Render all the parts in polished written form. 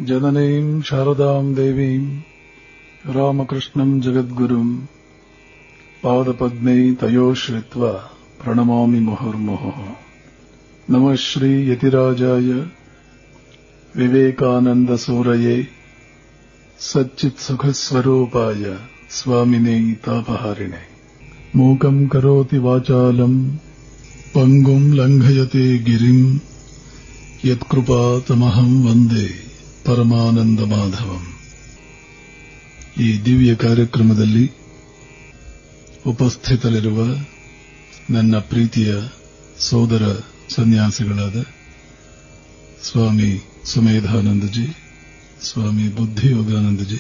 ಜನನೀಂ ಶಾರದಾಂ ದೇವೀಂ ರಾಮಕೃಷ್ಣಂ ಜಗದ್ಗುರುಂ ಪಾದಪದ್ಮೈ ತಯೋಶ್ರಿತ್ವಾ ಪ್ರಣಮಾಮಿ ಮುಹುರ್ಮುಹುಃ. ನಮಃ ಶ್ರೀ ಯತಿರಾಜಾಯ ವಿವೇಕಾನಂದ ಸೂರಯೇ ಸಚ್ಚಿತ್ ಸುಖಸ್ವರೂಪಾಯ ಸ್ವಾಮಿನೇ ತಾಪಹಾರಿಣೆ. ಮೂಕಂ ಕರೋತಿ ವಾಚಾಲಂ ಪಂಗುಂ ಲಂಘಯತೆ ಗಿರಿಂ ಯತ್ಕೃಪಾತಮಹಂ ವಂದೇ ಪರಮಾನಂದ ಮಾಧವಂ. ಈ ದಿವ್ಯ ಕಾರ್ಯಕ್ರಮದಲ್ಲಿ ಉಪಸ್ಥಿತರಿರುವ ನನ್ನ ಪ್ರೀತಿಯ ಸೋದರ ಸನ್ಯಾಸಿಗಳಾದ ಸ್ವಾಮಿ ಸುಮೇಧಾನಂದಜಿ, ಸ್ವಾಮಿ ಬುದ್ಧಿಯೋಗಾನಂದಜಿ,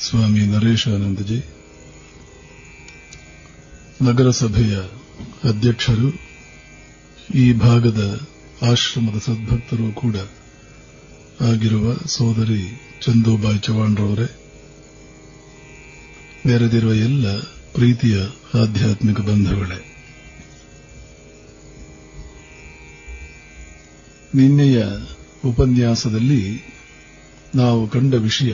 ಸ್ವಾಮಿ ನರೇಶಾನಂದಜಿ, ನಗರಸಭೆಯ ಅಧ್ಯಕ್ಷರು, ಈ ಭಾಗದ ಆಶ್ರಮದ ಸದ್ಭಕ್ತರು ಕೂಡ ಆಗಿರುವ ಸೋದರಿ ಚಂದೂಬಾಯಿ ಚವಾಣ್ರವರೇ, ನೆರೆದಿರುವ ಎಲ್ಲ ಪ್ರೀತಿಯ ಆಧ್ಯಾತ್ಮಿಕ ಬಂಧುಗಳೇ, ನಿನ್ನೆಯ ಉಪನ್ಯಾಸದಲ್ಲಿ ನಾವು ಕಂಡ ವಿಷಯ,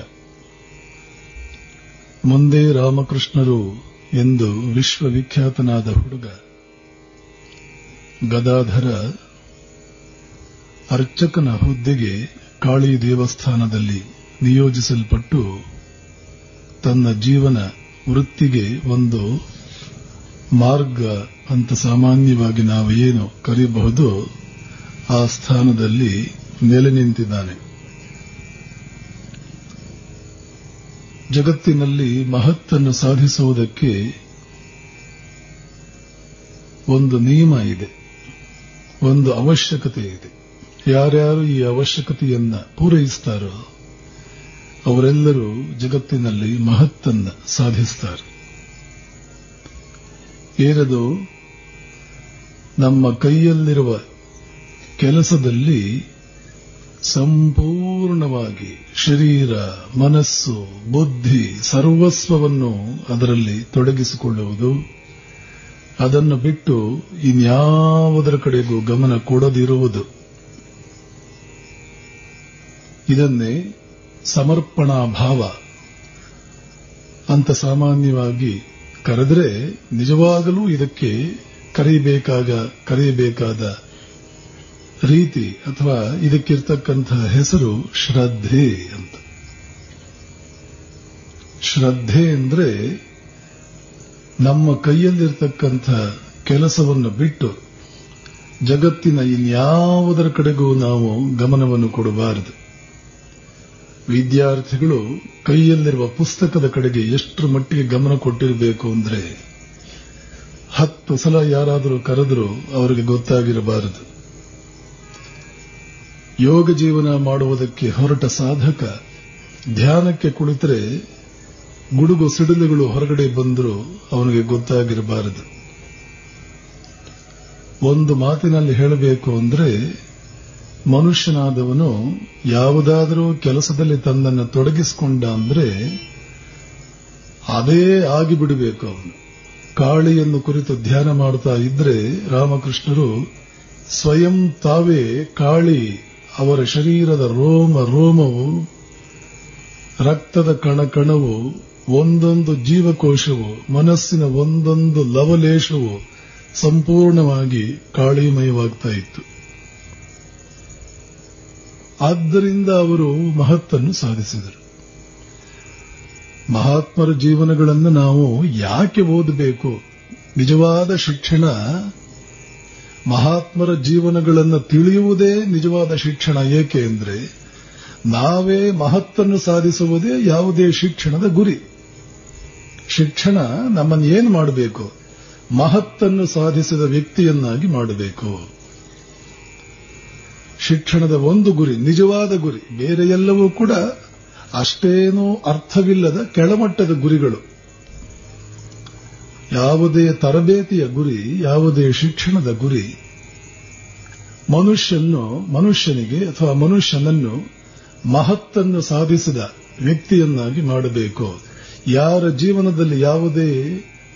ಮುಂದೆ ರಾಮಕೃಷ್ಣರು ಎಂದು ವಿಶ್ವವಿಖ್ಯಾತನಾದ ಹುಡುಗ ಗದಾಧರ ಅರ್ಚಕನ ಹುದ್ದೆಗೆ ಕಾಳಿ ದೇವಸ್ಥಾನದಲ್ಲಿ ನಿಯೋಜಿಸಲ್ಪಟ್ಟು ತನ್ನ ಜೀವನ ವೃತ್ತಿಗೆ ಒಂದು ಮಾರ್ಗ ಅಂತ ಸಾಮಾನ್ಯವಾಗಿ ನಾವು ಏನು ಕರೆಯಬಹುದು ಆ ಸ್ಥಾನದಲ್ಲಿ ನೆಲೆ ನಿಂತಿದ್ದಾನೆ. ಜಗತ್ತಿನಲ್ಲಿ ಮಹತ್ತನ್ನು ಸಾಧಿಸುವುದಕ್ಕೆ ಒಂದು ನಿಯಮ ಇದೆ, ಒಂದು ಅವಶ್ಯಕತೆ ಇದೆ. ಯಾರ್ಯಾರು ಈ ಅವಶ್ಯಕತೆಯನ್ನ ಪೂರೈಸುತ್ತಾರೋ ಅವರೆಲ್ಲರೂ ಜಗತ್ತಿನಲ್ಲಿ ಮಹತ್ತನ್ನು ಸಾಧಿಸುತ್ತಾರೆ. ಏನದು? ನಮ್ಮ ಕೈಯಲ್ಲಿರುವ ಕೆಲಸದಲ್ಲಿ ಸಂಪೂರ್ಣವಾಗಿ ಶರೀರ, ಮನಸ್ಸು, ಬುದ್ಧಿ, ಸರ್ವಸ್ವವನ್ನು ಅದರಲ್ಲಿ ತೊಡಗಿಸಿಕೊಳ್ಳುವುದು, ಅದನ್ನು ಬಿಟ್ಟು ಇನ್ಯಾವುದರ ಕಡೆಗೂ ಗಮನ ಕೊಡದಿರುವುದು. ಇದನ್ನೇ ಸಮರ್ಪಣಾ ಭಾವ ಅಂತ ಸಾಮಾನ್ಯವಾಗಿ ಕರೆದರೆ, ನಿಜವಾಗಲೂ ಇದಕ್ಕೆ ಕರೆಯಬೇಕಾದ ರೀತಿ ಅಥವಾ ಇದಕ್ಕಿರ್ತಕ್ಕಂತಹ ಹೆಸರು ಶ್ರದ್ಧೆ ಅಂತ. ಶ್ರದ್ಧೆ ಅಂದ್ರೆ ನಮ್ಮ ಕೈಯಲ್ಲಿರ್ತಕ್ಕಂಥ ಕೆಲಸವನ್ನು ಬಿಟ್ಟು ಜಗತ್ತಿನ ಇನ್ಯಾವುದರ ಕಡೆಗೂ ನಾವು ಗಮನವನ್ನು ಕೊಡಬಾರದು. ವಿದ್ಯಾರ್ಥಿಗಳು ಕೈಯಲ್ಲಿರುವ ಪುಸ್ತಕದ ಕಡೆಗೆ ಎಷ್ಟರ ಮಟ್ಟಿಗೆ ಗಮನ ಕೊಟ್ಟಿರಬೇಕು ಅಂದ್ರೆ 10 ಸಲ ಯಾರಾದರೂ ಕರೆದರೂ ಅವರಿಗೆ ಗೊತ್ತಾಗಿರಬಾರದು. ಯೋಗ ಜೀವನ ಮಾಡುವುದಕ್ಕೆ ಹೊರಟ ಸಾಧಕ ಧ್ಯಾನಕ್ಕೆ ಕುಳಿತರೆ ಗುಡುಗು ಸಿಡಿಲುಗಳು ಹೊರಗಡೆ ಬಂದರೂ ಅವನಿಗೆ ಗೊತ್ತಾಗಿರಬಾರದು. ಒಂದು ಮಾತಿನಲ್ಲಿ ಹೇಳಬೇಕು ಅಂದ್ರೆ, ಮನುಷ್ಯನಾದವನು ಯಾವುದಾದರೂ ಕೆಲಸದಲ್ಲಿ ತನ್ನನ್ನು ತೊಡಗಿಸಿಕೊಂಡ ಅಂದ್ರೆ ಅದೇ ಆಗಿಬಿಡಬೇಕು ಅವನು. ಕಾಳಿಯನ್ನು ಕುರಿತು ಧ್ಯಾನ ಮಾಡ್ತಾ ಇದ್ರೆ ರಾಮಕೃಷ್ಣರು ಸ್ವಯಂ ತಾವೇ ಕಾಳಿ, ಅವರ ಶರೀರದ ರೋಮ ರೋಮವು, ರಕ್ತದ ಕಣಕಣವು, ಒಂದೊಂದು ಜೀವಕೋಶವು, ಮನಸ್ಸಿನ ಒಂದೊಂದು ಲವಲೇಶವು ಸಂಪೂರ್ಣವಾಗಿ ಕಾಳಿಮಯವಾಗ್ತಾ ಇತ್ತು. ಆದ್ದರಿಂದ ಅವರು ಮಹತ್ತನ್ನು ಸಾಧಿಸಿದರು. ಮಹಾತ್ಮರ ಜೀವನಗಳನ್ನು ನಾವು ಯಾಕೆ ಓದಬೇಕು? ನಿಜವಾದ ಶಿಕ್ಷಣ, ಮಹಾತ್ಮರ ಜೀವನಗಳನ್ನು ತಿಳಿಯುವುದೇ ನಿಜವಾದ ಶಿಕ್ಷಣ. ಏಕೆ ಅಂದ್ರೆ ನಾವೇ ಮಹತ್ತನ್ನು ಸಾಧಿಸುವುದೇ ಯಾವುದೇ ಶಿಕ್ಷಣದ ಗುರಿ. ಶಿಕ್ಷಣ ನಮ್ಮನ್ನು ಏನು ಮಾಡಬೇಕು? ಮಹತ್ತನ್ನು ಸಾಧಿಸಿದ ವ್ಯಕ್ತಿಯನ್ನಾಗಿ ಮಾಡಬೇಕು. ಶಿಕ್ಷಣದ ಒಂದು ಗುರಿ, ನಿಜವಾದ ಗುರಿ. ಬೇರೆ ಎಲ್ಲವೂ ಕೂಡ ಅಷ್ಟೇನೂ ಅರ್ಥವಿಲ್ಲದ ಕೆಳಮಟ್ಟದ ಗುರಿಗಳು. ಯಾವುದೇ ತರಬೇತಿಯ ಗುರಿ, ಯಾವುದೇ ಶಿಕ್ಷಣದ ಗುರಿ ಮನುಷ್ಯನಿಗೆ ಅಥವಾ ಮನುಷ್ಯನನ್ನು ಮಹತ್ತನ್ನು ಸಾಧಿಸಿದ ವ್ಯಕ್ತಿಯನ್ನಾಗಿ ಮಾಡಬೇಕು. ಯಾರ ಜೀವನದಲ್ಲಿ ಯಾವುದೇ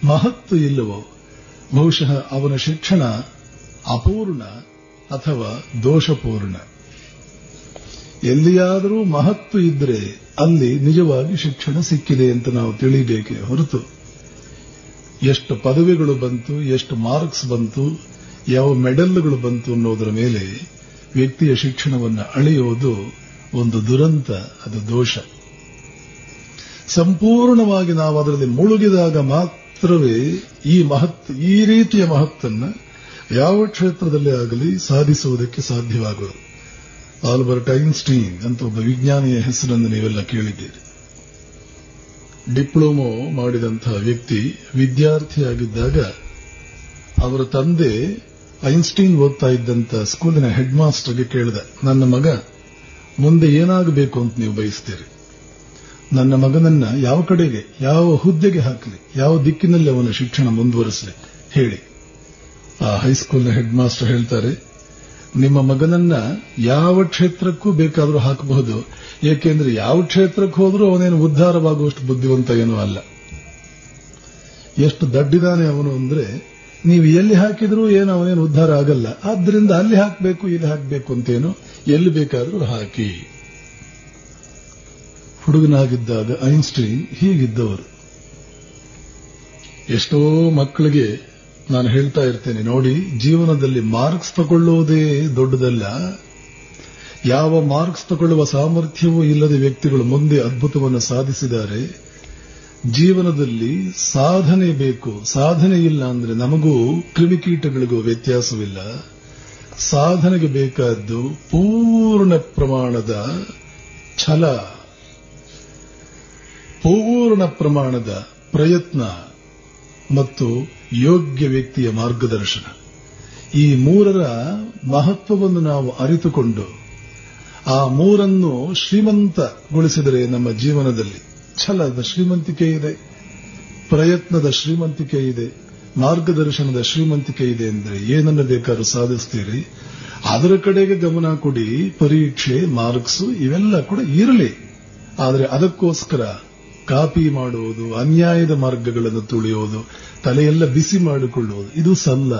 ಮಹತ್ತು ಇಲ್ಲವೋ ಬಹುಶಃ ಅವನ ಶಿಕ್ಷಣ ಅಪೂರ್ಣ ಅಥವಾ ದೋಷಪೂರ್ಣ. ಎಲ್ಲಿಯಾದರೂ ಮಹತ್ವ ಇದ್ರೆ ಅಲ್ಲಿ ನಿಜವಾಗಿ ಶಿಕ್ಷಣ ಸಿಕ್ಕಿದೆ ಅಂತ ನಾವು ತಿಳಿಬೇಕೇ ಹೊರತು ಎಷ್ಟು ಪದವಿಗಳು ಬಂತು, ಎಷ್ಟು ಮಾರ್ಕ್ಸ್ ಬಂತು, ಯಾವ ಮೆಡಲ್ಗಳು ಬಂತು ಅನ್ನೋದರ ಮೇಲೆ ವ್ಯಕ್ತಿಯ ಶಿಕ್ಷಣವನ್ನು ಅಳೆಯುವುದು ಒಂದು ದುರಂತ, ಅದು ದೋಷ. ಸಂಪೂರ್ಣವಾಗಿ ನಾವು ಅದರಲ್ಲಿ ಮುಳುಗಿದಾಗ ಮಾತ್ರವೇ ಈ ರೀತಿಯ ಮಹತ್ತನ್ನು ಯಾವ ಕ್ಷೇತ್ರದಲ್ಲೇ ಆಗಲಿ ಸಾಧಿಸುವುದಕ್ಕೆ ಸಾಧ್ಯವಾಗುವುದು. ಆಲ್ಬರ್ಟ್ ಐನ್ಸ್ಟೀನ್ ಅಂತ ಒಬ್ಬ ವಿಜ್ಞಾನಿಯ ಹೆಸರನ್ನು ನೀವೆಲ್ಲ ಕೇಳಿದ್ದೀರಿ. ಡಿಪ್ಲೊಮೊ ಮಾಡಿದಂತಹ ವ್ಯಕ್ತಿ ವಿದ್ಯಾರ್ಥಿಯಾಗಿದ್ದಾಗ ಅವರ ತಂದೆ ಐನ್ಸ್ಟೀನ್ ಓದ್ತಾ ಇದ್ದಂತ ಸ್ಕೂಲಿನ ಹೆಡ್ ಮಾಸ್ಟರ್ಗೆ ಕೇಳಿದ, ನನ್ನ ಮಗ ಮುಂದೆ ಏನಾಗಬೇಕು ಅಂತ ನೀವು ಬಯಸ್ತೀರಿ? ನನ್ನ ಮಗನನ್ನ ಯಾವ ಕಡೆಗೆ, ಯಾವ ಹುದ್ದೆಗೆ ಹಾಕಲಿ, ಯಾವ ದಿಕ್ಕಿನಲ್ಲಿ ಅವನ ಶಿಕ್ಷಣ ಮುಂದುವರಿಸಲಿ ಹೇಳಿ. ಆ ಹೈಸ್ಕೂಲ್ನ ಹೆಡ್ ಮಾಸ್ಟರ್ ಹೇಳ್ತಾರೆ, ನಿಮ್ಮ ಮಗನನ್ನ ಯಾವ ಕ್ಷೇತ್ರಕ್ಕೂ ಬೇಕಾದರೂ ಹಾಕಬಹುದು, ಏಕೆಂದ್ರೆ ಯಾವ ಕ್ಷೇತ್ರಕ್ಕೆ ಹೋದರೂ ಅವನೇನು ಉದ್ಧಾರವಾಗುವಷ್ಟು ಬುದ್ಧಿವಂತ ಏನೂ ಅಲ್ಲ. ಎಷ್ಟು ದಡ್ಡಿದಾನೆ ಅವನು ಅಂದ್ರೆ, ನೀವು ಎಲ್ಲಿ ಹಾಕಿದ್ರೂ ಏನು ಅವನೇನು ಉದ್ಧಾರ ಆಗಲ್ಲ. ಆದ್ದರಿಂದ ಅಲ್ಲಿ ಹಾಕಬೇಕು, ಇಲ್ಲಿ ಹಾಕಬೇಕು ಅಂತೇನು, ಎಲ್ಲಿ ಬೇಕಾದರೂ ಹಾಕಿ. ಹುಡುಗನಾಗಿದ್ದಾಗ ಐನ್ಸ್ಟೀನ್ ಹೀಗಿದ್ದವರು. ಎಷ್ಟೋ ಮಕ್ಕಳಿಗೆ ನಾನು ಹೇಳ್ತಾ ಇರ್ತೇನೆ, ನೋಡಿ, ಜೀವನದಲ್ಲಿ ಮಾರ್ಕ್ಸ್ ತಗೊಳ್ಳುವುದೇ ದೊಡ್ಡದಲ್ಲ. ಯಾವ ಮಾರ್ಕ್ಸ್ ತಗೊಳ್ಳುವ ಸಾಮರ್ಥ್ಯವೂ ಇಲ್ಲದ ವ್ಯಕ್ತಿಗಳು ಮುಂದೆ ಅದ್ಭುತವನ್ನು ಸಾಧಿಸಿದ್ದಾರೆ. ಜೀವನದಲ್ಲಿ ಸಾಧನೆ ಬೇಕು. ಸಾಧನೆ ಇಲ್ಲ ಅಂದ್ರೆ ನಮಗೂ ಕ್ರಿಮಿಕೀಟಗಳಿಗೂ ವ್ಯತ್ಯಾಸವಿಲ್ಲ. ಸಾಧನೆಗೆ ಬೇಕಾದ್ದು ಪೂರ್ಣ ಪ್ರಮಾಣದ ಛಲ, ಪೂರ್ಣ ಪ್ರಮಾಣದ ಪ್ರಯತ್ನ ಮತ್ತು ಯೋಗ್ಯ ವ್ಯಕ್ತಿಯ ಮಾರ್ಗದರ್ಶನ. ಈ ಮೂರರ ಮಹತ್ವವನ್ನು ನಾವು ಅರಿತುಕೊಂಡು ಆ ಮೂರನ್ನು ಶ್ರೀಮಂತಗೊಳಿಸಿದರೆ ನಮ್ಮ ಜೀವನದಲ್ಲಿ ಛಲದ ಶ್ರೀಮಂತಿಕೆ ಇದೆ, ಪ್ರಯತ್ನದ ಶ್ರೀಮಂತಿಕೆ ಇದೆ, ಮಾರ್ಗದರ್ಶನದ ಶ್ರೀಮಂತಿಕೆ ಇದೆ ಅಂದ್ರೆ ಏನನ್ನು ಬೇಕಾದ್ರೂ ಸಾಧಿಸ್ತೀರಿ. ಅದರ ಕಡೆಗೆ ಗಮನ ಕೊಡಿ. ಪರೀಕ್ಷೆ, ಮಾರ್ಕ್ಸ್ ಇವೆಲ್ಲ ಕೂಡ ಇರಲಿ, ಆದರೆ ಅದಕ್ಕೋಸ್ಕರ ಕಾಪಿ ಮಾಡುವುದು, ಅನ್ಯಾಯದ ಮಾರ್ಗಗಳನ್ನು ತುಳಿಯುವುದು, ತಲೆಯೆಲ್ಲ ಬಿಸಿ ಮಾಡಿಕೊಳ್ಳುವುದು ಇದು ಸಲ್ಲ.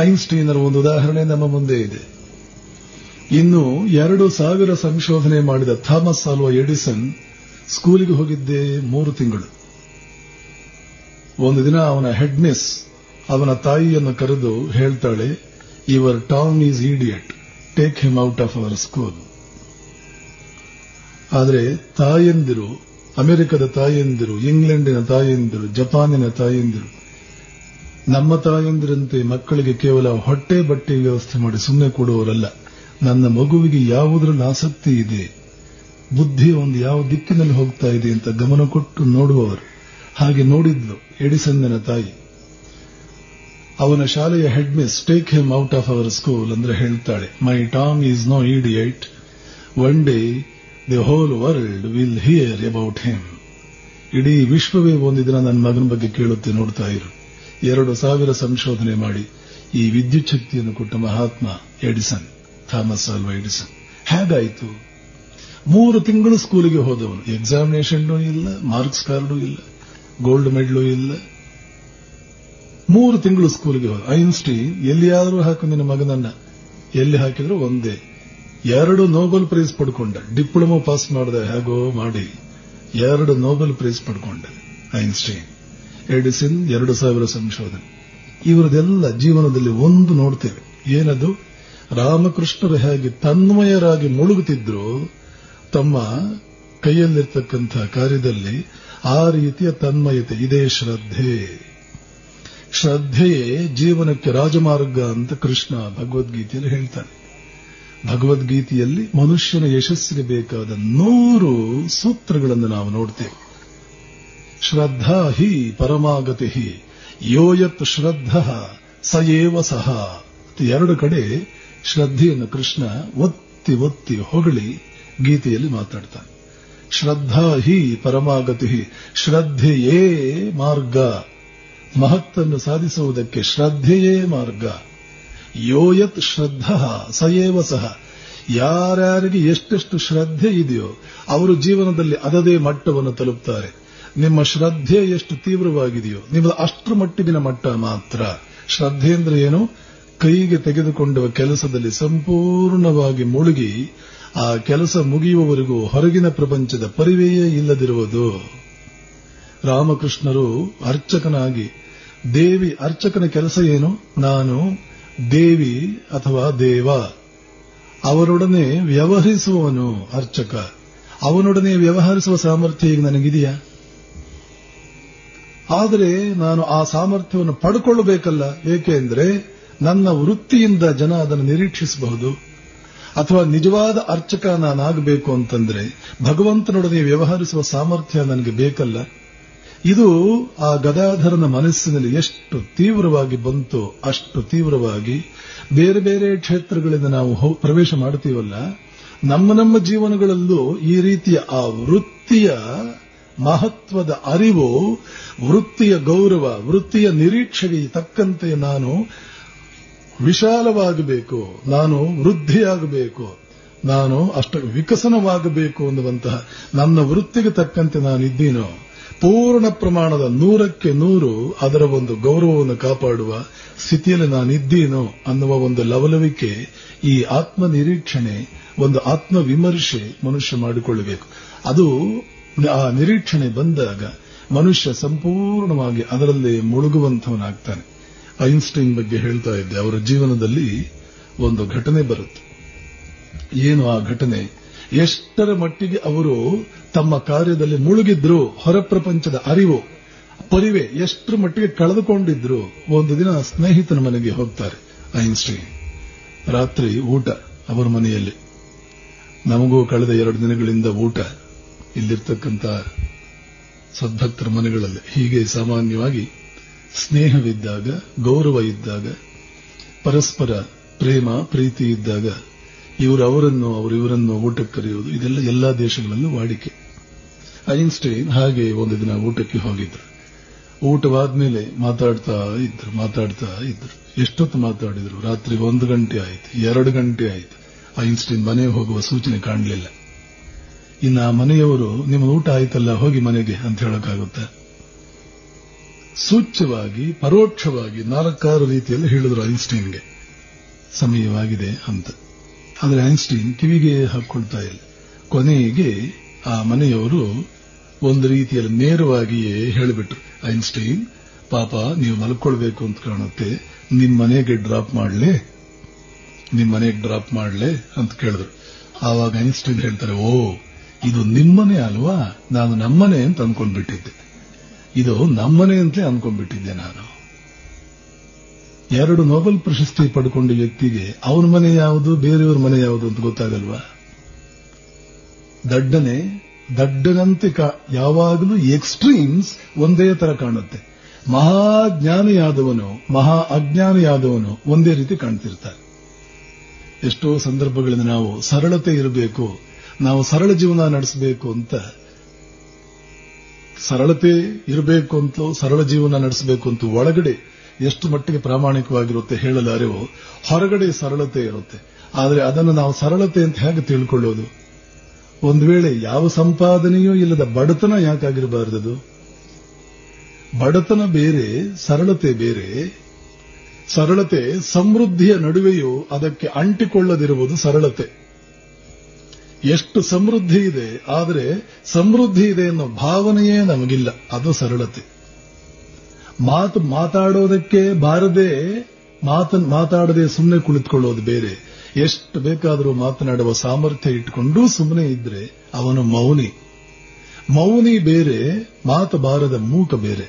ಐನ್ಸ್ಟೀನರ ಒಂದು ಉದಾಹರಣೆ ನಮ್ಮ ಮುಂದೆ ಇದೆ. ಇನ್ನು 2000 ಸಂಶೋಧನೆ ಮಾಡಿದ ಥಾಮಸ್ ಆಲ್ವಾ ಎಡಿಸನ್ ಸ್ಕೂಲಿಗೆ ಹೋಗಿದ್ದೇ 3 ತಿಂಗಳು. ಒಂದು ದಿನ ಅವನ ಹೆಡ್ ಮಿಸ್ ಅವನ ತಾಯಿಯನ್ನು ಕರೆದು ಹೇಳ್ತಾಳೆ, your Tom is idiot, take him out of our school. ಆದರೆ ತಾಯಂದಿರು, ಅಮೆರಿಕದ ತಾಯಂದಿರು, ಇಂಗ್ಲೆಂಡಿನ ತಾಯಂದಿರು, ಜಪಾನಿನ ತಾಯಂದಿರು, ನಮ್ಮ ತಾಯಂದಿರಂತೆ ಮಕ್ಕಳಿಗೆ ಕೇವಲ ಹೊಟ್ಟೆ ಬಟ್ಟೆ ವ್ಯವಸ್ಥೆ ಮಾಡಿ ಸುಮ್ಮನೆ ಕೊಡುವವರಲ್ಲ. ನನ್ನ ಮಗುವಿಗೆ ಯಾವುದರಲ್ಲಿ ಆಸಕ್ತಿ ಇದೆ, ಬುದ್ಧಿ ಒಂದು ಯಾವ ದಿಕ್ಕಿನಲ್ಲಿ ಹೋಗ್ತಾ ಇದೆ ಅಂತ ಗಮನ ಕೊಟ್ಟು ನೋಡುವವರು. ಹಾಗೆ ನೋಡಿದ್ಲು ಎಡಿಸನ್ನ ತಾಯಿ. ಅವನ ಶಾಲೆಯ head miss take him out of our school ಅಂದ್ರೆ ಹೇಳ್ತಾಳೆ, my Tom is no idiot, one day the whole world will hear about him. ಇಡೀ ವಿಶ್ವವೇ ಒಂದು ದಿನ ನನ್ನ ಮಗನ ಬಗ್ಗೆ ಕೇಳುತ್ತೆ, ನೋಡ್ತಾ ಇರು. 2000 ಸಂಶೋಧನೆ ಮಾಡಿ ಈ ವಿದ್ಯುತ್ ಶಕ್ತಿಯನ್ನು ಕೊಟ್ಟ ಮಹಾತ್ಮ ಎಡಿಸನ್, ಥಾಮಸ್ ಆಲ್ವಾ ಎಡಿಸನ್. ಹೇಗಾಯಿತು? 3 ತಿಂಗಳು ಸ್ಕೂಲಿಗೆ ಹೋದವನು, ಎಕ್ಸಾಮಿನೇಷನ್ ಇಲ್ಲ, ಮಾರ್ಕ್ಸ್ ಕಾರ್ಡು ಇಲ್ಲ, ಗೋಲ್ಡ್ ಮೆಡಲು ಇಲ್ಲ. 3 ತಿಂಗಳು ಸ್ಕೂಲಿಗೆ ಹೋದ. ಐನ್ಸ್ಟೀನ್ ಎಲ್ಲಿಯಾದರೂ ಹಾಕು ನಿನ್ನ ಮಗನನ್ನ, ಎಲ್ಲಿ ಹಾಕಿದ್ರು ಒಂದೇ. 2 ನೊಬೆಲ್ ಪ್ರೈಸ್ ಪಡ್ಕೊಂಡ. ಡಿಪ್ಲೊಮೊ ಪಾಸ್ ಮಾಡಿದ, ಹೇಗೋ ಮಾಡಿ 2 ನೊಬೆಲ್ ಪ್ರೈಸ್ ಪಡ್ಕೊಂಡ ಐನ್ಸ್ಟೀನ್. ಎಡಿಸನ್ 2000 ಸಂಶೋಧನೆ. ಇವರದೆಲ್ಲ ಜೀವನದಲ್ಲಿ ಒಂದು ನೋಡ್ತೇವೆ, ಏನದು? ರಾಮಕೃಷ್ಣರು ಹೇಗೆ ತನ್ಮಯರಾಗಿ ಮುಳುಗುತ್ತಿದ್ರು ತಮ್ಮ ಕೈಯಲ್ಲಿರ್ತಕ್ಕಂಥ ಕಾರ್ಯದಲ್ಲಿ, ಆ ರೀತಿಯ ತನ್ಮಯತೆ ಇದೇ ಶ್ರದ್ಧೆ. ಶ್ರದ್ಧೆಯೇ ಜೀವನಕ್ಕೆ ರಾಜಮಾರ್ಗ ಅಂತ ಕೃಷ್ಣ ಭಗವದ್ಗೀತೆಯಲ್ಲಿ ಹೇಳ್ತಾನೆ. ಭಗವದ್ಗೀತೆಯಲ್ಲಿ ಮನುಷ್ಯನ ಯಶಸ್ಸಿಗೆ ಬೇಕಾದ 100 ಸೂತ್ರಗಳನ್ನು ನಾವು ನೋಡ್ತೇವೆ. ಶ್ರದ್ಧಾ ಹಿ ಪರಮಾಗತಿ ಹಿ ಯೋಯತ್ ಶ್ರದ್ಧಾ ಸಯೇವ ಸಹ. 2 ಕಡೆ ಶ್ರದ್ಧೆಯನ್ನು ಕೃಷ್ಣ ಒತ್ತಿ ಒತ್ತಿ ಹೊಗಳಿ ಗೀತೆಯಲ್ಲಿ ಮಾತಾಡ್ತಾನೆ. ಶ್ರದ್ಧಾ ಹಿ ಪರಮಾಗತಿ ಹಿ, ಶ್ರದ್ಧೆಯೇ ಮಾರ್ಗ. ಮಹತ್ತನ್ನು ಸಾಧಿಸುವುದಕ್ಕೆ ಶ್ರದ್ಧೆಯೇ ಮಾರ್ಗ. ಯೋಯತ್ ಶ್ರದ್ಧಾ ಸಯೇವ ಸಹ. ಯಾರ್ಯಾರಿಗೆ ಎಷ್ಟೆಷ್ಟು ಶ್ರದ್ಧೆ ಇದೆಯೋ ಅವರು ಜೀವನದಲ್ಲಿ ಅದದೇ ಮಟ್ಟವನ್ನು ತಲುಪ್ತಾರೆ. ನಿಮ್ಮ ಶ್ರದ್ಧೆ ಎಷ್ಟು ತೀವ್ರವಾಗಿದೆಯೋ ನಿಮ್ಮದು ಅಷ್ಟರ ಮಟ್ಟಿಗಿನ ಮಟ್ಟ ಮಾತ್ರ. ಶ್ರದ್ಧೆ ಅಂದ್ರೆ ಏನು? ಕೈಗೆ ತೆಗೆದುಕೊಂಡ ಕೆಲಸದಲ್ಲಿ ಸಂಪೂರ್ಣವಾಗಿ ಮುಳುಗಿ ಆ ಕೆಲಸ ಮುಗಿಯುವವರೆಗೂ ಹೊರಗಿನ ಪ್ರಪಂಚದ ಪರಿವೆಯೇ ಇಲ್ಲದಿರುವುದು. ರಾಮಕೃಷ್ಣರು ಅರ್ಚಕನಾಗಿ, ದೇವಿ ಅರ್ಚಕನ ಕೆಲಸ ಏನು? ನಾನು ದೇವಿ ಅಥವಾ ದೇವ ಅವರೊಡನೆ ವ್ಯವಹರಿಸುವವನು ಅರ್ಚಕ. ಅವನೊಡನೆ ವ್ಯವಹರಿಸುವ ಸಾಮರ್ಥ್ಯ ಈಗ ನನಗಿದೆಯಾ? ಆದರೆ ನಾನು ಆ ಸಾಮರ್ಥ್ಯವನ್ನು ಪಡ್ಕೊಳ್ಳಬೇಕಲ್ಲ. ಏಕೆಂದ್ರೆ ನನ್ನ ವೃತ್ತಿಯಿಂದ ಜನ ಅದನ್ನು ನಿರೀಕ್ಷಿಸಬಹುದು. ಅಥವಾ ನಿಜವಾದ ಅರ್ಚಕ ನಾನಾಗಬೇಕು ಅಂತಂದ್ರೆ ಭಗವಂತನೊಡನೆ ವ್ಯವಹರಿಸುವ ಸಾಮರ್ಥ್ಯ ನನಗೆ ಬೇಕಲ್ಲ. ಇದು ಆ ಗದಾಧರನ ಮನಸ್ಸಿನಲ್ಲಿ ಎಷ್ಟು ತೀವ್ರವಾಗಿ ಬಂತು, ಅಷ್ಟು ತೀವ್ರವಾಗಿ ಬೇರೆ ಬೇರೆ ಕ್ಷೇತ್ರಗಳಿಂದ ನಾವು ಪ್ರವೇಶ ಮಾಡ್ತೀವಲ್ಲ, ನಮ್ಮ ಜೀವನಗಳಲ್ಲೂ ಈ ರೀತಿಯ ಆ ವೃತ್ತಿಯ ಮಹತ್ವದ ಅರಿವು, ವೃತ್ತಿಯ ಗೌರವ, ವೃತ್ತಿಯ ನಿರೀಕ್ಷೆಗೆ ತಕ್ಕಂತೆ ನಾನು ವಿಶಾಲವಾಗಬೇಕು, ನಾನು ವೃದ್ಧಿಯಾಗಬೇಕು, ನಾನು ಅಷ್ಟು ವಿಕಸನವಾಗಬೇಕು ಅನ್ನುವಂತಹ ನನ್ನ ವೃತ್ತಿಗೆ ತಕ್ಕಂತೆ ನಾನಿದ್ದೀನೋ, ಪೂರ್ಣ ಪ್ರಮಾಣದ 100ಕ್ಕೆ 100 ಅದರ ಒಂದು ಗೌರವವನ್ನು ಕಾಪಾಡುವ ಸ್ಥಿತಿಯಲ್ಲಿ ನಾನಿದ್ದೀನೋ ಅನ್ನುವ ಒಂದು ಲವಲವಿಕೆ, ಈ ಆತ್ಮ ನಿರೀಕ್ಷಣೆ, ಒಂದು ಆತ್ಮ ವಿಮರ್ಶೆ ಮನುಷ್ಯ ಮಾಡಿಕೊಳ್ಳಬೇಕು. ಅದು ಆ ನಿರೀಕ್ಷಣೆ ಬಂದಾಗ ಮನುಷ್ಯ ಸಂಪೂರ್ಣವಾಗಿ ಅದರಲ್ಲೇ ಮುಳುಗುವಂತವನಾಗ್ತಾನೆ. ಐನ್ಸ್ಟೈನ್ ಬಗ್ಗೆ ಹೇಳ್ತಾ ಇದ್ದೆ. ಅವರ ಜೀವನದಲ್ಲಿ ಒಂದು ಘಟನೆ ಬರುತ್ತೆ. ಏನು ಆ ಘಟನೆ? ಎಷ್ಟರ ಮಟ್ಟಿಗೆ ಅವರು ತಮ್ಮ ಕಾರ್ಯದಲ್ಲಿ ಮುಳುಗಿದ್ರು, ಹೊರ ಪ್ರಪಂಚದ ಅರಿವು ಪರಿವೆ ಎಷ್ಟರ ಮಟ್ಟಿಗೆ ಕಳೆದುಕೊಂಡಿದ್ರು. ಒಂದು ದಿನ ಸ್ನೇಹಿತನ ಮನೆಗೆ ಹೋಗ್ತಾರೆ ಐನ್ಸ್ಟೈನ್. ರಾತ್ರಿ ಊಟ ಅವರ ಮನೆಯಲ್ಲಿ. ನಮಗೂ ಕಳೆದ 2 ದಿನಗಳಿಂದ ಊಟ ಇಲ್ಲಿರ್ತಕ್ಕಂಥ ಸದ್ಭಕ್ತರ ಮನೆಗಳಲ್ಲಿ. ಹೀಗೆ ಸಾಮಾನ್ಯವಾಗಿ ಸ್ನೇಹವಿದ್ದಾಗ, ಗೌರವ ಇದ್ದಾಗ, ಪರಸ್ಪರ ಪ್ರೇಮ ಪ್ರೀತಿ ಇದ್ದಾಗ ಇವರು ಅವರನ್ನು ಇವರನ್ನು ಊಟಕ್ಕೆ ಕರೆಯುವುದು, ಇದೆಲ್ಲ ಎಲ್ಲಾ ದೇಶಗಳಲ್ಲೂ ವಾಡಿಕೆ. ಐನ್ಸ್ಟೈನ್ ಹಾಗೆ ಒಂದು ದಿನ ಊಟಕ್ಕೆ ಹೋಗಿದ್ರು. ಊಟವಾದ್ಮೇಲೆ ಮಾತಾಡ್ತಾ ಇದ್ರು. ಎಷ್ಟೊತ್ತು ಮಾತಾಡಿದ್ರು? ರಾತ್ರಿ 1 ಗಂಟೆ ಆಯಿತು, 2 ಗಂಟೆ ಆಯಿತು. ಐನ್ಸ್ಟೈನ್ ಮನೆಗೆ ಹೋಗುವ ಸೂಚನೆ ಕಾಣಲಿಲ್ಲ. ಇನ್ನು ಆ ಮನೆಯವರು ನಿಮ್ಮ ಊಟ ಆಯ್ತಲ್ಲ, ಹೋಗಿ ಮನೆಗೆ ಅಂತ ಹೇಳೋಕ್ಕಾಗುತ್ತೆ? ಸೂಚ್ಯವಾಗಿ, ಪರೋಕ್ಷವಾಗಿ 4 ರೀತಿಯಲ್ಲಿ ಹೇಳಿದ್ರು ಐನ್ಸ್ಟೈನ್ಗೆ ಸಮಯವಾಗಿದೆ ಅಂತ. ಆದರೆ ಐನ್ಸ್ಟೈನ್ ಕಿವಿಗೆ ಹಾಕೊಳ್ತಾ ಇಲ್ಲ. ಕೊನೆಗೆ ಆ ಮನೆಯವರು ಒಂದು ರೀತಿಯಲ್ಲಿ ನೇರವಾಗಿಯೇ ಹೇಳಿಬಿಟ್ರು, ಐನ್ಸ್ಟೈನ್ ಪಾಪ ನೀವು ಮಲ್ಕೊಳ್ಬೇಕು ಅಂತ ಕಾಣುತ್ತೆ, ನಿಮ್ಮ ಮನೆಗೆ ಡ್ರಾಪ್ ಮಾಡ್ಲೆ ಅಂತ ಕೇಳಿದ್ರು. ಆವಾಗ ಐನ್ಸ್ಟೈನ್ ಹೇಳ್ತಾರೆ, ಓ ಇದು ನಿಮ್ಮನೆ ಅಲ್ವಾ, ನಾನು ನಮ್ಮನೆ ಅಂತ ಅನ್ಕೊಂಡ್ಬಿಟ್ಟಿದ್ದೆ. ಇದು ನಮ್ಮನೆ ಅಂತಲೇ ಅನ್ಕೊಂಡ್ಬಿಟ್ಟಿದ್ದೆ ನಾನು. 2 ನೊಬೆಲ್ ಪ್ರಶಸ್ತಿ ಪಡ್ಕೊಂಡ ವ್ಯಕ್ತಿಗೆ ಅವನ ಮನೆ ಯಾವುದು, ಬೇರೆಯವ್ರ ಮನೆ ಯಾವುದು ಅಂತ ಗೊತ್ತಾಗಲ್ವಾ? ದಡ್ಡನಂತೆ ಯಾವಾಗಲೂ ಎಕ್ಸ್ಟ್ರೀಮ್ಸ್ ಒಂದೇ ತರ ಕಾಣುತ್ತೆ. ಮಹಾಜ್ಞಾನಿಯಾದವನು, ಮಹಾ ಅಜ್ಞಾನಿಯಾದವನು ಒಂದೇ ರೀತಿ ಕಾಣ್ತಿರ್ತಾರೆ. ಎಷ್ಟೋ ಸಂದರ್ಭಗಳಿಂದ ನಾವು ಸರಳತೆ ಇರಬೇಕು, ನಾವು ಸರಳ ಜೀವನ ನಡೆಸಬೇಕು ಅಂತ, ಸರಳತೆ ಇರಬೇಕು ಅಂತ, ಸರಳ ಜೀವನ ನಡೆಸಬೇಕು ಅಂತ ಒಳಗಡೆ ಎಷ್ಟು ಮಟ್ಟಿಗೆ ಪ್ರಾಮಾಣಿಕವಾಗಿರುತ್ತೆ ಹೇಳಲಾರೆವೋ, ಹೊರಗಡೆ ಸರಳತೆ ಇರುತ್ತೆ. ಆದರೆ ಅದನ್ನು ನಾವು ಸರಳತೆ ಅಂತ ಹೇಗೆ ತಿಳ್ಕೊಳ್ಳೋದು? ಒಂದು ವೇಳೆ ಯಾವ ಸಂಪಾದನೆಯೂ ಇಲ್ಲದ ಬಡತನ ಯಾಕಾಗಿರಬಾರದು? ಬಡತನ ಬೇರೆ, ಸರಳತೆ ಬೇರೆ. ಸರಳತೆ ಸಮೃದ್ಧಿಯ ನಡುವೆಯೂ ಅದಕ್ಕೆ ಅಂಟಿಕೊಳ್ಳದಿರುವುದು ಸರಳತೆ. ಎಷ್ಟು ಸಮೃದ್ಧಿ ಇದೆ, ಆದರೆ ಸಮೃದ್ಧಿ ಇದೆ ಅನ್ನೋ ಭಾವನೆಯೇ ನಮಗಿಲ್ಲ, ಅದು ಸರಳತೆ. ಮಾತಾಡೋದಕ್ಕೆ ಬಾರದೆ ಮಾತಾಡದೆ ಸುಮ್ಮನೆ ಕುಳಿತುಕೊಳ್ಳೋದು ಬೇರೆ. ಎಷ್ಟು ಬೇಕಾದರೂ ಮಾತನಾಡುವ ಸಾಮರ್ಥ್ಯ ಇಟ್ಟುಕೊಂಡು ಸುಮ್ಮನೆ ಇದ್ರೆ ಅವನು ಮೌನಿ ಬೇರೆ, ಮಾತು ಬಾರದ ಮೂಕ ಬೇರೆ.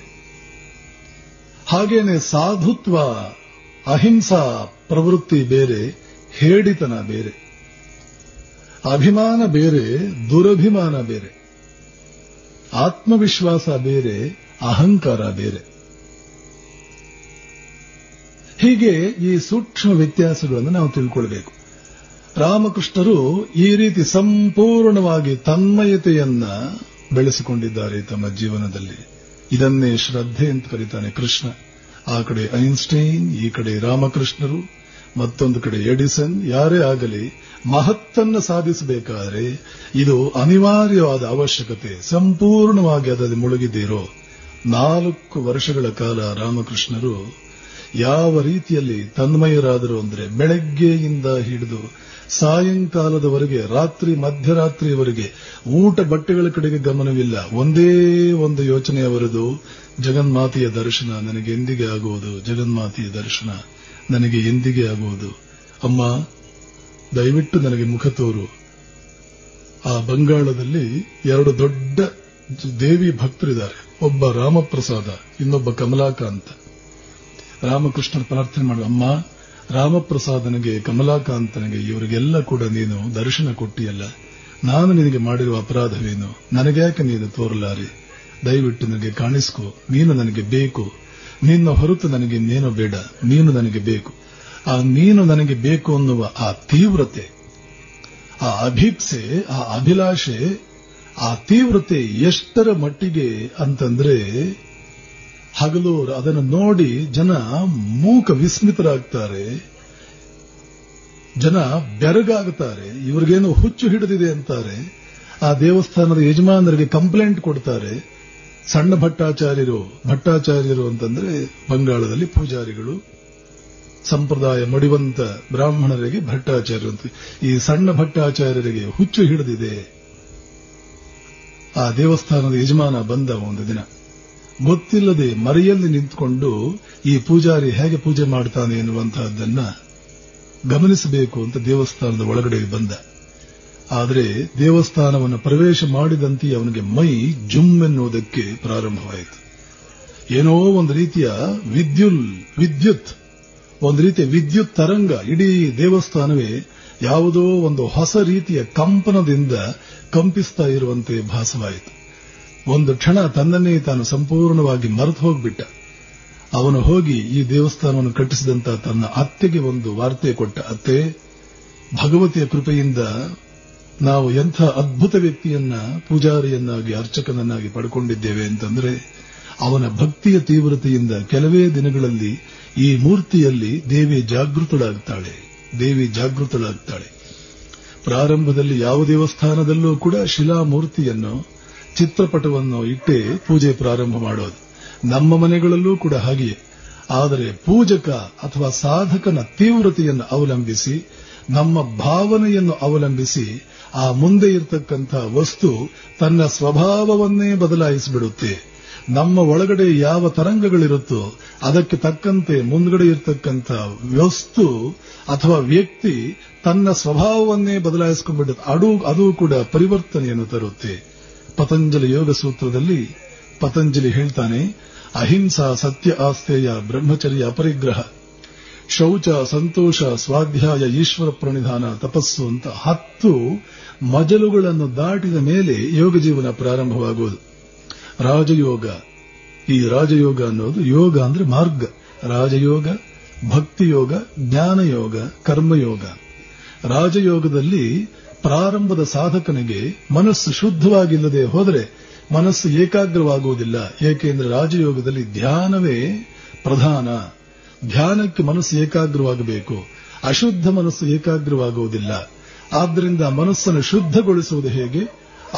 ಹಾಗೇನೆ ಸಾಧುತ್ವ, ಅಹಿಂಸಾ ಪ್ರವೃತ್ತಿ ಬೇರೆ, ಹೇಡಿತನ ಬೇರೆ. ಅಭಿಮಾನ ಬೇರೆ, ದುರಭಿಮಾನ ಬೇರೆ. ಆತ್ಮವಿಶ್ವಾಸ ಬೇರೆ, ಅಹಂಕಾರ ಬೇರೆ. ಹೀಗೆ ಈ ಸೂಕ್ಷ್ಮ ವ್ಯತ್ಯಾಸಗಳನ್ನು ನಾವು ತಿಳ್ಕೊಳ್ಬೇಕು. ರಾಮಕೃಷ್ಣರು ಈ ರೀತಿ ಸಂಪೂರ್ಣವಾಗಿ ತನ್ಮಯತೆಯನ್ನ ಬೆಳೆಸಿಕೊಂಡಿದ್ದಾರೆ ತಮ್ಮ ಜೀವನದಲ್ಲಿ. ಇದನ್ನೇ ಶ್ರದ್ಧೆ ಅಂತ ಕರೀತಾನೆ ಕೃಷ್ಣ. ಆ ಕಡೆ ಐನ್ಸ್ಟೈನ್, ಈ ಕಡೆ ರಾಮಕೃಷ್ಣರು, ಮತ್ತೊಂದು ಕಡೆ ಎಡಿಸನ್. ಯಾರೇ ಆಗಲಿ ಮಹತ್ತನ್ನು ಸಾಧಿಸಬೇಕಾದರೆ ಇದು ಅನಿವಾರ್ಯವಾದ ಅವಶ್ಯಕತೆ. ಸಂಪೂರ್ಣವಾಗಿ ಅದರಲ್ಲಿ ಮುಳುಗಿದ್ದೀರೋ 4 ವರ್ಷಗಳ ಕಾಲ ರಾಮಕೃಷ್ಣರು ಯಾವ ರೀತಿಯಲ್ಲಿ ತನ್ಮಯರಾದರು ಅಂದ್ರೆ ಬೆಳಗ್ಗೆಯಿಂದ ಹಿಡಿದು ಸಾಯಂಕಾಲದವರೆಗೆ, ರಾತ್ರಿ ಮಧ್ಯರಾತ್ರಿಯವರೆಗೆ ಊಟ ಬಟ್ಟೆಗಳ ಕಡೆಗೆ ಗಮನವಿಲ್ಲ. ಒಂದೇ ಒಂದು ಯೋಚನೆ ಅವರದು, ಜಗನ್ಮಾತೆಯ ದರ್ಶನ ನನಗೆ ಎಂದಿಗೆ ಆಗುವುದು, ಜಗನ್ಮಾತೆಯ ದರ್ಶನ ನನಗೆ ಎಂದಿಗೆ ಆಗುವುದು. ಅಮ್ಮ, ದಯವಿಟ್ಟು ನನಗೆ ಮುಖ ತೋರು. ಆ ಬಂಗಾಳದಲ್ಲಿ 2 ದೊಡ್ಡ ದೇವಿ ಭಕ್ತರಿದ್ದಾರೆ. ಒಬ್ಬ ರಾಮಪ್ರಸಾದ, ಇನ್ನೊಬ್ಬ ಕಮಲಾಕಾಂತ. ರಾಮಕೃಷ್ಣನ ಪ್ರಾರ್ಥನೆ ಮಾಡುವ, ಅಮ್ಮ ರಾಮಪ್ರಸಾದನಿಗೆ, ಕಮಲಾಕಾಂತನಿಗೆ, ಇವರಿಗೆಲ್ಲ ಕೂಡ ನೀನು ದರ್ಶನ ಕೊಟ್ಟಿಯಲ್ಲ, ನಾನು ನಿನಗೆ ಮಾಡಿರುವ ಅಪರಾಧವೇನು? ನನಗ್ಯಾಕೆ ನೀನು ತೋರಲಾರೆ? ದಯವಿಟ್ಟು ನನಗೆ ಕಾಣಿಸ್ಕೋ. ನೀನು ನನಗೆ ಬೇಕು. ನಿನ್ನ ಹೊರತು ನನಗೆ ಇನ್ನೇನೋ ಬೇಡ. ನೀನು ನನಗೆ ಬೇಕು. ಆ ನೀನು ನನಗೆ ಬೇಕು ಅನ್ನುವ ಆ ತೀವ್ರತೆ, ಆ ಅಭೀಪ್ಸೆ, ಆ ಅಭಿಲಾಷೆ, ಆ ತೀವ್ರತೆ ಎಷ್ಟರ ಮಟ್ಟಿಗೆ ಅಂತಂದ್ರೆ ಹಗಲು ಅದನ್ನು ನೋಡಿ ಜನ ಮೂಕ ವಿಸ್ಮಿತರಾಗ್ತಾರೆ, ಜನ ಬೆರಗಾಗುತ್ತಾರೆ. ಇವ್ರಿಗೇನು ಹುಚ್ಚು ಹಿಡಿದಿದೆ ಅಂತಾರೆ. ಆ ದೇವಸ್ಥಾನದ ಯಜಮಾನರಿಗೆ ಕಂಪ್ಲೇಂಟ್ ಕೊಡ್ತಾರೆ. ಸಣ್ಣ ಭಟ್ಟಾಚಾರ್ಯರು ಅಂತಂದ್ರೆ ಬಂಗಾಳದಲ್ಲಿ ಪೂಜಾರಿಗಳು, ಸಂಪ್ರದಾಯ ಮಡಿವಂತ ಬ್ರಾಹ್ಮಣರಿಗೆ ಭಟ್ಟಾಚಾರ್ಯರು ಅಂತ. ಈ ಸಣ್ಣ ಭಟ್ಟಾಚಾರ್ಯರಿಗೆ ಹುಚ್ಚು ಹಿಡಿದಿದೆ. ಆ ದೇವಸ್ಥಾನದ ಯಜಮಾನ ಬಂದ ಒಂದು ದಿನ, ಗೊತ್ತಿಲ್ಲದೆ ಮರೆಯಲ್ಲಿ ನಿಂತುಕೊಂಡು ಈ ಪೂಜಾರಿ ಹೇಗೆ ಪೂಜೆ ಮಾಡ್ತಾನೆ ಎನ್ನುವಂತಹದ್ದನ್ನ ಗಮನಿಸಬೇಕು ಅಂತ ದೇವಸ್ಥಾನದ ಒಳಗಡೆ ಬಂದ. ಆದರೆ ದೇವಸ್ಥಾನವನ್ನು ಪ್ರವೇಶ ಮಾಡಿದಂತೆ ಅವನಿಗೆ ಮೈ ಜುಮ್ ಎನ್ನುವುದಕ್ಕೆ ಪ್ರಾರಂಭವಾಯಿತು. ಏನೋ ಒಂದು ರೀತಿಯ ವಿದ್ಯುತ್ ತರಂಗ, ಇಡೀ ದೇವಸ್ಥಾನವೇ ಯಾವುದೋ ಒಂದು ಹೊಸ ರೀತಿಯ ಕಂಪನದಿಂದ ಕಂಪಿಸ್ತಾ ಇರುವಂತೆ ಭಾಸವಾಯಿತು. ಒಂದು ಕ್ಷಣ ತನ್ನನ್ನೇ ತಾನು ಸಂಪೂರ್ಣವಾಗಿ ಮರೆತು ಹೋಗ್ಬಿಟ್ಟ. ಅವನು ಹೋಗಿ ಈ ದೇವಸ್ಥಾನವನ್ನು ಕಟ್ಟಿಸಿದಂತ ತನ್ನ ಅತ್ತೆಗೆ ಒಂದು ವಾರ್ತೆ ಕೊಟ್ಟ. ಅತ್ತೆ, ಭಗವತಿಯ ಕೃಪೆಯಿಂದ ನಾವು ಎಂಥ ಅದ್ಭುತ ವ್ಯಕ್ತಿಯನ್ನ ಪೂಜಾರಿಯನ್ನಾಗಿ, ಅರ್ಚಕನನ್ನಾಗಿ ಪಡ್ಕೊಂಡಿದ್ದೇವೆ ಅಂತಂದ್ರೆ, ಅವನ ಭಕ್ತಿಯ ತೀವ್ರತೆಯಿಂದ ಕೆಲವೇ ದಿನಗಳಲ್ಲಿ ಈ ಮೂರ್ತಿಯಲ್ಲಿ ದೇವಿ ಜಾಗೃತಳಾಗ್ತಾಳೆ. ಪ್ರಾರಂಭದಲ್ಲಿ ಯಾವ ದೇವಸ್ಥಾನದಲ್ಲೂ ಕೂಡ ಶಿಲಾಮೂರ್ತಿಯನ್ನು, ಚಿತ್ರಪಟವನ್ನು ಇಟ್ಟೇ ಪೂಜೆ ಪ್ರಾರಂಭ ಮಾಡೋದು. ನಮ್ಮ ಮನೆಗಳಲ್ಲೂ ಕೂಡ ಹಾಗೆಯೇ. ಆದರೆ ಪೂಜಕ ಅಥವಾ ಸಾಧಕನ ತೀವ್ರತೆಯನ್ನು ಅವಲಂಬಿಸಿ, ನಮ್ಮ ಭಾವನೆಯನ್ನು ಅವಲಂಬಿಸಿ ಆ ಮುಂದೆ ಇರತಕ್ಕಂಥ ವಸ್ತು ತನ್ನ ಸ್ವಭಾವವನ್ನೇ ಬದಲಾಯಿಸಿಬಿಡುತ್ತೆ. ನಮ್ಮ ಒಳಗಡೆ ಯಾವ ತರಂಗಗಳಿರುತ್ತೋ ಅದಕ್ಕೆ ತಕ್ಕಂತೆ ಮುಂದ್ಗಡೆ ಇರತಕ್ಕಂಥ ವಸ್ತು ಅಥವಾ ವ್ಯಕ್ತಿ ತನ್ನ ಸ್ವಭಾವವನ್ನೇ ಬದಲಾಯಿಸಿಕೊಂಡ್ಬಿಡುತ್ತೆ. ಅದು ಕೂಡ ಪರಿವರ್ತನೆಯನ್ನು ತರುತ್ತೆ. ಪತಂಜಲಿ ಯೋಗ ಸೂತ್ರದಲ್ಲಿ ಪತಂಜಲಿ ಹೇಳ್ತಾನೆ, ಅಹಿಂಸಾ, ಸತ್ಯ, ಆಸ್ತೇಯ, ಬ್ರಹ್ಮಚರ್ಯ, ಅಪರಿಗ್ರಹ, ಶೌಚ, ಸಂತೋಷ, ಸ್ವಾಧ್ಯಾಯ, ಈಶ್ವರ ಪ್ರಣಿಧಾನ, ತಪಸ್ಸು ಅಂತ 10 ಮಜಲುಗಳನ್ನು ದಾಟಿದ ಮೇಲೆ ಯೋಗ ಜೀವನ ಪ್ರಾರಂಭವಾಗುವುದು. ರಾಜಯೋಗ, ಈ ರಾಜಯೋಗ ಅನ್ನೋದು, ಯೋಗ ಅಂದ್ರೆ ಮಾರ್ಗ. ರಾಜಯೋಗ, ಭಕ್ತಿಯೋಗ, ಜ್ಞಾನಯೋಗ, ಕರ್ಮಯೋಗ. ರಾಜಯೋಗದಲ್ಲಿ ಪ್ರಾರಂಭದ ಸಾಧಕನಿಗೆ ಮನಸ್ಸು ಶುದ್ಧವಾಗಿಲ್ಲದೆ ಹೋದರೆ ಮನಸ್ಸು ಏಕಾಗ್ರವಾಗುವುದಿಲ್ಲ. ಏಕೆಂದರೆ ರಾಜಯೋಗದಲ್ಲಿ ಧ್ಯಾನವೇ ಪ್ರಧಾನ. ಧ್ಯಾನಕ್ಕೆ ಮನಸ್ಸು ಏಕಾಗ್ರವಾಗಬೇಕು. ಅಶುದ್ಧ ಮನಸ್ಸು ಏಕಾಗ್ರವಾಗುವುದಿಲ್ಲ. ಆದ್ದರಿಂದ ಮನಸ್ಸನ್ನು ಶುದ್ಧಗೊಳಿಸುವುದು ಹೇಗೆ?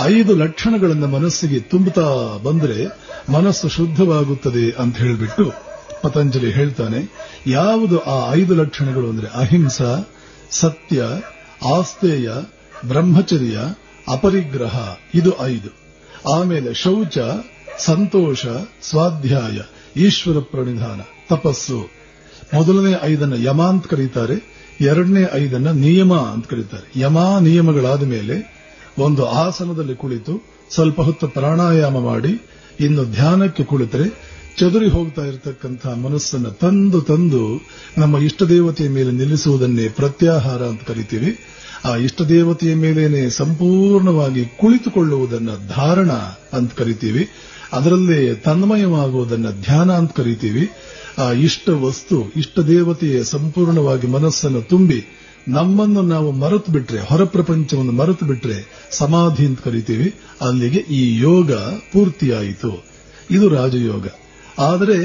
5 ಲಕ್ಷಣಗಳನ್ನು ಮನಸ್ಸಿಗೆ ತುಂಬುತ್ತಾ ಬಂದರೆ ಮನಸ್ಸು ಶುದ್ಧವಾಗುತ್ತದೆ ಅಂತ ಹೇಳಿಬಿಟ್ಟು ಪತಂಜಲಿ ಹೇಳ್ತಾನೆ. ಯಾವುದು ಆ 5 ಲಕ್ಷಣಗಳು ಅಂದ್ರೆ ಅಹಿಂಸಾ, ಸತ್ಯ, ಆಸ್ತೇಯ, ಬ್ರಹ್ಮಚರ್ಯ, ಅಪರಿಗ್ರಹ, ಇದು 5. ಆಮೇಲೆ ಶೌಚ, ಸಂತೋಷ, ಸ್ವಾಧ್ಯಾಯ, ಈಶ್ವರ ಪ್ರಣಿಧಾನ, ತಪಸ್ಸು. ಮೊದಲನೇ 5 ಯಮ ಅಂತ ಕರೀತಾರೆ, ಎರಡನೇ 5 ನಿಯಮ ಅಂತ ಕರೀತಾರೆ. ಯಮ ನಿಯಮಗಳಾದ ಮೇಲೆ ಒಂದು ಆಸನದಲ್ಲಿ ಕುಳಿತು ಸ್ವಲ್ಪ ಹೊತ್ತು ಪ್ರಾಣಾಯಾಮ ಮಾಡಿ ಇನ್ನು ಧ್ಯಾನಕ್ಕೆ ಕುಳಿತರೆ ಚದುರಿ ಹೋಗ್ತಾ ಇರತಕ್ಕಂಥ ಮನಸ್ಸನ್ನು ತಂದು ನಮ್ಮ ಇಷ್ಟ ದೇವತೆಯ ಮೇಲೆ ನಿಲ್ಲಿಸುವುದನ್ನೇ ಪ್ರತ್ಯಾಹಾರ ಅಂತ ಕರಿತೀವಿ. ಆ ಇಷ್ಟ ದೇವತೆಯ ಮೇಲೇನೆ ಸಂಪೂರ್ಣವಾಗಿ ಕುಳಿತುಕೊಳ್ಳುವುದನ್ನ ಧಾರಣ ಅಂತ ಕರಿತೀವಿ. ಅದರಲ್ಲೇ ತನ್ಮಯವಾಗುವುದನ್ನ ಧ್ಯಾನ ಅಂತ ಕರಿತೀವಿ. ಆ ಇಷ್ಟ ವಸ್ತು, ಇಷ್ಟ ದೇವತೆಯ ಸಂಪೂರ್ಣವಾಗಿ ಮನಸ್ಸನ್ನು ತುಂಬಿ ನಮ್ಮನ್ನು ನಾವು ಮರೆತು ಬಿಟ್ರೆ, ಹೊರ ಪ್ರಪಂಚವನ್ನು ಮರೆತು ಬಿಟ್ರೆ ಸಮಾಧಿ ಅಂತ ಕರಿತೀವಿ. ಅಲ್ಲಿಗೆ ಈ ಯೋಗ ಪೂರ್ತಿಯಾಯಿತು. ಇದು ರಾಜಯೋಗ. ಆದರೆ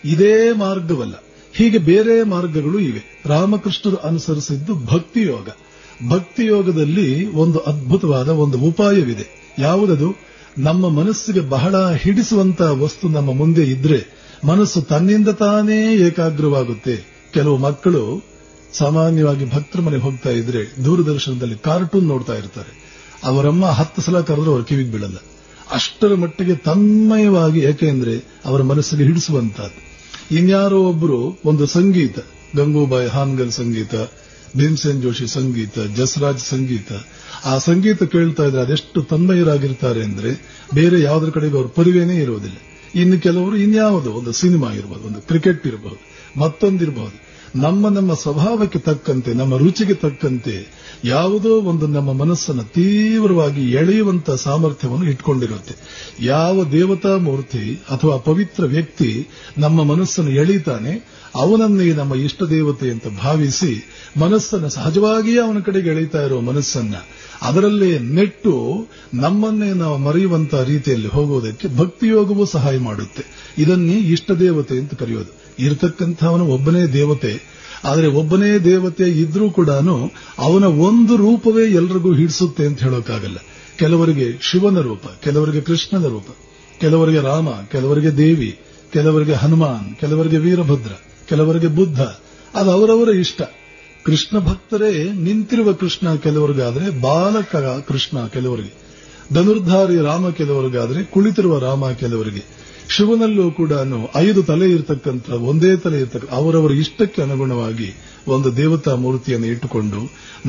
ಇದೇ ಮಾರ್ಗವಲ್ಲ, ಹೀಗೆ ಬೇರೆ ಮಾರ್ಗಗಳು ಇವೆ. ರಾಮಕೃಷ್ಣರು ಅನುಸರಿಸಿದ್ದು ಭಕ್ತಿಯೋಗ. ಭಕ್ತಿಯೋಗದಲ್ಲಿ ಒಂದು ಅದ್ಭುತವಾದ ಒಂದು ಉಪಾಯವಿದೆ. ಯಾವುದದು? ನಮ್ಮ ಮನಸ್ಸಿಗೆ ಬಹಳ ಹಿಡಿಸುವಂತಹ ವಸ್ತು ನಮ್ಮ ಮುಂದೆ ಇದ್ರೆ ಮನಸ್ಸು ತನ್ನಿಂದ ತಾನೇ ಏಕಾಗ್ರವಾಗುತ್ತೆ. ಕೆಲವು ಮಕ್ಕಳು ಸಾಮಾನ್ಯವಾಗಿ ಭಕ್ತರ ಮನೆಗೆ ಹೋಗ್ತಾ ಇದ್ರೆ ದೂರದರ್ಶನದಲ್ಲಿ ಕಾರ್ಟೂನ್ ನೋಡ್ತಾ ಇರ್ತಾರೆ. ಅವರಮ್ಮ 10 ಸಲ ಕರೆದ್ರೂ ಅವ್ರ ಕಿವಿಗೆ ಬೀಳಲ್ಲ. ಅಷ್ಟರ ಮಟ್ಟಿಗೆ ತನ್ಮಯವಾಗಿ, ಯಾಕೆಂದ್ರೆ ಅವರ ಮನಸ್ಸಿಗೆ ಹಿಡಿಸುವಂತಹದ್ದು. ಇನ್ಯಾರೋ ಒಬ್ಬರು ಒಂದು ಸಂಗೀತ, ಗಂಗೂಬಾಯಿ ಹಾನ್ಗಲ್ ಸಂಗೀತ, ಭೀಮಸೇನ್ ಜೋಶಿ ಸಂಗೀತ, ಜಸರಾಜ್ ಸಂಗೀತ, ಆ ಸಂಗೀತ ಕೇಳ್ತಾ ಇದ್ರೆ ಅದೆಷ್ಟು ತನ್ಮಯರಾಗಿರ್ತಾರೆ ಅಂದ್ರೆ ಬೇರೆ ಯಾವುದ್ರ ಕಡೆಗೆ ಅವ್ರ ಪರಿವೇನೇ ಇರೋದಿಲ್ಲ. ಇನ್ನು ಕೆಲವರು ಇನ್ಯಾವುದೋ ಒಂದು ಸಿನಿಮಾ ಇರಬಹುದು, ಒಂದು ಕ್ರಿಕೆಟ್ ಇರಬಹುದು, ಮತ್ತೊಂದಿರಬಹುದು. ನಮ್ಮ ಸ್ವಭಾವಕ್ಕೆ ತಕ್ಕಂತೆ, ನಮ್ಮ ರುಚಿಗೆ ತಕ್ಕಂತೆ ಯಾವುದೋ ಒಂದು ನಮ್ಮ ಮನಸ್ಸನ್ನು ತೀವ್ರವಾಗಿ ಎಳೆಯುವಂತ ಸಾಮರ್ಥ್ಯವನ್ನು ಇಟ್ಕೊಂಡಿರುತ್ತೆ. ಯಾವ ದೇವತಾ ಮೂರ್ತಿ ಅಥವಾ ಪವಿತ್ರ ವ್ಯಕ್ತಿ ನಮ್ಮ ಮನಸ್ಸನ್ನು ಎಳೀತಾನೆ, ಅವನನ್ನೇ ನಮ್ಮ ಇಷ್ಟ ದೇವತೆ ಅಂತ ಭಾವಿಸಿ ಮನಸ್ಸನ್ನು ಸಹಜವಾಗಿಯೇ ಅವನ ಕಡೆಗೆ ಎಳೀತಾ ಇರೋ ಮನಸ್ಸನ್ನ ಅದರಲ್ಲೇ ನೆಟ್ಟು ನಮ್ಮನ್ನೇ ನಾವು ಮರೆಯುವಂತ ರೀತಿಯಲ್ಲಿ ಹೋಗೋದಕ್ಕೆ ಭಕ್ತಿಯೋಗವೂ ಸಹಾಯ ಮಾಡುತ್ತೆ. ಇದನ್ನೇ ಇಷ್ಟ ದೇವತೆ ಅಂತ ಕರೆಯೋದು. ಇರತಕ್ಕಂಥವನು ಒಬ್ಬನೇ ದೇವತೆ. ಆದರೆ ಒಬ್ಬನೇ ದೇವತೆ ಇದ್ರೂ ಕೂಡ ಅವನ ಒಂದು ರೂಪವೇ ಎಲ್ರಿಗೂ ಹಿಡಿಸುತ್ತೆ ಅಂತ ಹೇಳೋಕ್ಕಾಗಲ್ಲ. ಕೆಲವರಿಗೆ ಶಿವನ ರೂಪ, ಕೆಲವರಿಗೆ ಕೃಷ್ಣನ ರೂಪ, ಕೆಲವರಿಗೆ ರಾಮ, ಕೆಲವರಿಗೆ ದೇವಿ, ಕೆಲವರಿಗೆ ಹನುಮಾನ್, ಕೆಲವರಿಗೆ ವೀರಭದ್ರ, ಕೆಲವರಿಗೆ ಬುದ್ಧ. ಅದು ಅವರವರ ಇಷ್ಟ. ಕೃಷ್ಣ ಭಕ್ತರೇ ನಿಂತಿರುವ ಕೃಷ್ಣ ಕೆಲವರಿಗಾದ್ರೆ ಬಾಲಕ ಕೃಷ್ಣ ಕೆಲವರಿಗೆ, ಧನುರ್ಧಾರಿ ರಾಮ ಕೆಲವರಿಗಾದ್ರೆ ಕುಳಿತಿರುವ ರಾಮ ಕೆಲವರಿಗೆ. ಶಿವನಲ್ಲೂ ಕೂಡ 5 ತಲೆ ಇರತಕ್ಕಂಥ, ಒಂದೇ ತಲೆ ಇರತಕ್ಕ ಅವರವರ ಇಷ್ಟಕ್ಕೆ ಅನುಗುಣವಾಗಿ ಒಂದು ದೇವತಾ ಮೂರ್ತಿಯನ್ನು ಇಟ್ಟುಕೊಂಡು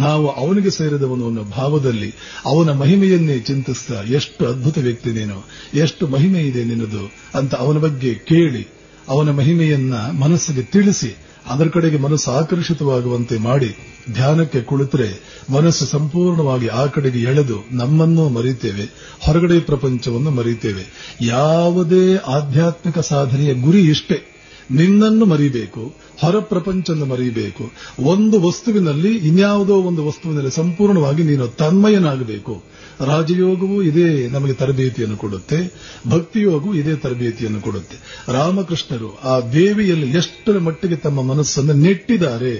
ನಾವು ಅವನಿಗೆ ಸೇರಿದವನು ಅನ್ನೋ ಭಾವದಲ್ಲಿ ಅವನ ಮಹಿಮೆಯನ್ನೇ ಚಿಂತಿಸ್ತಾ, ಎಷ್ಟು ಅದ್ಭುತ ವ್ಯಕ್ತಿ ನೀನು, ಎಷ್ಟು ಮಹಿಮೆ ಇದೆ ನಿನ್ನದು ಅಂತ ಅವನ ಬಗ್ಗೆ ಕೇಳಿ ಅವನ ಮಹಿಮೆಯನ್ನ ಮನಸ್ಸಿಗೆ ತಿಳಿಸಿ ಅದರ ಕಡೆಗೆ ಮನಸ್ಸು ಆಕರ್ಷಿತವಾಗುವಂತೆ ಮಾಡಿ ಧ್ಯಾನಕ್ಕೆ ಕುಳಿತರೆ ಮನಸ್ಸು ಸಂಪೂರ್ಣವಾಗಿ ಆ ಕಡೆಗೆ ಎಳೆದು ನಮ್ಮನ್ನು ಮರೀತೇವೆ, ಹೊರಗಡೆ ಪ್ರಪಂಚವನ್ನು ಮರೀತೇವೆ. ಯಾವುದೇ ಆಧ್ಯಾತ್ಮಿಕ ಸಾಧನೆಯ ಗುರಿ ಇಷ್ಟೇ, ನಿನ್ನನ್ನು ಮರಿಬೇಕು, ಹೊರ ಪ್ರಪಂಚವನ್ನು ಮರಿಬೇಕು. ಒಂದು ವಸ್ತುವಿನಲ್ಲಿ ಇನ್ಯಾವುದೋ ಒಂದು ವಸ್ತುವಿನಲ್ಲಿ ಸಂಪೂರ್ಣವಾಗಿ ನೀನು ತನ್ಮಯನಾಗಬೇಕು. ರಾಜಯೋಗವೂ ಇದೇ ನಮಗೆ ತರಬೇತಿಯನ್ನು ಕೊಡುತ್ತೆ, ಭಕ್ತಿಯೋಗವೂ ಇದೇ ತರಬೇತಿಯನ್ನು ಕೊಡುತ್ತೆ. ರಾಮಕೃಷ್ಣರು ಆ ದೇವಿಯಲ್ಲಿ ಎಷ್ಟರ ಮಟ್ಟಿಗೆ ತಮ್ಮ ಮನಸ್ಸನ್ನು ನೆಟ್ಟಿದ್ದಾರೆ.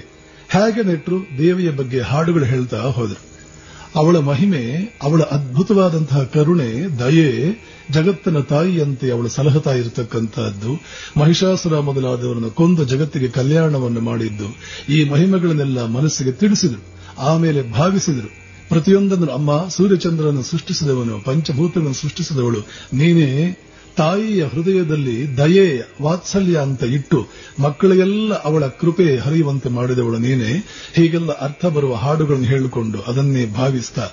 ಹೇಗೆ ನೆಟ್ಟರು? ದೇವಿಯ ಬಗ್ಗೆ ಹಾಡುಗಳು ಹೇಳ್ತಾ ಹೋದರು. ಅವಳ ಮಹಿಮೆ, ಅವಳ ಅದ್ಭುತವಾದಂತಹ ಕರುಣೆ, ದಯೆ, ಜಗತ್ತಿನ ತಾಯಿಯಂತೆ ಅವಳು ಸಲಹುತ್ತಾ ಇರತಕ್ಕಂತಹದ್ದು, ಮಹಿಷಾಸುರ ಮೊದಲಾದವರನ್ನು ಕೊಂದು ಜಗತ್ತಿಗೆ ಕಲ್ಯಾಣವನ್ನು ಮಾಡಿದ್ದು, ಈ ಮಹಿಮೆಗಳನ್ನೆಲ್ಲ ಮನಸ್ಸಿಗೆ ತಿಳಿಸಿದರು. ಆಮೇಲೆ ಭಾವಿಸಿದರು. ಪ್ರತಿಯೊಂದನ್ನು ಅಮ್ಮ ಸೂರ್ಯಚಂದ್ರನನ್ನು ಸೃಷ್ಟಿಸಿದವನು, ಪಂಚಭೂತಗಳನ್ನು ಸೃಷ್ಟಿಸಿದವಳು ನೀನೇ, ತಾಯಿಯ ಹೃದಯದಲ್ಲಿ ದಯೆ ವಾತ್ಸಲ್ಯ ಅಂತ ಇಟ್ಟು ಮಕ್ಕಳಿಗೆಲ್ಲ ಅವಳ ಕೃಪೆ ಹರಿಯುವಂತೆ ಮಾಡಿದವಳು ನೀನೇ. ಹೀಗೆಲ್ಲ ಅರ್ಥ ಬರುವ ಹಾಡುಗಳನ್ನು ಹೇಳಿಕೊಂಡು ಅದನ್ನೇ ಭಾವಿಸ್ತಾ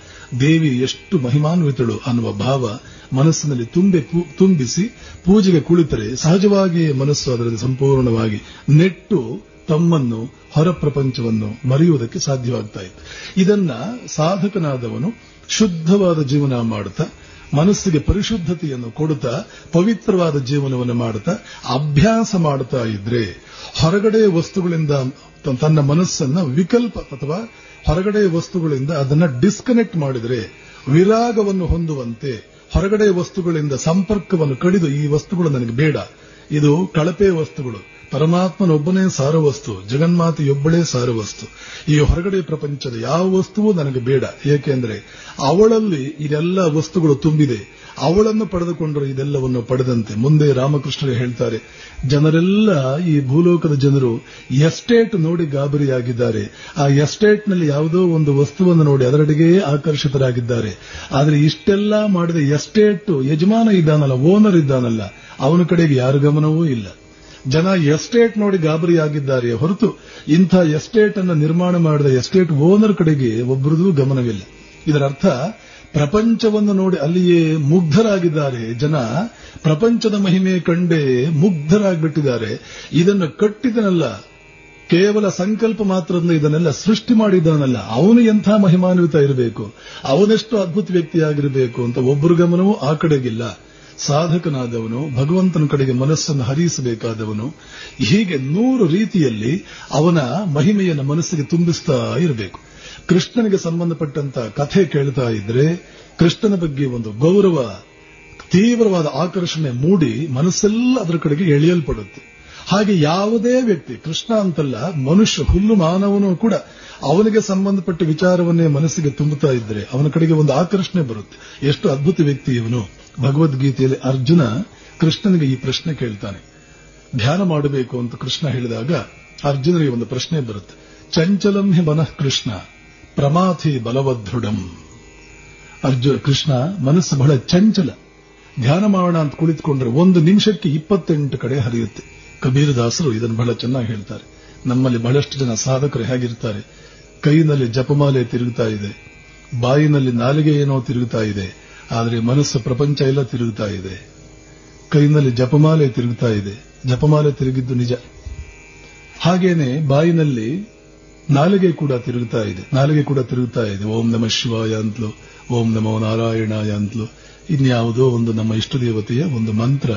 ದೇವಿ ಎಷ್ಟು ಮಹಿಮಾನ್ವಿತಳು ಅನ್ನುವ ಭಾವ ಮನಸ್ಸಿನಲ್ಲಿ ತುಂಬಿಸಿ ಪೂಜೆಗೆ ಕುಳಿತರೆ ಸಹಜವಾಗಿಯೇ ಮನಸ್ಸು ಅದರಲ್ಲಿ ಸಂಪೂರ್ಣವಾಗಿ ನೆಟ್ಟು ತಮ್ಮನ್ನು ಹೊರ ಪ್ರಪಂಚವನ್ನು ಮರೆಯುವುದಕ್ಕೆ ಸಾಧ್ಯವಾಗ್ತಾ ಇತ್ತು. ಇದನ್ನ ಸಾಧಕನಾದವನು ಶುದ್ಧವಾದ ಜೀವನ ಮಾಡುತ್ತಾ, ಮನಸ್ಸಿಗೆ ಪರಿಶುದ್ಧತೆಯನ್ನು ಕೊಡುತ್ತಾ, ಪವಿತ್ರವಾದ ಜೀವನವನ್ನು ಮಾಡುತ್ತಾ ಅಭ್ಯಾಸ ಮಾಡುತ್ತಾ ಇದ್ರೆ ಹೊರಗಡೆ ವಸ್ತುಗಳಿಂದ ತನ್ನ ಮನಸ್ಸನ್ನ ವಿಕಲ್ಪ ಅಥವಾ ಹೊರಗಡೆ ವಸ್ತುಗಳಿಂದ ಅದನ್ನ ಡಿಸ್ಕನೆಕ್ಟ್ ಮಾಡಿದರೆ ವಿರಾಗವನ್ನು ಹೊಂದುವಂತೆ, ಹೊರಗಡೆ ವಸ್ತುಗಳಿಂದ ಸಂಪರ್ಕವನ್ನು ಕಡಿದು ಈ ವಸ್ತುಗಳು ನನಗೆ ಬೇಡ, ಇದು ಕಳಪೆ ವಸ್ತುಗಳು, ಪರಮಾತ್ಮನೊಬ್ಬನೇ ಸಾರವಸ್ತು, ಜಗನ್ಮಾತೆಯೊಬ್ಬಳೇ ಸಾರವಸ್ತು, ಈ ಹೊರಗಡೆ ಪ್ರಪಂಚದ ಯಾವ ವಸ್ತುವೂ ನನಗೆ ಬೇಡ, ಏಕೆಂದರೆ ಅವಳಲ್ಲಿ ಇದೆಲ್ಲ ವಸ್ತುಗಳು ತುಂಬಿದೆ, ಅವಳನ್ನು ಪಡೆದುಕೊಂಡರೆ ಇದೆಲ್ಲವನ್ನು ಪಡೆದಂತೆ. ಮುಂದೆ ರಾಮಕೃಷ್ಣರೇ ಹೇಳ್ತಾರೆ, ಜನರೆಲ್ಲ ಈ ಭೂಲೋಕದ ಜನರು ಎಸ್ಟೇಟ್ ನೋಡಿ ಗಾಬರಿಯಾಗಿದ್ದಾರೆ, ಆ ಎಸ್ಟೇಟ್ನಲ್ಲಿ ಯಾವುದೋ ಒಂದು ವಸ್ತುವನ್ನು ನೋಡಿ ಅದರೆಡೆಗೆ ಆಕರ್ಷಿತರಾಗಿದ್ದಾರೆ. ಆದರೆ ಇಷ್ಟೆಲ್ಲ ಮಾಡಿದ ಎಸ್ಟೇಟ್ ಯಜಮಾನ ಇದ್ದಾನಲ್ಲ, ಓನರ್ ಇದ್ದಾನಲ್ಲ, ಅವನ ಕಡೆಗೆ ಯಾರ ಗಮನವೂ ಇಲ್ಲ. ಜನ ಎಸ್ಟೇಟ್ ನೋಡಿ ಗಾಬರಿಯಾಗಿದ್ದಾರೆ ಹೊರತು ಇಂಥ ಎಸ್ಟೇಟ್ ಅನ್ನು ನಿರ್ಮಾಣ ಮಾಡಿದ ಎಸ್ಟೇಟ್ ಓನರ್ ಕಡೆಗೆ ಒಬ್ಬರದೂ ಗಮನವಿಲ್ಲ. ಇದರ ಅರ್ಥ ಪ್ರಪಂಚವನ್ನು ನೋಡಿ ಅಲ್ಲಿಯೇ ಮುಗ್ಧರಾಗಿದ್ದಾರೆ ಜನ. ಪ್ರಪಂಚದ ಮಹಿಮೆ ಕಂಡೇ ಮುಗ್ಧರಾಗ್ಬಿಟ್ಟಿದ್ದಾರೆ. ಇದನ್ನು ಕಟ್ಟಿದನಲ್ಲ, ಕೇವಲ ಸಂಕಲ್ಪ ಮಾತ್ರದಿಂದ ಇದನ್ನೆಲ್ಲ ಸೃಷ್ಟಿ ಮಾಡಿದ್ದಾನಲ್ಲ, ಅವನು ಎಂಥ ಮಹಿಮಾನ್ವಿತ ಇರಬೇಕು, ಅವನೆಷ್ಟು ಅದ್ಭುತ ವ್ಯಕ್ತಿಯಾಗಿರಬೇಕು ಅಂತ ಒಬ್ಬರ ಗಮನವೂ ಆ ಕಡೆಗಿಲ್ಲ. ಸಾಧಕನಾದವನು ಭಗವಂತನ ಕಡೆಗೆ ಮನಸ್ಸನ್ನು ಹರಿಸಬೇಕಾದವನು ಹೀಗೆ 100 ರೀತಿಯಲ್ಲಿ ಅವನ ಮಹಿಮೆಯನ್ನು ಮನಸ್ಸಿಗೆ ತುಂಬಿಸ್ತಾ ಇರಬೇಕು. ಕೃಷ್ಣನಿಗೆ ಸಂಬಂಧಪಟ್ಟಂತ ಕಥೆ ಕೇಳ್ತಾ ಇದ್ರೆ ಕೃಷ್ಣನ ಬಗ್ಗೆ ಒಂದು ಗೌರವ, ತೀವ್ರವಾದ ಆಕರ್ಷಣೆ ಮೂಡಿ ಮನಸ್ಸೆಲ್ಲ ಅದರ ಕಡೆಗೆ ಎಳೆಯಲ್ಪಡುತ್ತೆ. ಹಾಗೆ ಯಾವುದೇ ವ್ಯಕ್ತಿ, ಕೃಷ್ಣ ಅಂತಲ್ಲ, ಮನುಷ್ಯ, ಹುಲ್ಲು ಮಾನವನು ಕೂಡ ಅವನಿಗೆ ಸಂಬಂಧಪಟ್ಟ ವಿಚಾರವನ್ನೇ ಮನಸ್ಸಿಗೆ ತುಂಬುತ್ತಾ ಇದ್ರೆ ಅವನ ಕಡೆಗೆ ಒಂದು ಆಕರ್ಷಣೆ ಬರುತ್ತೆ. ಎಷ್ಟು ಅದ್ಭುತ ವ್ಯಕ್ತಿ ಇವನು. ಭಗವದ್ಗೀತೆಯಲ್ಲಿ ಅರ್ಜುನ ಕೃಷ್ಣನಿಗೆ ಈ ಪ್ರಶ್ನೆ ಕೇಳ್ತಾನೆ, ಧ್ಯಾನ ಮಾಡಬೇಕು ಅಂತ ಕೃಷ್ಣ ಹೇಳಿದಾಗ ಅರ್ಜುನರಿಗೆ ಒಂದು ಪ್ರಶ್ನೆ ಬರುತ್ತೆ. ಚಂಚಲಂ ಹಿ ಮನಃ ಕೃಷ್ಣ ಪ್ರಮಾಥಿ ಬಲವದೃಢಂ. ಕೃಷ್ಣ ಮನಸ್ಸು ಬಹಳ ಚಂಚಲ. ಧ್ಯಾನ ಮಾಡೋಣ ಅಂತ ಕುಳಿತುಕೊಂಡ್ರೆ 1 ನಿಮಿಷಕ್ಕೆ 28 ಕಡೆ ಹರಿಯುತ್ತೆ. ಕಬೀರದಾಸರು ಇದನ್ನು ಬಹಳ ಚೆನ್ನಾಗಿ ಹೇಳ್ತಾರೆ. ನಮ್ಮಲ್ಲಿ ಬಹಳಷ್ಟು ಜನ ಸಾಧಕರು ಹೇಗಿರ್ತಾರೆ, ಕೈನಲ್ಲಿ ಜಪಮಾಲೆ ತಿರುಗುತ್ತಾ ಇದೆ, ಬಾಯಿನಲ್ಲಿ ನಾಲಿಗೆ ಏನೋ ತಿರುಗುತ್ತಾ ಇದೆ, ಆದರೆ ಮನಸ್ಸು ಪ್ರಪಂಚ ಎಲ್ಲ ತಿರುಗುತ್ತಾ ಇದೆ. ಕೈನಲ್ಲಿ ಜಪಮಾಲೆ ತಿರುಗುತ್ತಾ ಇದೆ, ಜಪಮಾಲೆ ತಿರುಗಿದ್ದು ನಿಜ. ಹಾಗೇನೆ ಬಾಯಿನಲ್ಲಿ ನಾಲಿಗೆ ಕೂಡ ತಿರುಗುತ್ತಾ ಇದೆ. ಓಂ ನಮಃ ಶಿವಾಯ ಅಂತಲೂ, ಓಂ ನಮೋ ನಾರಾಯಣಾಯ ಅಂತಲೂ, ಇನ್ಯಾವುದೋ ಒಂದು ನಮ್ಮ ಇಷ್ಟ ದೇವತೆಯ ಒಂದು ಮಂತ್ರ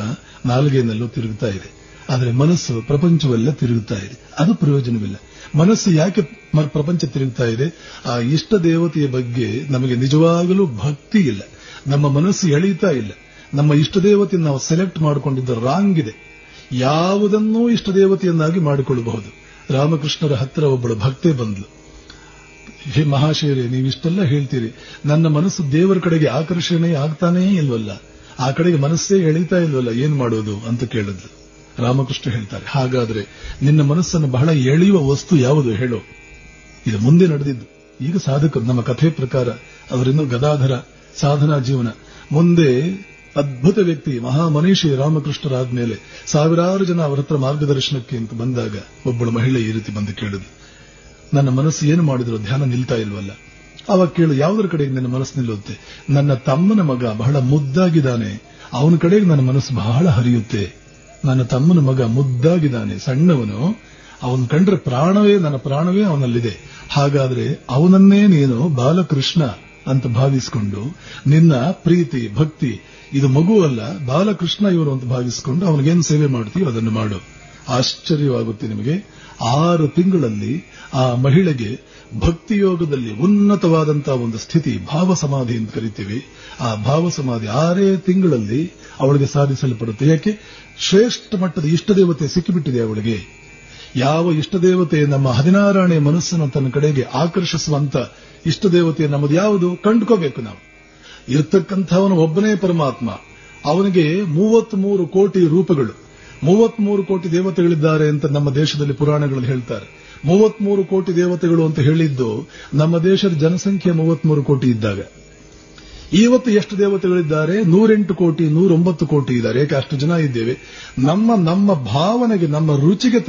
ನಾಲಿಗೆಯಲ್ಲೂ ತಿರುಗುತ್ತಾ ಇದೆ. ಆದರೆ ಮನಸ್ಸು ಪ್ರಪಂಚವೆಲ್ಲ ತಿರುಗುತ್ತಾ ಇದೆ. ಅದು ಪ್ರಯೋಜನವಿಲ್ಲ. ಮನಸ್ಸು ಯಾಕೆ ಪ್ರಪಂಚ ತಿರುಗುತ್ತಾ ಇದೆ? ಆ ಇಷ್ಟ ದೇವತೆಯ ಬಗ್ಗೆ ನಮಗೆ ನಿಜವಾಗಲೂ ಭಕ್ತಿ ಇಲ್ಲ. ನಮ್ಮ ಮನಸ್ಸು ಎಳೀತಾ ಇಲ್ಲ. ನಮ್ಮ ಇಷ್ಟ ದೇವತೆಯನ್ನು ನಾವು ಸೆಲೆಕ್ಟ್ ಮಾಡಿಕೊಂಡಿದ್ದ ರಾಂಗ್ ಇದೆ. ಯಾವುದನ್ನೂ ಇಷ್ಟ ದೇವತೆಯನ್ನಾಗಿ ಮಾಡಿಕೊಳ್ಳಬಹುದು. ರಾಮಕೃಷ್ಣರ ಹತ್ತಿರ ಒಬ್ಬಳು ಭಕ್ತೆ ಬಂದ್ಲು. ಹೇ ಮಹಾಶಯರೇ, ನೀವಿಷ್ಟೆಲ್ಲ ಹೇಳ್ತೀರಿ, ನನ್ನ ಮನಸ್ಸು ದೇವರ ಕಡೆಗೆ ಆಕರ್ಷಣೆ ಆಗ್ತಾನೇ ಇಲ್ವಲ್ಲ, ಆ ಕಡೆಗೆ ಮನಸ್ಸೇ ಎಳೀತಾ ಇಲ್ವಲ್ಲ, ಏನ್ ಮಾಡೋದು ಅಂತ ಕೇಳಿದ್ಲು. ರಾಮಕೃಷ್ಣ ಹೇಳ್ತಾರೆ, ಹಾಗಾದ್ರೆ ನಿನ್ನ ಮನಸ್ಸನ್ನು ಬಹಳ ಎಳೆಯುವ ವಸ್ತು ಯಾವುದು ಹೇಳೋ. ಇದು ಮುಂದೆ ನಡೆದಿದ್ದು. ಈಗ ಸಾಧಕರು ನಮ್ಮ ಕಥೆ ಪ್ರಕಾರ ಅವರಿನ್ನೂ ಗದಾಧರ ಸಾಧನಾ ಜೀವನ. ಮುಂದೆ ಅದ್ಭುತ ವ್ಯಕ್ತಿ ಮಹಾಮನೀಷಿ ರಾಮಕೃಷ್ಣರಾದ್ಮೇಲೆ ಸಾವಿರಾರು ಜನ ಅವರ ಹತ್ರ ಮಾರ್ಗದರ್ಶನಕ್ಕೆ ಅಂತ ಬಂದಾಗ ಒಬ್ಬಳು ಮಹಿಳೆ ಈ ರೀತಿ ಬಂದು ಕೇಳಿದ್ಲು, ನನ್ನ ಮನಸ್ಸು ಏನು ಮಾಡಿದ್ರು ಧ್ಯಾನ ನಿಲ್ತಾ ಇಲ್ವಲ್ಲ. ಅವಾಗ ಕೇಳು, ಯಾವುದರ ಕಡೆಗೆ ನನ್ನ ಮನಸ್ಸು ನಿಲ್ಲುತ್ತೆ? ನನ್ನ ತಮ್ಮನ ಮಗ ಬಹಳ ಮುದ್ದಾಗಿದ್ದಾನೆ, ಅವನ ಕಡೆಗೆ ನನ್ನ ಮನಸ್ಸು ಬಹಳ ಹರಿಯುತ್ತೆ. ನನ್ನ ತಮ್ಮನ ಮಗ ಮುದ್ದಾಗಿದ್ದಾನೆ, ಸಣ್ಣವನು, ಅವನ್ ಕಂಡ್ರೆ ನನ್ನ ಪ್ರಾಣವೇ ಅವನಲ್ಲಿದೆ. ಹಾಗಾದ್ರೆ ಅವನನ್ನೇ ನೀನು ಬಾಲಕೃಷ್ಣ ಅಂತ ಭಾವಿಸಿಕೊಂಡು ನಿನ್ನ ಪ್ರೀತಿ ಭಕ್ತಿ ಇದು ಮಗು ಅಲ್ಲ, ಬಾಲಕೃಷ್ಣ ಇವರು ಅಂತ ಭಾವಿಸಿಕೊಂಡು ಅವನಿಗೇನು ಸೇವೆ ಮಾಡ್ತೀವಿ ಅದನ್ನು ಮಾಡು. ಆಶ್ಚರ್ಯವಾಗುತ್ತೆ ನಿಮಗೆ. 6 ತಿಂಗಳಲ್ಲಿ ಆ ಮಹಿಳೆಗೆ ಭಕ್ತಿಯೋಗದಲ್ಲಿ ಉನ್ನತವಾದಂತಹ ಒಂದು ಸ್ಥಿತಿ, ಭಾವ ಸಮಾಧಿ ಅಂತ ಕರಿತೀವಿ. ಆ ಭಾವ ಸಮಾಧಿ 6 ತಿಂಗಳಲ್ಲಿ ಅವಳಿಗೆ ಸಾಧಿಸಲ್ಪಡುತ್ತೆ. ಯಾಕೆ? ಶ್ರೇಷ್ಠ ಮಟ್ಟದ ಇಷ್ಟ ದೇವತೆ ಸಿಕ್ಕಿಬಿಟ್ಟಿದೆ ಅವಳಿಗೆ. ಯಾವ ಇಷ್ಟ ದೇವತೆ ನಮ್ಮ 16ನೇ ಮನಸ್ಸನ್ನು ತನ್ನ ಕಡೆಗೆ ಆಕರ್ಷಿಸುವಂತ ಇಷ್ಟ ದೇವತೆ ನಮ್ಮದು ಯಾವುದು ಕಂಡುಕೋಬೇಕು. ನಾವು ಇರ್ತಕ್ಕಂಥವನು ಒಬ್ಬನೇ ಪರಮಾತ್ಮ. ಅವನಿಗೆ 33 ಕೋಟಿ ರೂಪಗಳು, 33 ಕೋಟಿ ದೇವತೆಗಳಿದ್ದಾರೆ ಅಂತ ನಮ್ಮ ದೇಶದಲ್ಲಿ ಪುರಾಣಗಳಲ್ಲಿ ಹೇಳ್ತಾರೆ. 33 ಕೋಟಿ ದೇವತೆಗಳು ಅಂತ ಹೇಳಿದ್ದು ನಮ್ಮ ದೇಶದ ಜನಸಂಖ್ಯೆ 33 ಕೋಟಿ ಇದ್ದಾಗ. ಇವತ್ತು ಎಷ್ಟು ದೇವತೆಗಳಿದ್ದಾರೆ? 108 ಕೋಟಿ 109 ಕೋಟಿ ಇದ್ದಾರೆ. ಯಾಕೆ ಅಷ್ಟು ಜನ ಇದ್ದೇವೆ? ನಮ್ಮ ಭಾವನೆಗೆ, ನಮ್ಮ ರುಚಿಗೆ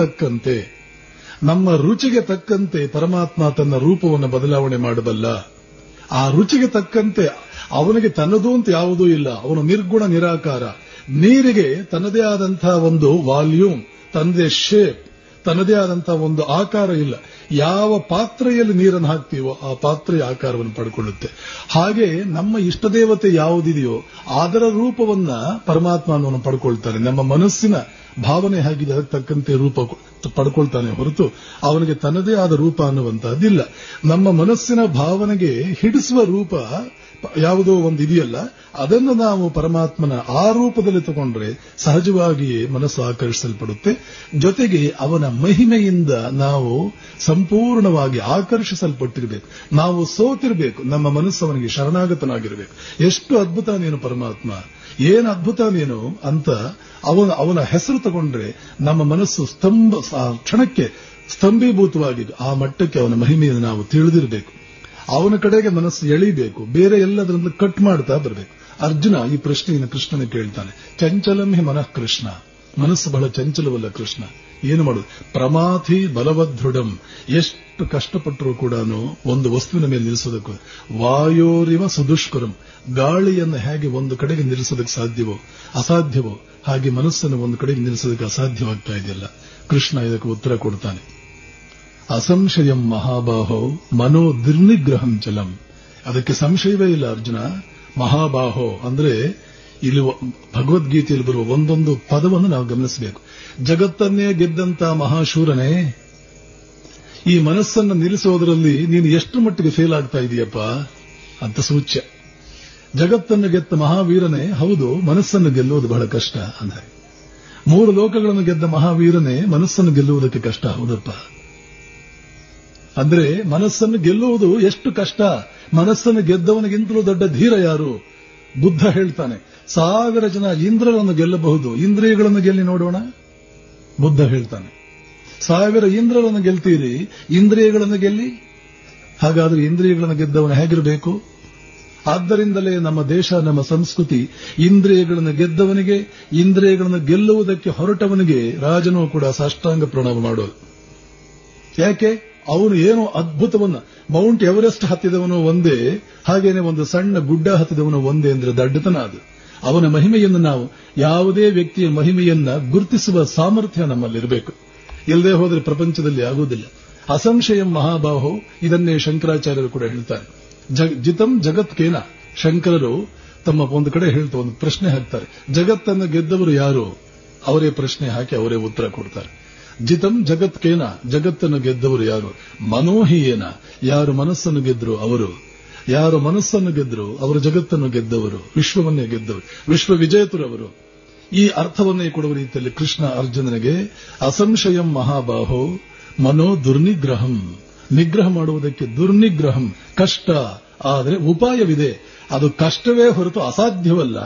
ತಕ್ಕಂತೆ ಪರಮಾತ್ಮ ತನ್ನ ರೂಪವನ್ನು ಬದಲಾವಣೆ ಮಾಡಬಲ್ಲ. ಆ ರುಚಿಗೆ ತಕ್ಕಂತೆ ಅವನಿಗೆ ತನ್ನದು ಅಂತ ಯಾವುದೂ ಇಲ್ಲ. ಅವನು ನಿರ್ಗುಣ ನಿರಾಕಾರ. ನೀರಿಗೆ ತನ್ನದೇ ಆದಂತಹ ಒಂದು ವಾಲ್ಯೂಮ್, ತನ್ನದೇ ಶೇಪ್, ತನ್ನದೇ ಆದಂತಹ ಒಂದು ಆಕಾರ ಇಲ್ಲ. ಯಾವ ಪಾತ್ರೆಯಲ್ಲಿ ನೀರನ್ನು ಹಾಕ್ತೀವೋ ಆ ಪಾತ್ರೆಯ ಆಕಾರವನ್ನು ಪಡ್ಕೊಳ್ಳುತ್ತೆ. ಹಾಗೆ ನಮ್ಮ ಇಷ್ಟ ದೇವತೆ ಯಾವುದಿದೆಯೋ ಅದರ ರೂಪವನ್ನ ಪರಮಾತ್ಮನನ್ನು ಪಡ್ಕೊಳ್ತಾನೆ. ನಮ್ಮ ಮನಸ್ಸಿನ ಭಾವನೆ ಹೇಗಿದೆ ಅದಕ್ಕೆ ತಕ್ಕಂತೆ ರೂಪ ಪಡ್ಕೊಳ್ತಾನೆ ಹೊರತು ಅವನಿಗೆ ತನ್ನದೇ ಆದ ರೂಪ ಅನ್ನುವಂತಹದ್ದಿಲ್ಲ. ನಮ್ಮ ಮನಸ್ಸಿನ ಭಾವನೆಗೆ ಹಿಡಿಸುವ ರೂಪ ಯಾವುದೋ ಒಂದು ಇದೆಯಲ್ಲ, ಅದನ್ನು ನಾವು ಪರಮಾತ್ಮನ ಆ ರೂಪದಲ್ಲಿ ತಗೊಂಡ್ರೆ ಸಹಜವಾಗಿಯೇ ಮನಸ್ಸು ಆಕರ್ಷಿಸಲ್ಪಡುತ್ತೆ. ಜೊತೆಗೆ ಅವನ ಮಹಿಮೆಯಿಂದ ನಾವು ಸಂಪೂರ್ಣವಾಗಿ ಆಕರ್ಷಿಸಲ್ಪಟ್ಟಿರಬೇಕು. ನಾವು ಸೋತಿರಬೇಕು. ನಮ್ಮ ಮನಸ್ಸು ಅವನಿಗೆ ಶರಣಾಗತನಾಗಿರಬೇಕು. ಎಷ್ಟು ಅದ್ಭುತ ನೀನು ಪರಮಾತ್ಮ, ಏನು ಅದ್ಭುತ ನೀನು ಅಂತ ಅವನ ಹೆಸರು ತಗೊಂಡ್ರೆ ನಮ್ಮ ಮನಸ್ಸು ಕ್ಷಣಕ್ಕೆ ಸ್ತಂಭೀಭೂತವಾಗಿ ಆ ಮಟ್ಟಕ್ಕೆ ಅವನ ಮಹಿಮೆಯನ್ನು ನಾವು ತಿಳಿದಿರಬೇಕು. ಅವನ ಕಡೆಗೆ ಮನಸ್ಸು ಎಳಿಬೇಕು. ಬೇರೆ ಎಲ್ಲದರಿಂದ ಕಟ್ ಮಾಡ್ತಾ ಬರಬೇಕು. ಅರ್ಜುನ ಈ ಪ್ರಶ್ನೆಯನ್ನು ಕೃಷ್ಣನ ಕೇಳ್ತಾನೆ. ಚಂಚಲಂ ಹಿ ಮನಃ ಕೃಷ್ಣ, ಮನಸ್ಸು ಬಹಳ ಚಂಚಲವಲ್ಲ ಕೃಷ್ಣ, ಏನು ಮಾಡುದು? ಪ್ರಮಾಥಿ ಬಲವದೃಢಂ. ಎಷ್ಟು ಕಷ್ಟಪಟ್ಟರೂ ಕೂಡ ಒಂದು ವಸ್ತುವಿನ ಮೇಲೆ ನಿಲ್ಲಿಸೋದಕ್ಕೂ ವಾಯೋರಿವ ಸುದುಷ್ಕರಂ. ಗಾಳಿಯನ್ನು ಹೇಗೆ ಒಂದು ಕಡೆಗೆ ನಿಲ್ಲಿಸೋದಕ್ಕೆ ಅಸಾಧ್ಯವೋ ಹಾಗೆ ಮನಸ್ಸನ್ನು ಒಂದು ಕಡೆಗೆ ನಿಲ್ಲಿಸೋದಕ್ಕೆ ಅಸಾಧ್ಯವಾಗ್ತಾ ಇದೆಯಲ್ಲ. ಕೃಷ್ಣ ಇದಕ್ಕೆ ಉತ್ತರ ಕೊಡ್ತಾನೆ. ಅಸಂಶಯಂ ಮಹಾಬಾಹೋ ಮನೋ ದುರ್ನಿಗ್ರಹಂ ಚಲಂ. ಅದಕ್ಕೆ ಸಂಶಯವೇ ಇಲ್ಲ ಅರ್ಜುನ. ಮಹಾಬಾಹೋ ಅಂದ್ರೆ ಇಲ್ಲಿ ಭಗವದ್ಗೀತೆಯಲ್ಲಿ ಬರುವ ಒಂದೊಂದು ಪದವನ್ನು ನಾವು ಗಮನಿಸಬೇಕು. ಜಗತ್ತನ್ನೇ ಗೆದ್ದಂತ ಮಹಾಶೂರನೇ, ಈ ಮನಸ್ಸನ್ನು ನಿಲ್ಲಿಸೋದರಲ್ಲಿ ನೀನು ಎಷ್ಟು ಮಟ್ಟಿಗೆ ಫೇಲ್ ಆಗ್ತಾ ಇದೆಯಪ್ಪ ಅಂತ ಸೂಚ್ಯ. ಜಗತ್ತನ್ನು ಗೆದ್ದ ಮಹಾವೀರನೇ, ಹೌದು ಮನಸ್ಸನ್ನು ಗೆಲ್ಲುವುದು ಬಹಳ ಕಷ್ಟ. ಅಂದ್ರೆ 3 ಲೋಕಗಳನ್ನು ಗೆದ್ದ ಮಹಾವೀರನೇ ಮನಸ್ಸನ್ನು ಗೆಲ್ಲುವುದಕ್ಕೆ ಕಷ್ಟ. ಹೌದಪ್ಪ, ಅಂದ್ರೆ ಮನಸ್ಸನ್ನು ಗೆಲ್ಲುವುದು ಎಷ್ಟು ಕಷ್ಟ. ಮನಸ್ಸನ್ನು ಗೆದ್ದವನಿಗಿಂತಲೂ ದೊಡ್ಡ ಧೀರ ಯಾರು? ಬುದ್ಧ ಹೇಳ್ತಾನೆ, 1000 ಜನ ಇಂದ್ರರನ್ನು ಗೆಲ್ಲಬಹುದು, ಇಂದ್ರಿಯಗಳನ್ನು ಗೆಲ್ಲಿ ನೋಡೋಣ. ಬುದ್ಧ ಹೇಳ್ತಾನೆ. 1000 ಇಂದ್ರಗಳನ್ನು ಗೆಲ್ತೀರಿ, ಇಂದ್ರಿಯಗಳನ್ನು ಗೆಲ್ಲಿ. ಹಾಗಾದ್ರೆ ಇಂದ್ರಿಯಗಳನ್ನು ಗೆದ್ದವನು ಹೇಗಿರಬೇಕು? ಆದ್ದರಿಂದಲೇ ನಮ್ಮ ದೇಶ, ನಮ್ಮ ಸಂಸ್ಕೃತಿ ಇಂದ್ರಿಯಗಳನ್ನು ಗೆದ್ದವನಿಗೆ, ಇಂದ್ರಿಯಗಳನ್ನು ಗೆಲ್ಲುವುದಕ್ಕೆ ಹೊರಟವನಿಗೆ ರಾಜನೂ ಕೂಡ ಸಾಷ್ಟಾಂಗ ಪ್ರಣಾಮ ಮಾಡೋದು. ಯಾಕೆ? ಅವನು ಏನೋ ಅದ್ಭುತವನ್ನ, ಮೌಂಟ್ ಎವರೆಸ್ಟ್ ಹತ್ತಿದವನು ಒಂದೇ, ಹಾಗೇನೆ ಒಂದು ಸಣ್ಣ ಗುಡ್ಡ ಹತ್ತಿದವನು ಒಂದೇ ಅಂದ್ರೆ ದಡ್ಡತನ ಅದು. ಅವನ ಮಹಿಮೆಯನ್ನು ನಾವು, ಯಾವುದೇ ವ್ಯಕ್ತಿಯ ಮಹಿಮೆಯನ್ನ ಗುರುತಿಸುವ ಸಾಮರ್ಥ್ಯ ನಮ್ಮಲ್ಲಿರಬೇಕು. ಇಲ್ಲದೆ ಹೋದರೆ ಪ್ರಪಂಚದಲ್ಲಿ ಆಗುವುದಿಲ್ಲ. ಅಸಂಶಯಂ ಮಹಾಬಾಹೋ, ಇದನ್ನೇ ಶಂಕರಾಚಾರ್ಯರು ಕೂಡ ಹೇಳ್ತಾರೆ. ಜಿತಂ ಜಗತ್ಕೇನ. ಶಂಕರರು ತಮ್ಮ ಒಂದು ಕಡೆ ಹೇಳ್ತಾ ಒಂದು ಪ್ರಶ್ನೆ ಹಾಕ್ತಾರೆ, ಜಗತ್ತನ್ನು ಗೆದ್ದವರು ಯಾರು? ಅವರೇ ಪ್ರಶ್ನೆ ಹಾಕಿ ಅವರೇ ಉತ್ತರ ಕೊಡ್ತಾರೆ. ಜಿತಂ ಜಗತ್ಕೇನ, ಜಗತ್ತನ್ನು ಗೆದ್ದವರು ಯಾರು? ಮನೋಹಿಯೇನ, ಯಾರು ಮನಸ್ಸನ್ನು ಗೆದ್ರು ಅವರು. ಯಾರು ಮನಸ್ಸನ್ನು ಗೆದ್ರು ಅವರು ಜಗತ್ತನ್ನು ಗೆದ್ದವರು, ವಿಶ್ವವನ್ನೇ ಗೆದ್ದವರು, ವಿಶ್ವ ವಿಜೇತರವರು. ಈ ಅರ್ಥವನ್ನೇ ಕೊಡುವ ರೀತಿಯಲ್ಲಿ ಕೃಷ್ಣ ಅರ್ಜುನನಿಗೆ ಅಸಂಶಯಂ ಮಹಾಬಾಹೋ ಮನೋ ದುರ್ನಿಗ್ರಹಂ, ನಿಗ್ರಹ ಮಾಡುವುದಕ್ಕೆ ದುರ್ನಿಗ್ರಹಂ ಕಷ್ಟ, ಆದರೆ ಉಪಾಯವಿದೆ. ಅದು ಕಷ್ಟವೇ ಹೊರತು ಅಸಾಧ್ಯವಲ್ಲ.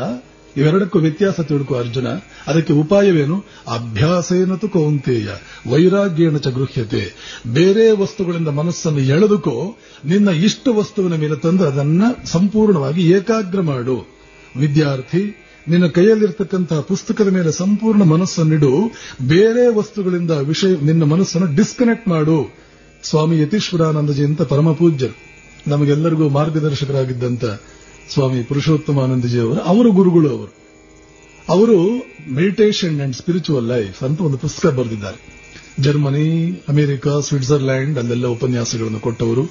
ಇವೆರಡಕ್ಕೂ ವ್ಯತ್ಯಾಸ ತಿಳ್ಕೊ ಅರ್ಜುನ. ಅದಕ್ಕೆ ಉಪಾಯವೇನು? ಅಭ್ಯಾಸೇನತು ಕೌಂತೇಯ ವೈರಾಗ್ಯೇಣ ಚ ಗೃಹ್ಯತೆ. ಬೇರೆ ವಸ್ತುಗಳಿಂದ ಮನಸ್ಸನ್ನು ಎಳೆದುಕೋ, ನಿನ್ನ ಇಷ್ಟ ವಸ್ತುವಿನ ಮೇಲೆ ತಂದು ಅದನ್ನ ಸಂಪೂರ್ಣವಾಗಿ ಏಕಾಗ್ರ ಮಾಡು. ವಿದ್ಯಾರ್ಥಿ, ನಿನ್ನ ಕೈಯಲ್ಲಿರ್ತಕ್ಕಂತಹ ಪುಸ್ತಕದ ಮೇಲೆ ಸಂಪೂರ್ಣ ಮನಸ್ಸನ್ನಿಡು, ಬೇರೆ ವಸ್ತುಗಳಿಂದ ನಿನ್ನ ಮನಸ್ಸನ್ನು ಡಿಸ್ಕನೆಕ್ಟ್ ಮಾಡು. ಸ್ವಾಮಿ ಯತೀಶ್ವರಾನಂದಜಿ ಅಂತ ಪರಮ ಪೂಜ್ಯರು, ನಮಗೆಲ್ಲರಿಗೂ ಮಾರ್ಗದರ್ಶಕರಾಗಿದ್ದಂತ ಸ್ವಾಮಿ ಪುರುಷೋತ್ತಮಾನಂದಜಿ ಅವರು ಗುರುಗಳು. ಅವರು ಮೆಡಿಟೇಷನ್ ಅಂಡ್ ಸ್ಪಿರಿಚುವಲ್ ಲೈಫ್ ಅಂತ ಒಂದು ಪುಸ್ತಕ ಬರೆದಿದ್ದಾರೆ. ಜರ್ಮನಿ, ಅಮೆರಿಕ, ಸ್ವಿಟ್ಜರ್ಲ್ಯಾಂಡ್ ಅಲ್ಲೆಲ್ಲ ಉಪನ್ಯಾಸಗಳನ್ನು ಕೊಟ್ಟವರು.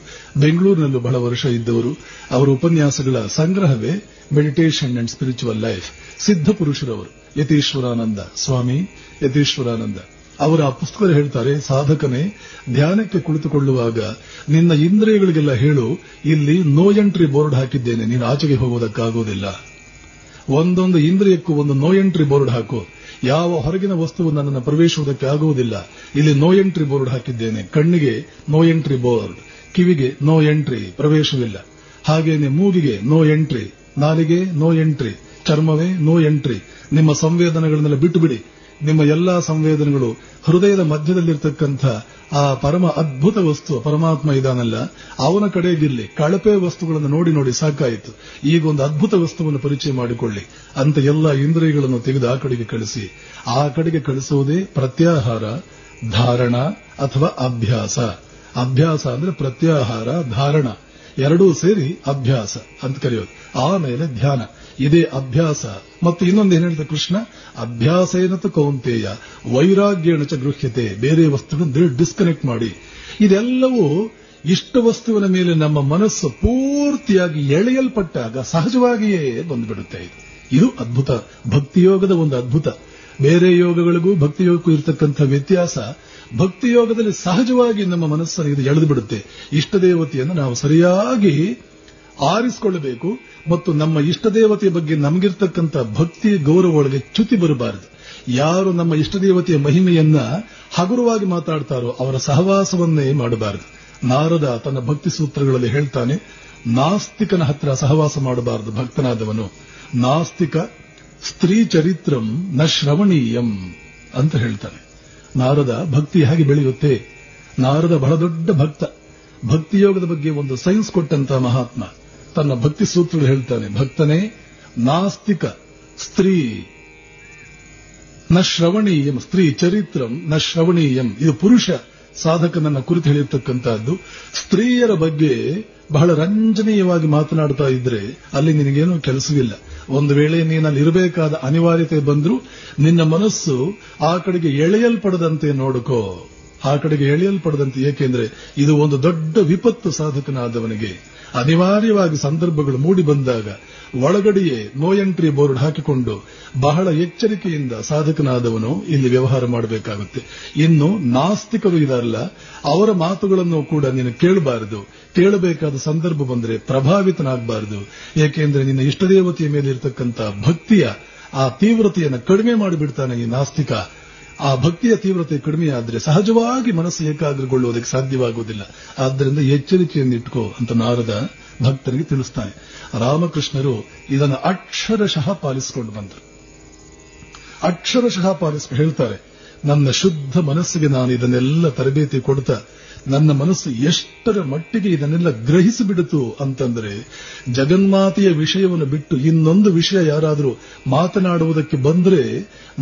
ಬೆಂಗಳೂರಿನಲ್ಲೂ ಬಹಳ ವರ್ಷ ಇದ್ದವರು. ಅವರ ಉಪನ್ಯಾಸಗಳ ಸಂಗ್ರಹವೇ ಮೆಡಿಟೇಷನ್ ಅಂಡ್ ಸ್ಪಿರಿಚುವಲ್ ಲೈಫ್. ಸಿದ್ಧ ಪುರುಷರವರು ಯತೀಶ್ವರಾನಂದ, ಸ್ವಾಮಿ ಯತೀಶ್ವರಾನಂದ ಅವರ ಆ ಪುಸ್ತಕ ಹೇಳ್ತಾರೆ, ಸಾಧಕನೇ ಧ್ಯಾನಕ್ಕೆ ಕುಳಿತುಕೊಳ್ಳುವಾಗ ನಿನ್ನ ಇಂದ್ರಿಯಗಳಿಗೆಲ್ಲ ಹೇಳು, ಇಲ್ಲಿ ನೋ ಎಂಟ್ರಿ ಬೋರ್ಡ್ ಹಾಕಿದ್ದೇನೆ, ನೀನು ಆಚೆಗೆ ಹೋಗೋದಕ್ಕಾಗೋದಿಲ್ಲ. ಒಂದೊಂದು ಇಂದ್ರಿಯಕ್ಕೂ ಒಂದು ನೋ ಎಂಟ್ರಿ ಬೋರ್ಡ್ ಹಾಕು. ಯಾವ ಹೊರಗಿನ ವಸ್ತುವು ನನ್ನನ್ನು ಪ್ರವೇಶಿಸುವುದಕ್ಕೆ ಆಗುವುದಿಲ್ಲ, ಇಲ್ಲಿ ನೋ ಎಂಟ್ರಿ ಬೋರ್ಡ್ ಹಾಕಿದ್ದೇನೆ. ಕಣ್ಣಿಗೆ ನೋ ಎಂಟ್ರಿ ಬೋರ್ಡ್, ಕಿವಿಗೆ ನೋ ಎಂಟ್ರಿ, ಪ್ರವೇಶವಿಲ್ಲ. ಹಾಗೇನೆ ಮೂಗಿಗೆ ನೋ ಎಂಟ್ರಿ, ನಾಲಿಗೆ ನೋ ಎಂಟ್ರಿ, ಚರ್ಮವೇ ನೋ ಎಂಟ್ರಿ. ನಿಮ್ಮ ಸಂವೇದನೆಗಳನ್ನೆಲ್ಲ ಬಿಟ್ಟು ಬಿಡಿ. ನಿಮ್ಮ ಎಲ್ಲಾ ಸಂವೇದನೆಗಳು ಹೃದಯದ ಮಧ್ಯದಲ್ಲಿರ್ತಕ್ಕಂಥ ಆ ಪರಮ ಅದ್ಭುತ ವಸ್ತು ಪರಮಾತ್ಮ ಇದಾನಲ್ಲ, ಅವನ ಕಡೆಗಿಲ್ಲಿ. ಕಳಪೆ ವಸ್ತುಗಳನ್ನು ನೋಡಿ ನೋಡಿ ಸಾಕಾಯಿತು, ಈಗ ಒಂದು ಅದ್ಭುತ ವಸ್ತುವನ್ನು ಪರಿಚಯ ಮಾಡಿಕೊಳ್ಳಿ ಅಂತ ಎಲ್ಲ ಇಂದ್ರಿಯಗಳನ್ನು ತೆಗೆದು ಆ ಕಡೆಗೆ ಕಳಿಸಿ. ಆ ಕಡೆಗೆ ಕಳಿಸುವುದೇ ಪ್ರತ್ಯಾಹಾರ, ಧಾರಣ ಅಥವಾ ಅಭ್ಯಾಸ. ಅಭ್ಯಾಸ ಅಂದ್ರೆ ಪ್ರತ್ಯಾಹಾರ, ಧಾರಣ ಎರಡೂ ಸೇರಿ ಅಭ್ಯಾಸ ಅಂತ ಕರೆಯೋದು. ಆಮೇಲೆ ಧ್ಯಾನ, ಇದೇ ಅಭ್ಯಾಸ. ಮತ್ತು ಇನ್ನೊಂದು ಏನ್ ಹೇಳ್ತಾರೆ ಕೃಷ್ಣ, ಅಭ್ಯಾಸೇನತು ಕೌಂತೇಯ ವೈರಾಗ್ಯೇಣ ಚ ಗೃಹ್ಯತೆ. ಬೇರೆ ವಸ್ತುಗಳನ್ನು ಡಿಸ್ಕನೆಕ್ಟ್ ಮಾಡಿ. ಇದೆಲ್ಲವೂ ಇಷ್ಟ ವಸ್ತುವಿನ ಮೇಲೆ ನಮ್ಮ ಮನಸ್ಸು ಪೂರ್ತಿಯಾಗಿ ಎಳೆಯಲ್ಪಟ್ಟಾಗ ಸಹಜವಾಗಿಯೇ ಬಂದುಬಿಡುತ್ತೆ. ಇದು ಅದ್ಭುತ, ಭಕ್ತಿಯೋಗದ ಒಂದು ಅದ್ಭುತ. ಬೇರೆ ಯೋಗಗಳಿಗೂ ಭಕ್ತಿಯೋಗಕ್ಕೂ ಇರತಕ್ಕಂಥ ವ್ಯತ್ಯಾಸ, ಭಕ್ತಿಯೋಗದಲ್ಲಿ ಸಹಜವಾಗಿ ನಮ್ಮ ಮನಸ್ಸನ್ನು ಇದು ಎಳೆದು ಬಿಡುತ್ತೆ. ಇಷ್ಟ ದೇವತೆಯನ್ನು ನಾವು ಸರಿಯಾಗಿ ಆರಿಸಿಕೊಳ್ಳಬೇಕು ಮತ್ತು ನಮ್ಮ ಇಷ್ಟ ದೇವತೆಯ ಬಗ್ಗೆ ನಮಗಿರ್ತಕ್ಕಂಥ ಭಕ್ತಿ ಗೌರವಗಳಿಗೆ ಚ್ಯುತಿ ಬರಬಾರದು. ಯಾರು ನಮ್ಮ ಇಷ್ಟ ದೇವತೆಯ ಮಹಿಮೆಯನ್ನ ಹಗುರವಾಗಿ ಮಾತಾಡ್ತಾರೋ ಅವರ ಸಹವಾಸವನ್ನೇ ಮಾಡಬಾರದು. ನಾರದ ತನ್ನ ಭಕ್ತಿ ಸೂತ್ರಗಳಲ್ಲಿ ಹೇಳ್ತಾನೆ, ನಾಸ್ತಿಕನ ಹತ್ರ ಸಹವಾಸ ಮಾಡಬಾರದು ಭಕ್ತನಾದವನು. ನಾಸ್ತಿಕ ಸ್ತ್ರೀ ಚರಿತ್ರಂ ನ ಶ್ರವಣೀಯಂ ಅಂತ ಹೇಳ್ತಾನೆ. ನಾರದ ಭಕ್ತಿ ಹೇಗೆ ಬೆಳೆಯುತ್ತೆ? ನಾರದ ಬಹಳ ದೊಡ್ಡ ಭಕ್ತ. ಭಕ್ತಿಯೋಗದ ಬಗ್ಗೆ ಒಂದು ಸೈನ್ಸ್ ಕೊಟ್ಟಂತ ಮಹಾತ್ಮ ತನ್ನ ಭಕ್ತಿ ಸೂತ್ರಗಳು ಹೇಳ್ತಾನೆ, ಭಕ್ತನೇ ನಾಸ್ತಿಕ ಸ್ತ್ರೀ ನ ಶ್ರವಣೀಯಂ, ಸ್ತ್ರೀ ಚರಿತ್ರಂ ನ ಶ್ರವಣೀಯಂ. ಇದು ಪುರುಷ ಸಾಧಕನನ್ನ ಕುರಿತು ಹೇಳಿರ್ತಕ್ಕಂಥದ್ದು. ಸ್ತ್ರೀಯರ ಬಗ್ಗೆ ಬಹಳ ರಂಜನೀಯವಾಗಿ ಮಾತನಾಡ್ತಾ ಇದ್ರೆ ಅಲ್ಲಿ ನಿನಗೇನೂ ಕೆಲಸವಿಲ್ಲ. ಒಂದು ವೇಳೆ ನೀನಲ್ಲಿ ಇರಬೇಕಾದ ಅನಿವಾರ್ಯತೆ ಬಂದ್ರೂ ನಿನ್ನ ಮನಸ್ಸು ಆ ಕಡೆಗೆ ಎಳೆಯಲ್ಪಡದಂತೆ ನೋಡಿಕೋ, ಆ ಕಡೆಗೆ ಎಳೆಯಲ್ಪಡದಂತೆ. ಏಕೆಂದ್ರೆ ಇದು ಒಂದು ದೊಡ್ಡ ವಿಪತ್ತು ಸಾಧಕನಾದವನಿಗೆ. ಅನಿವಾರ್ಯವಾಗಿ ಸಂದರ್ಭಗಳು ಮೂಡಿ ಬಂದಾಗ ಒಳಗಡೆಯೇ ನೋ ಎಂಟ್ರಿ ಬೋರ್ಡ್ ಹಾಕಿಕೊಂಡು ಬಹಳ ಎಚ್ಚರಿಕೆಯಿಂದ ಸಾಧಕನಾದವನು ಇಲ್ಲಿ ವ್ಯವಹಾರ ಮಾಡಬೇಕಾಗುತ್ತೆ. ಇನ್ನು ನಾಸ್ತಿಕರು ಇದಾರಲ್ಲ, ಅವರ ಮಾತುಗಳನ್ನು ಕೂಡ ನೀನು ಕೇಳಬಾರದು. ಕೇಳಬೇಕಾದ ಸಂದರ್ಭ ಬಂದರೆ ಪ್ರಭಾವಿತನಾಗಬಾರದು. ಏಕೆಂದ್ರೆ ನಿನ್ನ ಇಷ್ಟದೇವತೆಯ ಮೇಲೆ ಇರತಕ್ಕಂಥ ಭಕ್ತಿಯ ಆ ತೀವ್ರತೆಯನ್ನು ಕಡಿಮೆ ಮಾಡಿಬಿಡ್ತಾನೆ ಈ ನಾಸ್ತಿಕ. ಆ ಭಕ್ತಿಯ ತೀವ್ರತೆ ಕಡಿಮೆಯಾದ್ರೆ ಸಹಜವಾಗಿ ಮನಸ್ಸು ಏಕಾಗ್ರಗೊಳ್ಳುವುದಕ್ಕೆ ಸಾಧ್ಯವಾಗುವುದಿಲ್ಲ. ಆದ್ದರಿಂದ ಎಚ್ಚರಿಕೆಯನ್ನು ಇಟ್ಕೋ ಅಂತ ನಾರದ ಭಕ್ತರಿಗೆ ತಿಳಿಸ್ತಾನೆ. ರಾಮಕೃಷ್ಣರು ಇದನ್ನು ಅಕ್ಷರಶಃ ಪಾಲಿಸಿಕೊಂಡು ಬಂದರು. ಅಕ್ಷರಶಃ ಹೇಳ್ತಾರೆ, ನನ್ನ ಶುದ್ಧ ಮನಸ್ಸಿಗೆ ನಾನು ಇದನ್ನೆಲ್ಲ ತರಬೇತಿ ಕೊಡ್ತಾ ನನ್ನ ಮನಸ್ಸು ಎಷ್ಟರ ಮಟ್ಟಿಗೆ ಇದನ್ನೆಲ್ಲ ಗ್ರಹಿಸಿಬಿಡಿತು ಅಂತಂದ್ರೆ ಜಗನ್ಮಾತೆಯ ವಿಷಯವನ್ನು ಬಿಟ್ಟು ಇನ್ನೊಂದು ವಿಷಯ ಯಾರಾದರೂ ಮಾತನಾಡುವುದಕ್ಕೆ ಬಂದ್ರೆ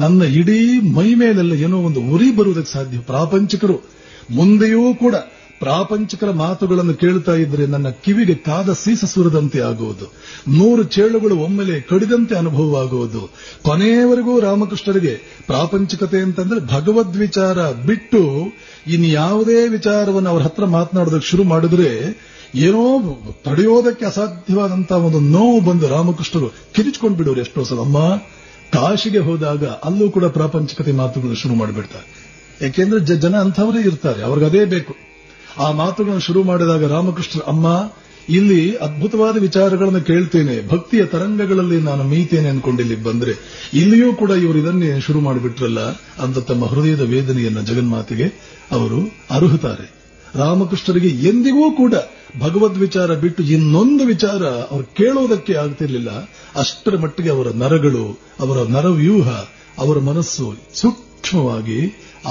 ನನ್ನ ಇಡೀ ಮೈ ಮೇಲೆಲ್ಲ ಏನೋ ಒಂದು ಉರಿ ಬರುವುದಕ್ಕೆ ಸಾಧ್ಯ. ಪ್ರಾಪಂಚಿಕರು ಮುಂದೆಯೂ ಕೂಡ ಪ್ರಾಪಂಚಿಕರ ಮಾತುಗಳನ್ನು ಕೇಳ್ತಾ ಇದ್ರೆ ನನ್ನ ಕಿವಿಗೆ ಕಾದ ಸೀಸ ಸುರದಂತೆ ಆಗುವುದು, 100 ಚೇಳುಗಳು ಒಮ್ಮೆಲೆ ಕಡಿದಂತೆ ಅನುಭವವಾಗುವುದು. ಕೊನೆಯವರೆಗೂ ರಾಮಕೃಷ್ಣರಿಗೆ ಪ್ರಾಪಂಚಿಕತೆ ಅಂತಂದ್ರೆ ಭಗವದ್ ವಿಚಾರ ಬಿಟ್ಟು ಇನ್ಯಾವುದೇ ವಿಚಾರವನ್ನು ಅವರ ಹತ್ರ ಮಾತನಾಡೋದಕ್ಕೆ ಶುರು ಮಾಡಿದ್ರೆ ಏನೋ ತಡೆಯೋದಕ್ಕೆ ಅಸಾಧ್ಯವಾದಂತಹ ಒಂದು ನೋವು ಬಂದು ರಾಮಕೃಷ್ಣರು ಕಿರಿಚಿಕೊಂಡು ಬಿಡೋರು. ಎಷ್ಟೋ ಸಲ ಅಮ್ಮ ಕಾಶಿಗೆ ಹೋದಾಗ ಅಲ್ಲೂ ಕೂಡ ಪ್ರಾಪಂಚಿಕತೆ ಮಾತುಗಳನ್ನು ಶುರು ಮಾಡಿಬಿಡ್ತಾರೆ. ಯಾಕೆಂದ್ರೆ ಜನ ಅಂಥವರೇ ಇರ್ತಾರೆ, ಅವ್ರಿಗದೇ ಬೇಕು. ಆ ಮಾತುಗಳನ್ನು ಶುರು ಮಾಡಿದಾಗ ರಾಮಕೃಷ್ಣ, ಅಮ್ಮ ಇಲ್ಲಿ ಅದ್ಭುತವಾದ ವಿಚಾರಗಳನ್ನು ಕೇಳ್ತೇನೆ, ಭಕ್ತಿಯ ತರಂಗಗಳಲ್ಲಿ ನಾನು ಮೀತೇನೆ ಅನ್ಕೊಂಡಿಲ್ಲಿ ಬಂದ್ರೆ ಇಲ್ಲಿಯೂ ಕೂಡ ಇವರು ಇದನ್ನೇ ಶುರು ಮಾಡಿಬಿಟ್ರಲ್ಲ ಅಂತ ತಮ್ಮ ಹೃದಯದ ವೇದನೆಯನ್ನ ಜಗನ್ಮಾತೆಗೆ ಅವರು ಅರುಹುತ್ತಾರೆ. ರಾಮಕೃಷ್ಣರಿಗೆ ಎಂದಿಗೂ ಕೂಡ ಭಗವದ್ ವಿಚಾರ ಬಿಟ್ಟು ಇನ್ನೊಂದು ವಿಚಾರ ಅವರು ಕೇಳೋದಕ್ಕೆ ಆಗ್ತಿರ್ಲಿಲ್ಲ. ಅಷ್ಟರ ಮಟ್ಟಿಗೆ ಅವರ ನರಗಳು, ಅವರ ನರವ್ಯೂಹ, ಅವರ ಮನಸ್ಸು ಸೂಕ್ಷ್ಮವಾಗಿ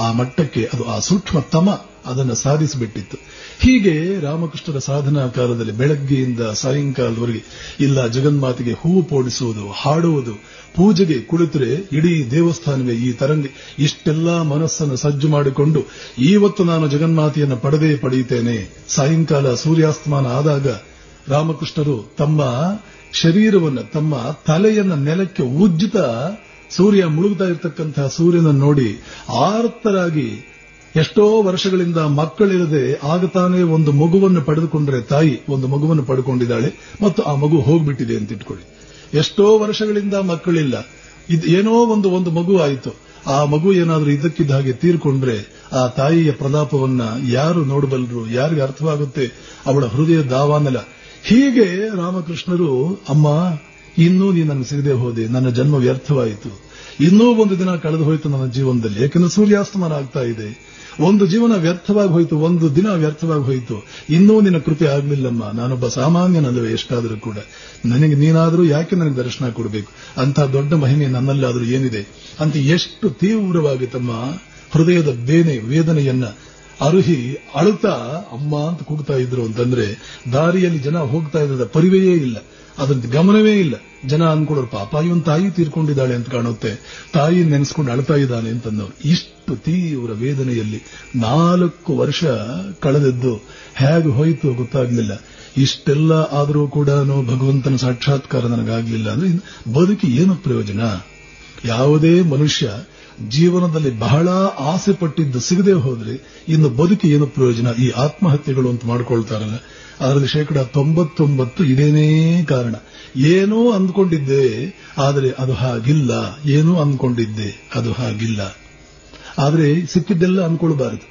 ಆ ಮಟ್ಟಕ್ಕೆ ಅದು ಆ ಸೂಕ್ಷ್ಮತಮ ಅದನ್ನು ಸಾಧಿಸಿಬಿಟ್ಟಿತ್ತು. ಹೀಗೆ ರಾಮಕೃಷ್ಣರ ಸಾಧನಾ ಕಾಲದಲ್ಲಿ ಬೆಳಗ್ಗೆಯಿಂದ ಸಾಯಂಕಾಲದವರೆಗೆ ಇಲ್ಲ ಜಗನ್ಮಾತೆಗೆ ಹೂವು ಪೋಡಿಸುವುದು, ಹಾಡುವುದು, ಪೂಜೆಗೆ ಕುಳಿತರೆ ಇಡೀ ದೇವಸ್ಥಾನವೇ ಈ ತರಂಗ. ಇಷ್ಟೆಲ್ಲಾ ಮನಸ್ಸನ್ನು ಸಜ್ಜು ಮಾಡಿಕೊಂಡು ಇವತ್ತು ನಾನು ಜಗನ್ಮಾತೆಯನ್ನು ಪಡೆಯುತ್ತೇನೆ. ಸಾಯಂಕಾಲ ಸೂರ್ಯಾಸ್ತಮಾನ ಆದಾಗ ರಾಮಕೃಷ್ಣರು ತಮ್ಮ ಶರೀರವನ್ನು, ತಮ್ಮ ತಲೆಯನ್ನ ನೆಲಕ್ಕೆ ಉಜ್ಜುತ್ತಾ ಸೂರ್ಯ ಮುಳುಗ್ತಾ ಇರತಕ್ಕಂತಹ ಸೂರ್ಯನನ್ನು ನೋಡಿ ಆರ್ತರಾಗಿ, ಎಷ್ಟೋ ವರ್ಷಗಳಿಂದ ಮಕ್ಕಳಿರದೆ ಆಗತಾನೆ ಒಂದು ಮಗುವನ್ನು ಪಡೆದುಕೊಂಡ್ರೆ ತಾಯಿ ಒಂದು ಮಗುವನ್ನು ಪಡ್ಕೊಂಡಿದ್ದಾಳೆ ಮತ್ತು ಆ ಮಗು ಹೋಗ್ಬಿಟ್ಟಿದೆ ಅಂತ ಇಟ್ಕೊಳ್ಳಿ. ಎಷ್ಟೋ ವರ್ಷಗಳಿಂದ ಮಕ್ಕಳಿಲ್ಲ, ಏನೋ ಒಂದು ಮಗು ಆಯಿತು. ಆ ಮಗು ಏನಾದ್ರೂ ಇದ್ದಕ್ಕಿದ್ದ ಹಾಗೆ ತೀರ್ಕೊಂಡ್ರೆ ಆ ತಾಯಿಯ ಪ್ರಲಾಪವನ್ನ ಯಾರು ನೋಡಬಲ್ಲರು, ಯಾರಿಗೆ ಅರ್ಥವಾಗುತ್ತೆ ಅವಳ ಹೃದಯ ದಾವಾನಲ. ಹೀಗೆ ರಾಮಕೃಷ್ಣರು, ಅಮ್ಮ ಇನ್ನೂ ನೀ ನನಗೆ ಸಿಗದೆ ಹೋದೆ, ನನ್ನ ಜನ್ಮ ವ್ಯರ್ಥವಾಯಿತು, ಇನ್ನೂ ಒಂದು ದಿನ ಕಳೆದು ಹೋಯಿತು ನನ್ನ ಜೀವನದಲ್ಲಿ, ಯಾಕೆಂದ್ರೆ ಸೂರ್ಯಾಸ್ತಮಾನ ಆಗ್ತಾ ಇದೆ, ಒಂದು ಜೀವನ ವ್ಯರ್ಥವಾಗಿ ಹೋಯಿತು, ಒಂದು ದಿನ ವ್ಯರ್ಥವಾಗಿ ಹೋಯಿತು, ಇನ್ನೂ ನಿನ್ನ ಕೃಪೆ ಆಗ್ಲಿಲ್ಲಮ್ಮ, ನಾನೊಬ್ಬ ಸಾಮಾನ್ಯನಲ್ಲವೇ ಎಷ್ಟಾದರೂ ಕೂಡ, ನನಗೆ ನೀನಾದರೂ ಯಾಕೆ ನನಗೆ ದರ್ಶನ ಕೊಡಬೇಕು, ಅಂತ ದೊಡ್ಡ ಮಹಿಮೆ ನನ್ನಲ್ಲಾದರೂ ಏನಿದೆ ಅಂತ ಎಷ್ಟು ತೀವ್ರವಾಗಿ ತಮ್ಮ ಹೃದಯದ ವೇದನೆಯನ್ನ ಅರುಹಿ ಅಳುತ್ತಾ ಅಮ್ಮ ಅಂತ ಕೂಗ್ತಾ ಇದ್ರು ಅಂತಂದ್ರೆ ದಾರಿಯಲ್ಲಿ ಜನ ಹೋಗ್ತಾ ಇದ್ದ ಪರಿವೆಯೇ ಇಲ್ಲ, ಅದಂತ ಗಮನವೇ ಇಲ್ಲ. ಜನ ಅನ್ಕೊಳ್ಳೋರು ಪಾಪ ಇವನ್ ತಾಯಿ ತೀರ್ಕೊಂಡಿದ್ದಾಳೆ ಅಂತ ಕಾಣುತ್ತೆ, ತಾಯಿ ನೆನೆಸ್ಕೊಂಡು ಅಳ್ತಾ ಇದ್ದಾನೆ ಅಂತಂದವ್ರು. ಇಷ್ಟು ತೀವ್ರ ವೇದನೆಯಲ್ಲಿ 4 ವರ್ಷ ಕಳೆದದ್ದು ಹೇಗೆ ಹೋಯಿತು ಗೊತ್ತಾಗ್ಲಿಲ್ಲ. ಇಷ್ಟೆಲ್ಲ ಆದರೂ ಕೂಡ ಭಗವಂತನ ಸಾಕ್ಷಾತ್ಕಾರ ನನಗಾಗ್ಲಿಲ್ಲ ಅಂದ್ರೆ ಬದುಕಿ ಏನು ಪ್ರಯೋಜನ? ಯಾವುದೇ ಮನುಷ್ಯ ಜೀವನದಲ್ಲಿ ಬಹಳ ಆಸೆ ಪಟ್ಟಿದ್ದು ಸಿಗದೆ ಹೋದ್ರೆ ಇನ್ನು ಬದುಕಿ ಏನು ಪ್ರಯೋಜನ? ಈ ಆತ್ಮಹತ್ಯೆಗಳು ಅಂತ ಮಾಡ್ಕೊಳ್ತಾರಲ್ಲ, ಅದರಲ್ಲಿ 99% ಇದೇನೇ ಕಾರಣ. ಏನೋ ಅಂದ್ಕೊಂಡಿದ್ದೆ ಆದರೆ ಅದು ಹಾಗಿಲ್ಲ, ಏನೋ ಅಂದ್ಕೊಂಡಿದ್ದೆ ಅದು ಹಾಗಿಲ್ಲ. ಆದ್ರೆ ಸಿಕ್ಕಿದ್ದೆಲ್ಲ ಅಂದ್ಕೊಳ್ಬಾರದು.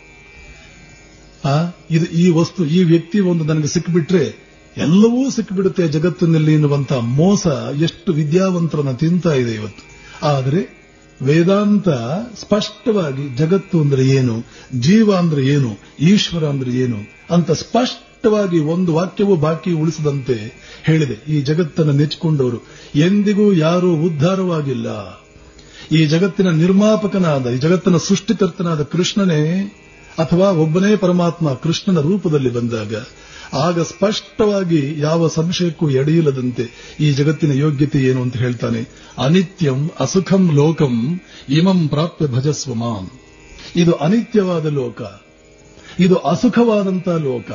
ಈ ವಸ್ತು, ಈ ವ್ಯಕ್ತಿ ಒಂದು ನನಗೆ ಸಿಕ್ಕಿಬಿಟ್ರೆ ಎಲ್ಲವೂ ಸಿಕ್ಕಿಬಿಡುತ್ತೆ ಜಗತ್ತಿನಲ್ಲಿ ಎನ್ನುವಂತ ಮೋಸ ಎಷ್ಟು ವಿದ್ಯಾವಂತರನ್ನ ತಿಂತಾ ಇದೆ ಇವತ್ತು. ಆದರೆ ವೇದಾಂತ ಸ್ಪಷ್ಟವಾಗಿ ಜಗತ್ತು ಅಂದ್ರೆ ಏನು, ಜೀವ ಅಂದ್ರೆ ಏನು, ಈಶ್ವರ ಅಂದ್ರೆ ಏನು ಅಂತ ಸ್ಪಷ್ಟವಾಗಿ ಒಂದು ವಾಕ್ಯವೂ ಬಾಕಿ ಉಳಿಸದಂತೆ ಹೇಳಿದೆ. ಈ ಜಗತ್ತನ್ನು ನೆಚ್ಚಿಕೊಂಡವರು ಎಂದಿಗೂ ಯಾರೂ ಉದ್ಧಾರವಾಗಿಲ್ಲ. ಈ ಜಗತ್ತಿನ ನಿರ್ಮಾಪಕನಾದ, ಈ ಜಗತ್ತಿನ ಸೃಷ್ಟಿಕರ್ತನಾದ ಕೃಷ್ಣನೇ ಅಥವಾ ಒಬ್ಬನೇ ಪರಮಾತ್ಮ ಕೃಷ್ಣನ ರೂಪದಲ್ಲಿ ಬಂದಾಗ ಆಗ ಸ್ಪಷ್ಟವಾಗಿ ಯಾವ ಸಂಶಯಕ್ಕೂ ಎಡೆಯಿಲ್ಲದಂತೆ ಈ ಜಗತ್ತಿನ ಯೋಗ್ಯತೆ ಏನು ಅಂತ ಹೇಳ್ತಾನೆ. ಅನಿತ್ಯಂ ಅಸುಖಂ ಲೋಕಂ ಇಮಂ ಪ್ರಾಪ್ಯ ಭಜಸ್ವ ಮಾಂ. ಇದು ಅನಿತ್ಯವಾದ ಲೋಕ, ಇದು ಅಸುಖವಾದಂತಹ ಲೋಕ.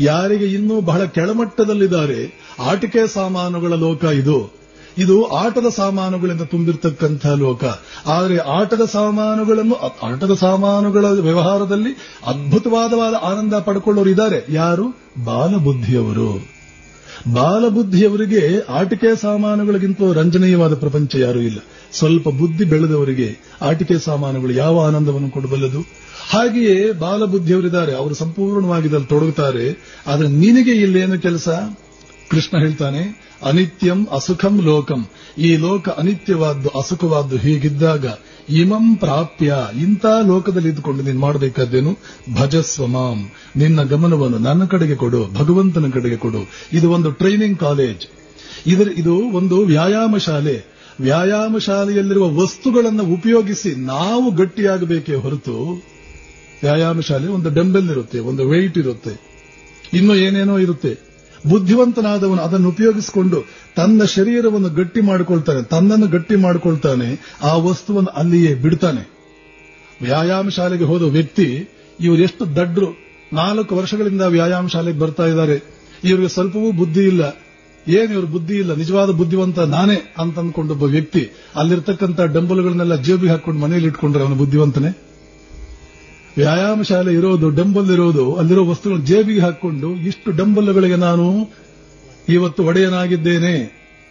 ಯಾರಿಗೆ ಇನ್ನೂ ಬಹಳ ಕೆಳಮಟ್ಟದಲ್ಲಿದ್ದಾರೆ ಆಟಿಕೆ ಸಾಮಾನುಗಳ ಲೋಕ ಇದು ಆಟದ ಸಾಮಾನುಗಳಿಂದ ತುಂಬಿರ್ತಕ್ಕಂತಹ ಲೋಕ. ಆದರೆ ಆಟದ ಸಾಮಾನುಗಳ ವ್ಯವಹಾರದಲ್ಲಿ ಅದ್ಭುತವಾದ ಆನಂದ ಪಡ್ಕೊಳ್ಳೋರು ಇದ್ದಾರೆ. ಯಾರು? ಬಾಲಬುದ್ಧಿಯವರು. ಬಾಲಬುದ್ಧಿಯವರಿಗೆ ಆಟಿಕೆ ಸಾಮಾನುಗಳಿಗಿಂತ ರಂಜನೀಯವಾದ ಪ್ರಪಂಚ ಯಾರೂ ಇಲ್ಲ. ಸ್ವಲ್ಪ ಬುದ್ಧಿ ಬೆಳೆದವರಿಗೆ ಆಟಿಕೆ ಸಾಮಾನುಗಳು ಯಾವ ಆನಂದವನ್ನು ಕೊಡಬಲ್ಲದು? ಹಾಗೆಯೇ ಬಾಲಬುದ್ಧಿಯವರಿದ್ದಾರೆ, ಅವರು ಸಂಪೂರ್ಣವಾಗಿ ಇದರಲ್ಲಿ ತೊಡಗುತ್ತಾರೆ. ಆದರೆ ನಿನಗೆ ಇಲ್ಲೇನು ಕೆಲಸ? ಕೃಷ್ಣ ಹೇಳ್ತಾನೆ, ಅನಿತ್ಯಂ ಅಸುಖಂ ಲೋಕಂ. ಈ ಲೋಕ ಅನಿತ್ಯವಾದ್ದು, ಅಸುಖವಾದ್ದು. ಹೀಗಿದ್ದಾಗ ಇಮಂ ಪ್ರಾಪ್ಯ, ಇಂಥ ಲೋಕದಲ್ಲಿ ಇದ್ದುಕೊಂಡು ನೀನು ಮಾಡಬೇಕಾದ್ದೇನು? ಭಜಸ್ವ ಮಾಂ. ನಿನ್ನ ಗಮನವನ್ನು ನನ್ನ ಕಡೆಗೆ ಕೊಡು, ಭಗವಂತನ ಕಡೆಗೆ ಕೊಡು. ಇದು ಒಂದು ಟ್ರೈನಿಂಗ್ ಕಾಲೇಜ್, ಇದು ಒಂದು ವ್ಯಾಯಾಮ ಶಾಲೆ. ವ್ಯಾಯಾಮ ಶಾಲೆಯಲ್ಲಿರುವ ವಸ್ತುಗಳನ್ನು ಉಪಯೋಗಿಸಿ ನಾವು ಗಟ್ಟಿಯಾಗಬೇಕೇ ಹೊರತು, ವ್ಯಾಯಾಮ ಶಾಲೆ ಒಂದು ಡಂಬೆಲ್ ಇರುತ್ತೆ, ಒಂದು ವೆಯ್ಟ್ ಇರುತ್ತೆ, ಇನ್ನೂ ಏನೇನೋ ಇರುತ್ತೆ. ಬುದ್ಧಿವಂತನಾದವನು ಅದನ್ನು ಉಪಯೋಗಿಸಿಕೊಂಡು ತನ್ನ ಶರೀರವನ್ನು ಗಟ್ಟಿ ಮಾಡಿಕೊಳ್ತಾನೆ, ತನ್ನನ್ನು ಗಟ್ಟಿ ಮಾಡಿಕೊಳ್ತಾನೆ, ಆ ವಸ್ತುವನ್ನು ಅಲ್ಲಿಯೇ ಬಿಡ್ತಾನೆ. ವ್ಯಾಯಾಮ ಶಾಲೆಗೆ ಹೋದ ವ್ಯಕ್ತಿ, ಇವರು ಎಷ್ಟು ದಡ್ರು, 4 ವರ್ಷಗಳಿಂದ ವ್ಯಾಯಾಮ ಶಾಲೆಗೆ ಬರ್ತಾ ಇದ್ದಾರೆ, ಇವರಿಗೆ ಸ್ವಲ್ಪವೂ ಬುದ್ಧಿ ಇಲ್ಲ, ಏನು ಇವರು ಬುದ್ಧಿ ಇಲ್ಲ, ನಿಜವಾದ ಬುದ್ಧಿವಂತ ನಾನೇ ಅಂತ ಅಂದ್ಕೊಂಡೊಬ್ಬ ವ್ಯಕ್ತಿ ಅಲ್ಲಿರ್ತಕ್ಕಂಥ ಡಂಬಲ್ಗಳನ್ನೆಲ್ಲ ಜೇಬಿಗೆ ಹಾಕೊಂಡು ಮನೆಯಲ್ಲಿ ಇಟ್ಕೊಂಡ್ರೆ ಅವನು ಬುದ್ಧಿವಂತನೇ? ವ್ಯಾಯಾಮ ಶಾಲೆ ಇರೋದು, ಡಂಬಲ್ ಇರೋದು, ಅಲ್ಲಿರೋ ವಸ್ತುಗಳನ್ನು ಜೇಬಿಗೆ ಹಾಕೊಂಡು ಇಷ್ಟು ಡಂಬಲ್ಗಳಿಗೆ ನಾನು ಇವತ್ತು ಒಡೆಯನಾಗಿದ್ದೇನೆ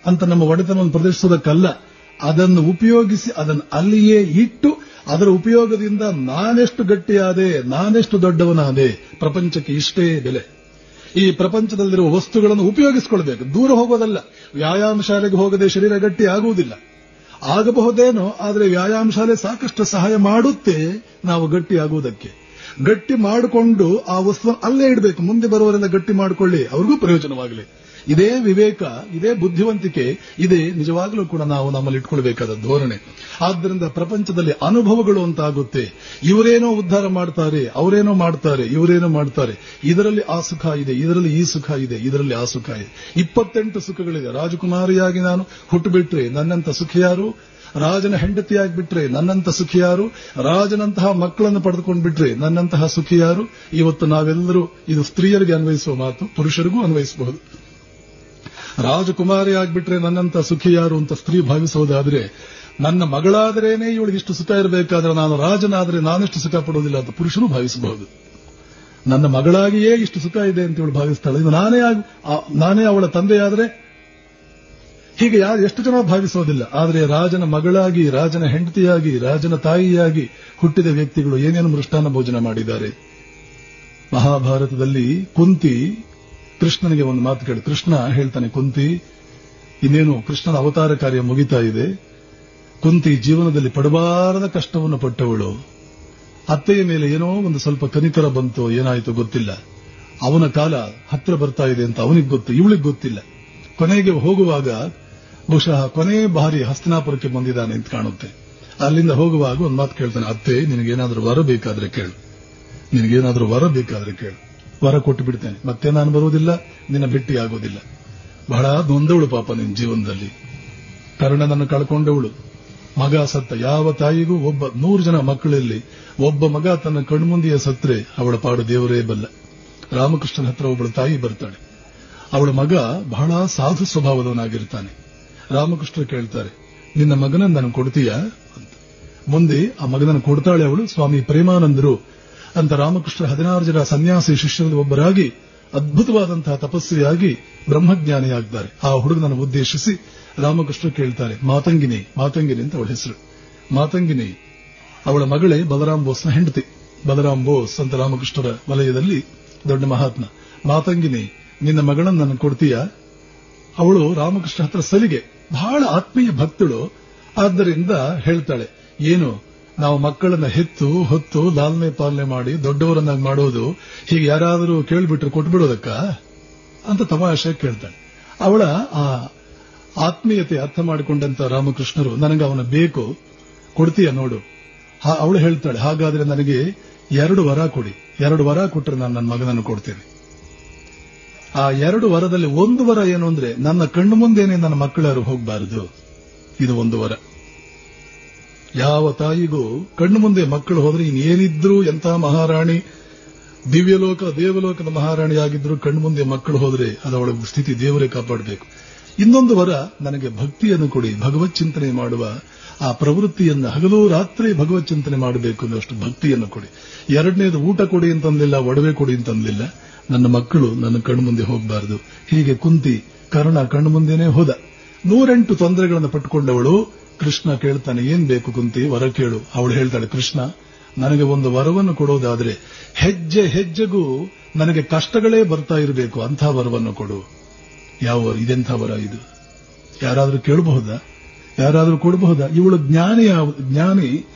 ಅಂತ ನಮ್ಮ ಒಡೆತನವನ್ನು ಪ್ರದರ್ಶಿಸೋದಕ್ಕಲ್ಲ, ಅದನ್ನು ಉಪಯೋಗಿಸಿ ಅದನ್ನು ಅಲ್ಲಿಯೇ ಇಟ್ಟು ಅದರ ಉಪಯೋಗದಿಂದ ನಾನೆಷ್ಟು ಗಟ್ಟಿಯಾದೆ, ನಾನೆಷ್ಟು ದೊಡ್ಡವನಾದೆ. ಪ್ರಪಂಚಕ್ಕೆ ಇಷ್ಟೇ ಬೆಲೆ. ಈ ಪ್ರಪಂಚದಲ್ಲಿರುವ ವಸ್ತುಗಳನ್ನು ಉಪಯೋಗಿಸಿಕೊಳ್ಬೇಕು, ದೂರ ಹೋಗೋದಲ್ಲ. ವ್ಯಾಯಾಮ ಶಾಲೆಗೆ ಹೋಗದೆ ಶರೀರ ಗಟ್ಟಿ ಆಗುವುದಿಲ್ಲ. ಆಗಬಹುದೇನೋ, ಆದರೆ ವ್ಯಾಯಾಮ ಶಾಲೆ ಸಾಕಷ್ಟು ಸಹಾಯ ಮಾಡುತ್ತೆ ನಾವು ಗಟ್ಟಿ ಆಗುವುದಕ್ಕೆ. ಗಟ್ಟಿ ಮಾಡಿಕೊಂಡು ಆ ವಸ್ತುವನ್ನು ಅಲ್ಲೇ ಇಡಬೇಕು, ಮುಂದೆ ಬರುವವರೆಲ್ಲ ಗಟ್ಟಿ ಮಾಡಿಕೊಳ್ಳಿ, ಅವ್ರಿಗೂ ಪ್ರಯೋಜನವಾಗಲಿ. ಇದೇ ವಿವೇಕ, ಇದೇ ಬುದ್ಧಿವಂತಿಕೆ, ಇದೇ ನಿಜವಾಗಲೂ ಕೂಡ ನಾವು ನಮ್ಮಲ್ಲಿ ಇಟ್ಕೊಳ್ಬೇಕಾದ ಧೋರಣೆ. ಆದ್ದರಿಂದ ಪ್ರಪಂಚದಲ್ಲಿ ಅನುಭವಗಳು ಅಂತಾಗುತ್ತೆ. ಇವರೇನೋ ಉದ್ಧಾರ ಮಾಡ್ತಾರೆ, ಅವರೇನೋ ಮಾಡ್ತಾರೆ, ಇವರೇನೋ ಮಾಡ್ತಾರೆ, ಇದರಲ್ಲಿ ಆ ಸುಖ ಇದೆ, ಇದರಲ್ಲಿ ಈ ಸುಖ ಇದೆ, ಇದರಲ್ಲಿ ಆ ಸುಖ ಇದೆ. 28 ಸುಖಗಳಿದೆ. ರಾಜಕುಮಾರಿಯಾಗಿ ನಾನು ಹುಟ್ಟುಬಿಟ್ರೆ ನನ್ನಂತ ಸುಖಿ ಯಾರು? ರಾಜನ ಹೆಂಡತಿಯಾಗಿಬಿಟ್ರೆ ನನ್ನಂತ ಸುಖಿ ಯಾರು? ರಾಜನಂತಹ ಮಕ್ಕಳನ್ನು ಪಡೆದುಕೊಂಡು ಬಿಟ್ರೆ ನನ್ನಂತಹ ಸುಖಿ ಯಾರು? ಇವತ್ತು ನಾವೆಲ್ಲರೂ, ಇದು ಸ್ತ್ರೀಯರಿಗೆ ಅನ್ವಯಿಸುವ ಮಾತು, ಪುರುಷರಿಗೂ ಅನ್ವಯಿಸಬಹುದು. ರಾಜಕುಮಾರಿ ಆಗ್ಬಿಟ್ರೆ ನನ್ನಂತ ಸುಖಿ ಯಾರು ಅಂತ ಸ್ತ್ರೀ ಭಾವಿಸುವುದಾದ್ರೆ, ನನ್ನ ಮಗಳಾದರೇನೆ ಇವಳಿಗೆ ಇಷ್ಟು ಸುಖ ಇರಬೇಕಾದ್ರೆ ನಾನು ರಾಜನಾದ್ರೆ ನಾನೆಷ್ಟು ಸುಖ ಪಡುವುದಿಲ್ಲ ಅಂತ ಪುರುಷರು ಭಾವಿಸಬಹುದು. ನನ್ನ ಮಗಳಾಗಿಯೇ ಇಷ್ಟು ಸುಖ ಇದೆ ಅಂತ ಇವಳು ಭಾವಿಸ್ತಾಳೆ, ಇದು ನಾನೇ ಅವಳ ತಂದೆಯಾದ್ರೆ, ಹೀಗೆ ಯಾರು ಎಷ್ಟು ಜನ ಭಾವಿಸೋದಿಲ್ಲ. ಆದರೆ ರಾಜನ ಮಗಳಾಗಿ, ರಾಜನ ಹೆಂಡತಿಯಾಗಿ, ರಾಜನ ತಾಯಿಯಾಗಿ ಹುಟ್ಟಿದ ವ್ಯಕ್ತಿಗಳು ಏನೇನು ಮೃಷ್ಟಾನ್ನ ಭೋಜನ ಮಾಡಿದ್ದಾರೆ. ಮಹಾಭಾರತದಲ್ಲಿ ಕುಂತಿ ಕೃಷ್ಣನಿಗೆ ಒಂದು ಮಾತು ಕೇಳಿ, ಕೃಷ್ಣ ಹೇಳ್ತಾನೆ, ಕುಂತಿ, ಇನ್ನೇನು ಕೃಷ್ಣನ ಅವತಾರ ಕಾರ್ಯ ಮುಗಿತಾ ಇದೆ, ಕುಂತಿ ಜೀವನದಲ್ಲಿ ಪಡಬಾರದ ಕಷ್ಟವನ್ನು ಪಟ್ಟವಳು, ಅತ್ತೆಯ ಮೇಲೆ ಏನೋ ಒಂದು ಸ್ವಲ್ಪ ಕನಿಕರ ಬಂತು, ಏನಾಯಿತು ಗೊತ್ತಿಲ್ಲ, ಅವನ ಕಾಲ ಹತ್ರ ಬರ್ತಾ ಇದೆ ಅಂತ ಅವನಿಗೆ ಗೊತ್ತು, ಇವಳಿಗೆ ಗೊತ್ತಿಲ್ಲ. ಕೊನೆಗೆ ಹೋಗುವಾಗ ಬಹುಶಃ ಕೊನೆ ಬಾರಿ ಹಸ್ತಿನಾಪುರಕ್ಕೆ ಬಂದಿದ್ದಾನೆ ಅಂತ ಕಾಣುತ್ತೆ. ಅಲ್ಲಿಂದ ಹೋಗುವಾಗ ಒಂದು ಮಾತು ಕೇಳ್ತಾನೆ, ಅತ್ತೆ ನಿನಗೇನಾದ್ರೂ ವರ ಬೇಕಾದ್ರೆ ಕೇಳು, ನಿನಗೇನಾದ್ರೂ ವರ ಬೇಕಾದ್ರೆ ಕೇಳು, ವರ ಕೊಟ್ಟು ಬಿಡ್ತೇನೆ, ಮತ್ತೆ ನಾನು ಬರುವುದಿಲ್ಲ, ನಿನ್ನ ಭೇಟಿ ಆಗೋದಿಲ್ಲ. ಬಹಳ ನೊಂದವಳು ಪಾಪ ನಿನ್ನ ಜೀವನದಲ್ಲಿ, ಕರ್ಣನನ್ನು ಕಳ್ಕೊಂಡವಳು, ಮಗ ಸತ್ತ. ಯಾವ ತಾಯಿಗೂ 100 ಜನ ಮಕ್ಕಳಲ್ಲಿ ಒಬ್ಬ ಮಗ ತನ್ನ ಕಣ್ಮುಂದಿಯ ಸತ್ರೆ ಅವಳ ಪಾಡು ದೇವರೇ ಬಲ್ಲ. ರಾಮಕೃಷ್ಣನ ಹತ್ರ ಒಬ್ಬಳು ತಾಯಿ ಬರ್ತಾಳೆ, ಅವಳ ಮಗ ಬಹಳ ಸಾಧು ಸ್ವಭಾವದವನಾಗಿರ್ತಾನೆ. ರಾಮಕೃಷ್ಣ ಕೇಳ್ತಾರೆ, ನಿನ್ನ ಮಗನನ್ನು ನನಗೆ ಕೊಡ್ತೀಯಾ ಅಂತ. ಮುಂದೆ ಆ ಮಗನನ್ನು ಕೊಡ್ತಾಳೆ ಅವಳು. ಸ್ವಾಮಿ ಪ್ರೇಮಾನಂದರು ಅಂತ ರಾಮಕೃಷ್ಣ 16 ಜನ ಸನ್ಯಾಸಿ ಶಿಷ್ಯರಲ್ಲಿ ಒಬ್ಬರಾಗಿ ಅದ್ಭುತವಾದಂತಹ ತಪಸ್ವಿಯಾಗಿ ಬ್ರಹ್ಮಜ್ಞಾನಿಯಾಗ್ತಾರೆ. ಆ ಹುಡುಗನನ್ನು ಉದ್ದೇಶಿಸಿ ರಾಮಕೃಷ್ಣ ಕೇಳ್ತಾರೆ, ಮಾತಂಗಿನಿ, ಮಾತಂಗಿನಿ ಅಂತ ಅವಳ ಹೆಸರು, ಮಾತಂಗಿನಿ ಅವಳ ಮಗಳೇ ಬಲರಾಮ್ ಬೋಸ್ನ ಹೆಂಡತಿ. ಬಲರಾಮ್ ಬೋಸ್ ಅಂತ ರಾಮಕೃಷ್ಣರ ವಲಯದಲ್ಲಿ ದೊಡ್ಡ ಮಹಾತ್ಮ. ಮಾತಂಗಿನಿ, ನಿನ್ನ ಮಗಳನ್ನ ನನಗೆ ಕೊಡ್ತೀಯಾ? ಅವಳು ರಾಮಕೃಷ್ಣ ಹತ್ರ ಸಲಿಗೆ, ಬಹಳ ಆತ್ಮೀಯ ಭಕ್ತಳು. ಆದ್ದರಿಂದ ಹೇಳ್ತಾಳೆ, ಏನು ನಾವು ಮಕ್ಕಳನ್ನ ಹೆತ್ತು ಹೊತ್ತು ಲಾಲ್ನೆ ಪಾಲನೆ ಮಾಡಿ ದೊಡ್ಡವರನ್ನಾಗಿ ಮಾಡೋದು, ಹೀಗೆ ಯಾರಾದರೂ ಕೇಳಿಬಿಟ್ರೆ ಕೊಟ್ಬಿಡೋದಕ್ಕ ಅಂತ ತಮಾಷೆ ಕೇಳ್ತಾಳೆ. ಅವಳ ಆ ಆತ್ಮೀಯತೆ ಅರ್ಥ ಮಾಡಿಕೊಂಡಂತ ರಾಮಕೃಷ್ಣರು, ನನಗೆ ಅವನ ಬೇಕು, ಕೊಡ್ತೀಯ ನೋಡು. ಅವಳು ಹೇಳ್ತಾಳೆ, ಹಾಗಾದ್ರೆ ನನಗೆ 2 ವರ ಕೊಡಿ, 2 ವರ ಕೊಟ್ಟರೆ ನಾನು ನನ್ನ ಮಗನನ್ನು ಕೊಡ್ತೇನೆ. ಆ 2 ವರದಲ್ಲಿ ಒಂದು ವರ ಏನು ಅಂದ್ರೆ, ನನ್ನ ಕಣ್ಣು ಮುಂದೇನೆ ನನ್ನ ಮಕ್ಕಳಾರು ಹೋಗಬಾರದು. ಇದು ಒಂದು ವರ. ಯಾವ ತಾಯಿಗೂ ಕಣ್ಣು ಮುಂದೆ ಮಕ್ಕಳು ಹೋದ್ರೆ ಇನ್ನೇನಿದ್ರು, ಎಂತಹ ಮಹಾರಾಣಿ, ದಿವ್ಯಲೋಕ ದೇವಲೋಕದ ಮಹಾರಾಣಿಯಾಗಿದ್ರು ಕಣ್ಣು ಮುಂದೆ ಮಕ್ಕಳು ಹೋದ್ರೆ ಅದು ಅವಳ ಸ್ಥಿತಿ ದೇವರೇ ಕಾಪಾಡಬೇಕು. ಇನ್ನೊಂದು ವರ, ನನಗೆ ಭಕ್ತಿಯನ್ನು ಕೊಡಿ, ಭಗವತ್ ಚಿಂತನೆ ಮಾಡುವ ಆ ಪ್ರವೃತ್ತಿಯನ್ನು, ಹಗಲು ರಾತ್ರಿ ಭಗವತ್ ಚಿಂತನೆ ಮಾಡಬೇಕು ಅನ್ನೋಷ್ಟು ಭಕ್ತಿಯನ್ನು ಕೊಡಿ. 2ನೇದು ಊಟ ಕೊಡಿ ಅಂತಂದಿಲ್ಲ, ಒಡವೆ ಕೊಡಿ ಅಂತಂದಿಲ್ಲ, ನನ್ನ ಮಕ್ಕಳು ನನ್ನ ಕಣ್ಣು ಮುಂದೆ ಹೋಗಬಾರದು. ಹೀಗೆ ಕುಂತಿ ಕರ್ಣ ಕಣ್ಣು ಮುಂದೆನೇ ಹೋದ. 108 ತೊಂದರೆಗಳನ್ನು ಪಟ್ಟುಕೊಂಡವಳು. ಕೃಷ್ಣ ಕೇಳ್ತಾನೆ, ಏನ್ ಬೇಕು ಕುಂತಿ, ವರ ಕೇಳು. ಅವಳು ಹೇಳ್ತಾಳೆ, ಕೃಷ್ಣ ನನಗೆ ಒಂದು ವರವನ್ನು ಕೊಡೋದಾದ್ರೆ ಹೆಜ್ಜೆ ಹೆಜ್ಜೆಗೂ ನನಗೆ ಕಷ್ಟಗಳೇ ಬರ್ತಾ ಇರಬೇಕು, ಅಂಥ ವರವನ್ನು ಕೊಡು. ಯಾವ ವರ? ಇದೆಂಥ ವರ ಇದು? ಯಾರಾದ್ರೂ ಕೇಳಬಹುದಾ? ಯಾರಾದ್ರೂ ಕೊಡಬಹುದಾ? ಇವಳು ಜ್ಞಾನಿ,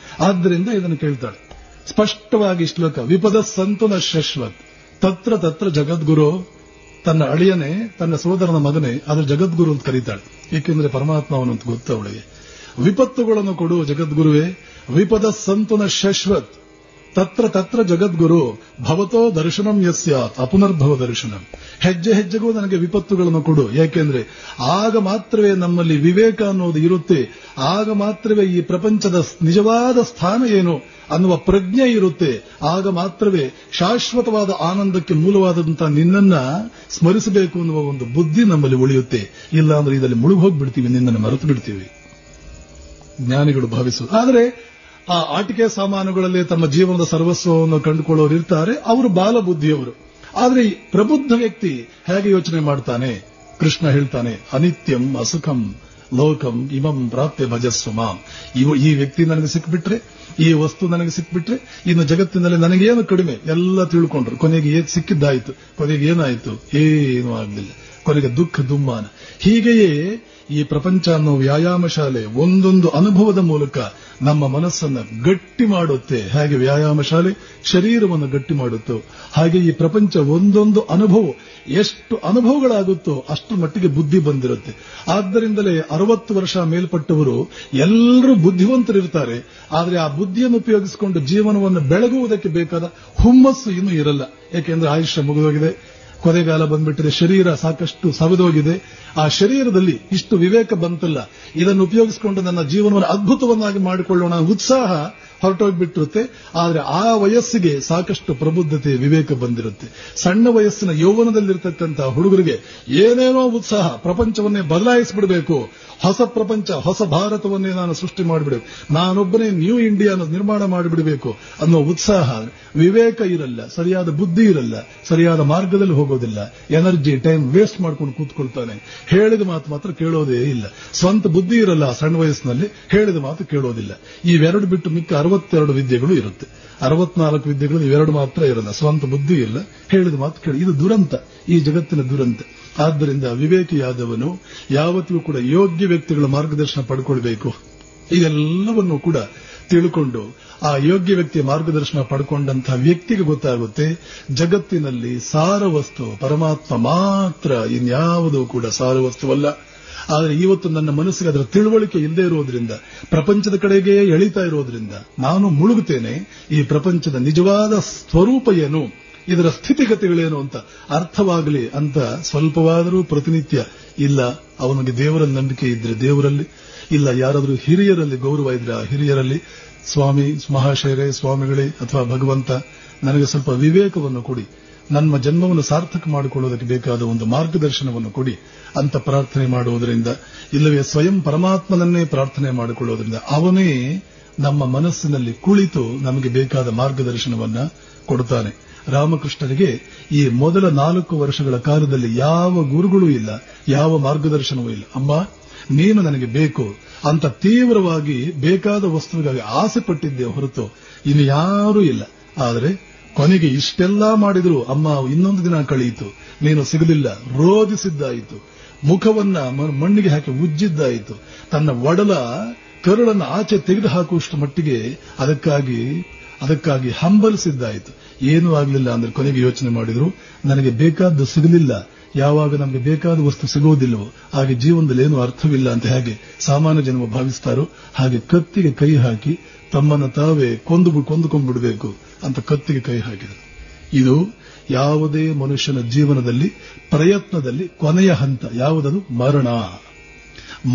ಆದ್ದರಿಂದ ಇದನ್ನು ಕೇಳ್ತಾಳೆ. ಸ್ಪಷ್ಟವಾಗಿ ಶ್ಲೋಕ, ವಿಪದ ಸಂತುನ ಶಶ್ವತ್ ತತ್ರ ತತ್ರ ಜಗದ್ಗುರು. ತನ್ನ ಅಳಿಯನೇ, ತನ್ನ ಸೋದರನ ಮಗನೇ, ಆದ್ರೆ ಜಗದ್ಗುರು ಅಂತ ಕರೀತಾಳೆ. ಏಕೆಂದ್ರೆ ಪರಮಾತ್ಮ ಅವನಂತ ಗೊತ್ತು ಅವಳಿಗೆ. ವಿಪತ್ತುಗಳನ್ನು ಕೊಡು ಜಗದ್ಗುರುವೆ. ವಿಪದ ಸಂತುನ ಶಶ್ವತ್ ತತ್ರ ತತ್ರ ಜಗದ್ಗುರು ಭವತೋ ದರ್ಶನಂ ಯಸ್ಯಾತ್ ಅಪುನರ್ಭವ ದರ್ಶನಂ. ಹೆಜ್ಜೆ ಹೆಜ್ಜೆಗೂ ನನಗೆ ವಿಪತ್ತುಗಳನ್ನು ಕೊಡು. ಯಾಕೆಂದ್ರೆ ಆಗ ಮಾತ್ರವೇ ನಮ್ಮಲ್ಲಿ ವಿವೇಕ ಅನ್ನೋದು ಇರುತ್ತೆ. ಆಗ ಮಾತ್ರವೇ ಈ ಪ್ರಪಂಚದ ನಿಜವಾದ ಸ್ಥಾನ ಏನು ಅನ್ನುವ ಪ್ರಜ್ಞೆ ಇರುತ್ತೆ. ಆಗ ಮಾತ್ರವೇ ಶಾಶ್ವತವಾದ ಆನಂದಕ್ಕೆ ಮೂಲವಾದಂತಹ ನಿನ್ನನ್ನ ಸ್ಮರಿಸಬೇಕು ಅನ್ನುವ ಒಂದು ಬುದ್ಧಿ ನಮ್ಮಲ್ಲಿ ಉಳಿಯುತ್ತೆ. ಇಲ್ಲ ಅಂದ್ರೆ ಇದರಲ್ಲಿ ಮುಳುಗೋಗ್ಬಿಡ್ತೀವಿ, ನಿನ್ನನ್ನು ಮರೆತು ಬಿಡ್ತೀವಿ. ಜ್ಞಾನಿಗಳು ಭಾವಿಸುವುದು. ಆದರೆ ಆ ಆಟಿಕೆ ಸಾಮಾನುಗಳಲ್ಲಿ ತಮ್ಮ ಜೀವನದ ಸರ್ವಸ್ವವನ್ನು ಕಂಡುಕೊಳ್ಳೋರು ಇರ್ತಾರೆ, ಅವರು ಬಾಲ ಬುದ್ಧಿಯವರು. ಆದರೆ ಈ ಪ್ರಬುದ್ಧ ವ್ಯಕ್ತಿ ಹೇಗೆ ಯೋಚನೆ ಮಾಡ್ತಾನೆ? ಕೃಷ್ಣ ಹೇಳ್ತಾನೆ, ಅನಿತ್ಯಂ ಅಸುಖಂ ಲೋಕಂ ಇಮಂ ಪ್ರಾಪ್ಯ ಭಜಸ್ವ ಮಾಂ. ಈ ವ್ಯಕ್ತಿ ನನಗೆ ಸಿಕ್ಬಿಟ್ರೆ, ಈ ವಸ್ತು ನನಗೆ ಸಿಕ್ಬಿಟ್ರೆ, ಇನ್ನು ಜಗತ್ತಿನಲ್ಲಿ ನನಗೇನು ಕಡಿಮೆ ಎಲ್ಲ ತಿಳ್ಕೊಂಡ್ರು. ಕೊನೆಗೆ ಸಿಕ್ಕಿದ್ದಾಯ್ತು, ಕೊನೆಗೆ ಏನಾಯ್ತು? ಏನೂ ಆಗಲಿಲ್ಲ. ಕೊನೆಗೆ ದುಃಖ ದುಮ್ಮಾನ. ಹೀಗೆಯೇ ಈ ಪ್ರಪಂಚ ಅನ್ನೋ ವ್ಯಾಯಾಮ ಶಾಲೆ ಒಂದೊಂದು ಅನುಭವದ ಮೂಲಕ ನಮ್ಮ ಮನಸ್ಸನ್ನು ಗಟ್ಟಿ ಮಾಡುತ್ತೆ. ಹಾಗೆ ವ್ಯಾಯಾಮ ಶಾಲೆ ಶರೀರವನ್ನು ಗಟ್ಟಿ ಮಾಡುತ್ತೋ, ಹಾಗೆ ಈ ಪ್ರಪಂಚ ಒಂದೊಂದು ಅನುಭವ ಎಷ್ಟು ಅನುಭವಗಳಾಗುತ್ತೋ ಅಷ್ಟು ಮಟ್ಟಿಗೆ ಬುದ್ಧಿ ಬಂದಿರುತ್ತೆ. ಆದ್ದರಿಂದಲೇ 60 ವರ್ಷ ಮೇಲ್ಪಟ್ಟವರು ಎಲ್ಲರೂ ಬುದ್ಧಿವಂತರಿರ್ತಾರೆ. ಆದರೆ ಆ ಬುದ್ಧಿಯನ್ನು ಉಪಯೋಗಿಸಿಕೊಂಡು ಜೀವನವನ್ನು ಬೆಳಗುವುದಕ್ಕೆ ಬೇಕಾದ ಹುಮ್ಮಸ್ಸು ಇನ್ನೂ ಇರಲ್ಲ. ಯಾಕೆಂದ್ರೆ ಆಯುಷ್ಯ ಮುಗಿದೋಗಿದೆ, ಕೊನೆಗಾಲ ಬಂದ್ಬಿಟ್ಟಿದೆ, ಶರೀರ ಸಾಕಷ್ಟು ಸವೆದೋಗಿದೆ. ಆ ಶರೀರದಲ್ಲಿ ಇಷ್ಟು ವಿವೇಕ ಬಂತಲ್ಲ, ಇದನ್ನು ಉಪಯೋಗಿಸಿಕೊಂಡು ನನ್ನ ಜೀವನವನ್ನು ಅದ್ಭುತವನ್ನಾಗಿ ಮಾಡಿಕೊಳ್ಳೋಣ ಉತ್ಸಾಹ ಹೊರಟೋಗ್ಬಿಟ್ಟಿರುತ್ತೆ. ಆದರೆ ಆ ವಯಸ್ಸಿಗೆ ಸಾಕಷ್ಟು ಪ್ರಬುದ್ಧತೆ ವಿವೇಕ ಬಂದಿರುತ್ತೆ. ಸಣ್ಣ ವಯಸ್ಸಿನ ಯೌವನದಲ್ಲಿರ್ತಕ್ಕಂಥ ಹುಡುಗರಿಗೆ ಏನೇನೋ ಉತ್ಸಾಹ, ಪ್ರಪಂಚವನ್ನೇ ಬದಲಾಯಿಸಿಬಿಡಬೇಕು, ಹೊಸ ಪ್ರಪಂಚ ಹೊಸ ಭಾರತವನ್ನೇ ನಾನು ಸೃಷ್ಟಿ ಮಾಡಿಬಿಡಬೇಕು, ನಾನೊಬ್ಬನೇ ನ್ಯೂ ಇಂಡಿಯಾನ ನಿರ್ಮಾಣ ಮಾಡಿಬಿಡಬೇಕು ಅನ್ನೋ ಉತ್ಸಾಹ. ವಿವೇಕ ಇರಲ್ಲ, ಸರಿಯಾದ ಬುದ್ಧಿ ಇರಲ್ಲ, ಸರಿಯಾದ ಮಾರ್ಗದಲ್ಲಿ ಹೋಗೋದಿಲ್ಲ, ಎನರ್ಜಿ ಟೈಮ್ ವೇಸ್ಟ್ ಮಾಡ್ಕೊಂಡು ಕೂತ್ಕೊಳ್ತಾನೆ. ಹೇಳಿದ ಮಾತು ಮಾತ್ರ ಕೇಳೋದೇ ಇಲ್ಲ. ಸ್ವಂತ ಬುದ್ಧಿ ಇರಲ್ಲ ಸಣ್ಣ ವಯಸ್ಸಿನಲ್ಲಿ, ಹೇಳಿದ ಮಾತು ಕೇಳೋದಿಲ್ಲ. ಇವೆರಡು ಬಿಟ್ಟು ಮಿಕ್ಕ 62 ವಿದ್ಯೆಗಳು ಇರುತ್ತೆ. 64 ವಿದ್ಯೆಗಳು ಇವೆರಡು ಮಾತ್ರ ಇರಲ್ಲ. ಸ್ವಂತ ಬುದ್ಧಿ ಇಲ್ಲ, ಹೇಳಿದ ಮಾತು ಕೇಳಿ. ಇದು ದುರಂತ, ಈ ಜಗತ್ತಿನ ದುರಂತ. ಆದ್ದರಿಂದ ವಿವೇಕಿಯಾದವನು ಯಾವತ್ತಿಗೂ ಕೂಡ ಯೋಗ್ಯ ವ್ಯಕ್ತಿಗಳ ಮಾರ್ಗದರ್ಶನ ಪಡ್ಕೊಳ್ಬೇಕು. ಇದೆಲ್ಲವನ್ನು ಕೂಡ ತಿಳ್ಕೊಂಡು ಆ ಯೋಗ್ಯ ವ್ಯಕ್ತಿಯ ಮಾರ್ಗದರ್ಶನ ಪಡ್ಕೊಂಡಂತಹ ವ್ಯಕ್ತಿಗೆ ಗೊತ್ತಾಗುತ್ತೆ ಜಗತ್ತಿನಲ್ಲಿ ಸಾರವಸ್ತು ಪರಮಾತ್ಮ ಮಾತ್ರ, ಇನ್ಯಾವುದೂ ಕೂಡ ಸಾರವಸ್ತುವಲ್ಲ. ಆದರೆ ಇವತ್ತು ನನ್ನ ಮನಸ್ಸಿಗೆ ಅದರ ತಿಳುವಳಿಕೆ ಇಲ್ಲದೆ ಇರೋದ್ರಿಂದ, ಪ್ರಪಂಚದ ಕಡೆಗೆ ಎಳಿತಾ ಇರೋದ್ರಿಂದ ನಾನು ಮುಳುಗುತ್ತೇನೆ. ಈ ಪ್ರಪಂಚದ ನಿಜವಾದ ಸ್ವರೂಪ ಏನು, ಇದರ ಸ್ಥಿತಿಗತಿಗಳೇನು ಅಂತ ಅರ್ಥವಾಗಲಿ ಅಂತ ಸ್ವಲ್ಪವಾದರೂ ಪ್ರತಿನಿತ್ಯ ಇಲ್ಲ. ಅವನಿಗೆ ದೇವರಲ್ಲಿ ನಂಬಿಕೆ ಇದ್ರೆ ದೇವರಲ್ಲಿ, ಇಲ್ಲ ಯಾರಾದರೂ ಹಿರಿಯರಲ್ಲಿ ಗೌರವ ಇದ್ರೆ ಆ ಹಿರಿಯರಲ್ಲಿ, ಸ್ವಾಮಿ ಮಹಾಶಯರೇ, ಸ್ವಾಮಿಗಳೇ ಅಥವಾ ಭಗವಂತ ನನಗೆ ಸ್ವಲ್ಪ ವಿವೇಕವನ್ನು ಕೊಡಿ, ನನ್ನ ಜನ್ಮವನ್ನು ಸಾರ್ಥಕ ಮಾಡಿಕೊಳ್ಳೋದಕ್ಕೆ ಬೇಕಾದ ಒಂದು ಮಾರ್ಗದರ್ಶನವನ್ನು ಕೊಡಿ ಅಂತ ಪ್ರಾರ್ಥನೆ ಮಾಡುವುದರಿಂದ, ಇಲ್ಲವೇ ಸ್ವಯಂ ಪರಮಾತ್ಮನನ್ನೇ ಪ್ರಾರ್ಥನೆ ಮಾಡಿಕೊಳ್ಳೋದ್ರಿಂದ ಅವನೇ ನಮ್ಮ ಮನಸ್ಸಿನಲ್ಲಿ ಕುಳಿತು ನಮಗೆ ಬೇಕಾದ ಮಾರ್ಗದರ್ಶನವನ್ನ ಕೊಡುತ್ತಾನೆ. ರಾಮಕೃಷ್ಣರಿಗೆ ಈ ಮೊದಲ 4 ವರ್ಷಗಳ ಕಾಲದಲ್ಲಿ ಯಾವ ಗುರುಗಳೂ ಇಲ್ಲ, ಯಾವ ಮಾರ್ಗದರ್ಶನವೂ ಇಲ್ಲ. ಅಮ್ಮ ನೀನು ನನಗೆ ಬೇಕು ಅಂತ ತೀವ್ರವಾಗಿ ಬೇಕಾದ ವಸ್ತುವಿಗಾಗಿ ಆಸೆ ಪಟ್ಟಿದ್ದೆ ಹೊರತು ಇನ್ನು ಯಾರೂ ಇಲ್ಲ. ಆದರೆ ಕೊನೆಗೆ ಇಷ್ಟೆಲ್ಲಾ ಮಾಡಿದ್ರು ಅಮ್ಮ ಇನ್ನೊಂದು ದಿನ ಕಳೆಯಿತು, ನೀನು ಸಿಗಲಿಲ್ಲ, ರೋಧಿಸಿದ್ದಾಯಿತು, ಮುಖವನ್ನ ಮಣ್ಣಿಗೆ ಹಾಕಿ ಉಜ್ಜಿದ್ದಾಯಿತು, ತನ್ನ ಒಡಲ ಕರುಳನ್ನು ಆಚೆ ತೆಗೆದು ಹಾಕುವಷ್ಟು ಮಟ್ಟಿಗೆ ಅದಕ್ಕಾಗಿ ಹಂಬಲಿಸಿದ್ದಾಯಿತು. ಏನೂ ಆಗಲಿಲ್ಲ. ಅಂದ್ರೆ ಕೊನೆಗೆ ಯೋಚನೆ ಮಾಡಿದ್ರು, ನನಗೆ ಬೇಕಾದ್ದು ಸಿಗಲಿಲ್ಲ. ಯಾವಾಗ ನಮಗೆ ಬೇಕಾದ ವಸ್ತು ಸಿಗೋದಿಲ್ಲವೋ ಹಾಗೆ ಜೀವನದಲ್ಲಿ ಏನೂ ಅರ್ಥವಿಲ್ಲ ಅಂತ ಹೇಗೆ ಸಾಮಾನ್ಯ ಜನ ಭಾವಿಸ್ತಾರೋ ಹಾಗೆ ಕತ್ತಿಗೆ ಕೈ ಹಾಕಿ ತಮ್ಮನ್ನು ತಾವೇ ಕೊಂದುಕೊಂಡ್ಬಿಡಬೇಕು ಅಂತ ಕತ್ತಿಗೆ ಕೈ ಹಾಕಿದರು. ಇದು ಯಾವುದೇ ಮನುಷ್ಯನ ಜೀವನದಲ್ಲಿ ಪ್ರಯತ್ನದಲ್ಲಿ ಕೊನೆಯ ಹಂತ ಯಾವುದದು? ಮರಣ.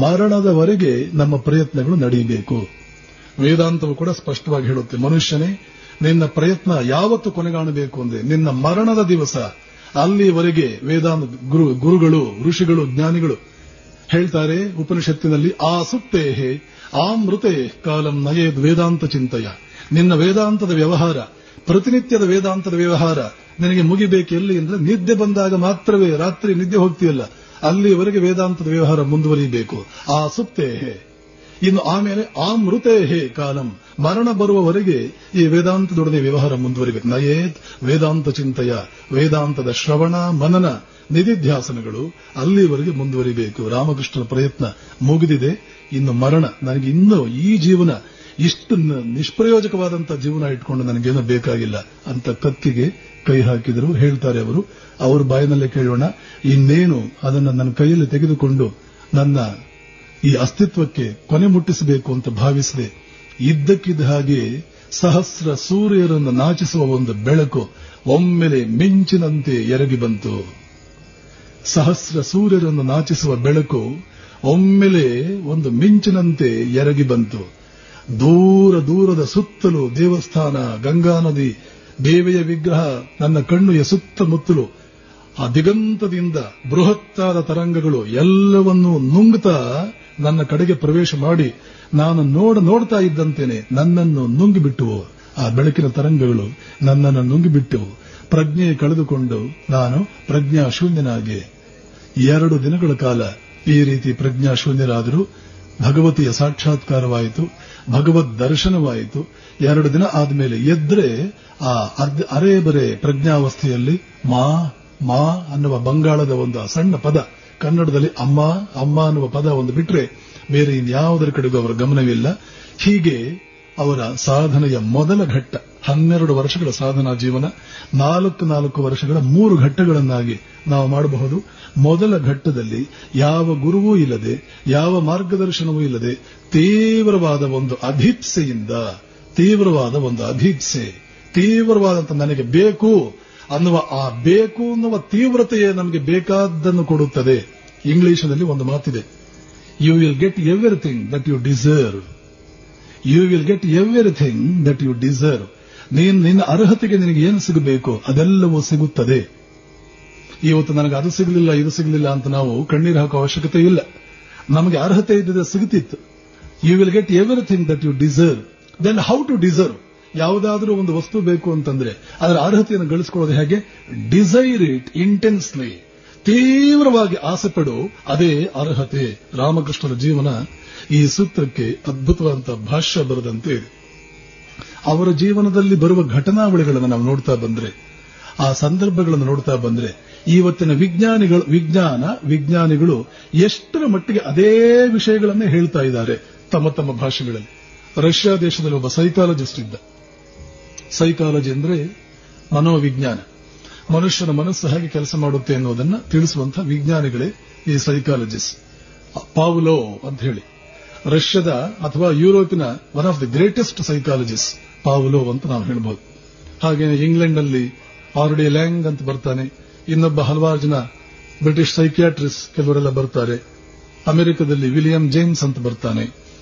ಮರಣದವರೆಗೆ ನಮ್ಮ ಪ್ರಯತ್ನಗಳು ನಡೆಯಬೇಕು. ವೇದಾಂತವು ಕೂಡ ಸ್ಪಷ್ಟವಾಗಿ ಹೇಳುತ್ತೆ, ಮನುಷ್ಯನೇ ನಿನ್ನ ಪ್ರಯತ್ನ ಯಾವತ್ತು ಕೊನೆಗಾಣಬೇಕು ಅಂದ್ರೆ ನಿನ್ನ ಮರಣದ ದಿವಸ. ಅಲ್ಲಿವರೆಗೆ ವೇದಾಂತ ಗುರುಗಳು, ಋಷಿಗಳು, ಜ್ಞಾನಿಗಳು ಹೇಳ್ತಾರೆ ಉಪನಿಷತ್ತಿನಲ್ಲಿ, ಆಸುಪ್ತೇಹೇ ಆಮೃತೆ ಕಾಲಂ ನಯೇದ್ ವೇದಾಂತ ಚಿಂತೆಯ. ನಿನ್ನ ವೇದಾಂತದ ವ್ಯವಹಾರ, ಪ್ರತಿನಿತ್ಯದ ವೇದಾಂತದ ವ್ಯವಹಾರ ನಿನಗೆ ಮುಗಿಬೇಕು. ಎಲ್ಲಿ ಅಂದ್ರೆ ನಿದ್ದೆ ಬಂದಾಗ ಮಾತ್ರವೇ, ರಾತ್ರಿ ನಿದ್ದೆ ಹೋಗ್ತೀಯಲ್ಲ ಅಲ್ಲಿವರೆಗೆ ವೇದಾಂತದ ವ್ಯವಹಾರ ಮುಂದುವರಿಯಬೇಕು. ಆಸುಪ್ತೇಹೇ. ಇನ್ನು ಆಮೇಲೆ ಆಮೃತೇಹೇ ಕಾಲಂ, ಮರಣ ಬರುವವರೆಗೆ ಈ ವೇದಾಂತದೊಡನೆ ವ್ಯವಹಾರ ಮುಂದುವರಿಬೇಕು. ನಯೇತ್ ವೇದಾಂತ ಚಿಂತೆಯ, ವೇದಾಂತದ ಶ್ರವಣ ಮನನ ನಿಧಿಧ್ಯಾಸನಗಳು ಅಲ್ಲಿವರೆಗೆ ಮುಂದುವರಿಬೇಕು. ರಾಮಕೃಷ್ಣನ ಪ್ರಯತ್ನ ಮುಗಿದಿದೆ, ಇನ್ನು ಮರಣ. ನನಗೆ ಇನ್ನೂ ಈ ಜೀವನ ಇಷ್ಟು ನಿಷ್ಪ್ರಯೋಜಕವಾದಂತಹ ಜೀವನ ಇಟ್ಕೊಂಡು ನನಗೇನೋ ಬೇಕಾಗಿಲ್ಲ ಅಂತ ಕತ್ತಿಗೆ ಕೈ ಹಾಕಿದರು. ಹೇಳ್ತಾರೆ ಅವರು, ಅವ್ರ ಬಾಯಿನಲ್ಲೇ ಕೇಳೋಣ, ಇನ್ನೇನು ಅದನ್ನು ನನ್ನ ಕೈಯಲ್ಲಿ ತೆಗೆದುಕೊಂಡು ನನ್ನ ಈ ಅಸ್ತಿತ್ವಕ್ಕೆ ಕೊನೆ ಮುಟ್ಟಿಸಬೇಕು ಅಂತ ಭಾವಿಸಿದೆ. ಇದ್ದಕ್ಕಿದ್ದ ಹಾಗೆ ಸಹಸ್ರ ಸೂರ್ಯರನ್ನು ನಾಚಿಸುವ ಒಂದು ಬೆಳಕು ಒಮ್ಮೆಲೆ ಮಿಂಚಿನಂತೆ ಎರಗಿ ಬಂತು. ಸಹಸ್ರ ಸೂರ್ಯರನ್ನು ನಾಚಿಸುವ ಬೆಳಕು ಒಮ್ಮೆಲೆ ಒಂದು ಮಿಂಚಿನಂತೆ ಎರಗಿ ಬಂತು. ದೂರ ದೂರದ ಸುತ್ತಲೂ ದೇವಸ್ಥಾನ, ಗಂಗಾ ನದಿ, ದೇವಿಯ ವಿಗ್ರಹ ನನ್ನ ಕಣ್ಣುಯ ಸುತ್ತಮುತ್ತಲು ಆ ದಿಗಂತದಿಂದ ಬೃಹತ್ತಾದ ತರಂಗಗಳು ಎಲ್ಲವನ್ನೂ ನುಂಗುತ್ತಾ ನನ್ನ ಕಡೆಗೆ ಪ್ರವೇಶ ಮಾಡಿ ನಾನು ನೋಡ್ತಾ ಇದ್ದಂತೇನೆ ನನ್ನನ್ನು ನುಂಗಿಬಿಟ್ಟುವು. ಆ ಬೆಳಕಿನ ತರಂಗಗಳು ನನ್ನನ್ನು ನುಂಗಿಬಿಟ್ಟವು. ಪ್ರಜ್ಞೆ ಕಳೆದುಕೊಂಡು ನಾನು ಪ್ರಜ್ಞಾಶೂನ್ಯನಾಗಿ 2 ದಿನಗಳ ಕಾಲ ಈ ರೀತಿ ಪ್ರಜ್ಞಾಶೂನ್ಯರಾದರೂ ಭಗವತಿಯ ಸಾಕ್ಷಾತ್ಕಾರವಾಯಿತು, ಭಗವದ್ ದರ್ಶನವಾಯಿತು. 2 ದಿನ ಆದ್ಮೇಲೆ ಎದ್ರೆ ಆ ಅರೆ ಪ್ರಜ್ಞಾವಸ್ಥೆಯಲ್ಲಿ ಮಾ ಮಾ ಅನ್ನುವ ಬಂಗಾಳದ ಒಂದು ಸಣ್ಣ ಪದ, ಕನ್ನಡದಲ್ಲಿ ಅಮ್ಮ ಅಮ್ಮ ಅನ್ನುವ ಪದ ಒಂದು ಬಿಟ್ರೆ ಬೇರೆ ಇನ್ಯಾವುದರ ಕಡೆಗೂ ಅವರ ಗಮನವಿಲ್ಲ. ಹೀಗೆ ಅವರ ಸಾಧನೆಯ ಮೊದಲ ಘಟ್ಟ 12 ವರ್ಷಗಳ ಸಾಧನಾ ಜೀವನ 4 ವರ್ಷಗಳ 3 ಘಟ್ಟಗಳನ್ನಾಗಿ ನಾವು ಮಾಡಬಹುದು. ಮೊದಲ ಘಟ್ಟದಲ್ಲಿ ಯಾವ ಗುರುವೂ ಇಲ್ಲದೆ, ಯಾವ ಮಾರ್ಗದರ್ಶನವೂ ಇಲ್ಲದೆ ತೀವ್ರವಾದ ಒಂದು ಅಭೀಪ್ಸೆಯಿಂದ, ತೀವ್ರವಾದಂತ ನನಗೆ ಬೇಕು ಅನ್ನುವ ಆ ಬೇಕು ಅನ್ನುವ ತೀವ್ರತೆಯೇ ನಮಗೆ ಬೇಕಾದ್ದನ್ನು ಕೊಡುತ್ತದೆ. ಇಂಗ್ಲಿಷಿನಲ್ಲಿ ಒಂದು ಮಾತಿದೆ, you will get everything that you deserve. You will get everything that you deserve. ನಿನ್ನ ಅರ್ಹತೆಗೆ ನಿನಗೆ ಏನು ಸಿಗಬೇಕು ಅದೆಲ್ಲವೂ ಸಿಗುತ್ತದೆ. ಇವತ್ತು ನನಗೆ ಅದು ಸಿಗಲಿಲ್ಲ, ಇದು ಸಿಗಲಿಲ್ಲ ಅಂತ ನಾವು ಕಣ್ಣೀರು ಹಾಕುವ ಅವಶ್ಯಕತೆ ಇಲ್ಲ. ನಮಗೆ ಅರ್ಹತೆ ಇದ್ದರೆ ಸಿಗುತ್ತಿತ್ತು. You will get everything that you deserve. Then how to deserve? ಯಾವುದಾದ್ರೂ ಒಂದು ವಸ್ತು ಬೇಕು ಅಂತಂದ್ರೆ ಅದರ ಅರ್ಹತೆಯನ್ನು ಗಳಿಸಿಕೊಳ್ಳೋದು ಹೇಗೆ? Desire it intensely. ತೀವ್ರವಾಗಿ ಆಸೆ ಪಡು, ಅದೇ ಅರ್ಹತೆ. ರಾಮಕೃಷ್ಣರ ಜೀವನ ಈ ಸೂತ್ರಕ್ಕೆ ಅದ್ಭುತವಾದಂತಹ ಭಾಷ್ಯ ಬರೆದಂತೆ ಇದೆ. ಅವರ ಜೀವನದಲ್ಲಿ ಬರುವ ಘಟನಾವಳಿಗಳನ್ನು ನಾವು ನೋಡ್ತಾ ಬಂದ್ರೆ, ಆ ಸಂದರ್ಭಗಳನ್ನು ನೋಡ್ತಾ ಬಂದ್ರೆ, ಇವತ್ತಿನ ವಿಜ್ಞಾನಿಗಳು ಎಷ್ಟರ ಮಟ್ಟಿಗೆ ಅದೇ ವಿಷಯಗಳನ್ನೇ ಹೇಳ್ತಾ ಇದ್ದಾರೆ ತಮ್ಮ ತಮ್ಮ ಭಾಷೆಗಳಲ್ಲಿ. ರಷ್ಯಾ ದೇಶದಲ್ಲಿ ಒಬ್ಬ ಸೈಕಾಲಜಿಸ್ಟ್ ಇದ್ದ. ಸೈಕಾಲಜಿ ಅಂದ್ರೆ ಮನೋವಿಜ್ಞಾನ, ಮನುಷ್ಯನ ಮನಸ್ಸು ಹೇಗೆ ಕೆಲಸ ಮಾಡುತ್ತೆ ಅನ್ನೋದನ್ನ ತಿಳಿಸುವಂತಹ ವಿಜ್ಞಾನಿಗಳೇ ಈ ಸೈಕಾಲಜಿಸ್ಟ್. ಪಾವ್ಲೋ ಅಂತ ಹೇಳಿ ರಷ್ಯಾದ ಅಥವಾ ಯುರೋಪಿನ one of the greatest psychologist Pavlov ಅಂತ ನಾವು ಹೇಳಬಹುದು. ಹಾಗೇನೆ ಇಂಗ್ಲೆಂಡ್ ನಲ್ಲಿ ಆರ್ಡಿ ಲ್ಯಾಂಗ್ ಅಂತ ಬರ್ತಾನೆ. ಇನ್ನೊಬ್ಬ ಹಲವಾರು ಜನ ಬ್ರಿಟಿಷ್ ಸೈಕಿಯಾಟ್ರಿಸ್ಟ್ ಕೆಲವರೆಲ್ಲ ಬರ್ತಾರೆ. ಅಮೆರಿಕದಲ್ಲಿ ವಿಲಿಯಂ ಜೇಮ್ಸ್ ಅಂತ ಬರ್ತಾನೆ.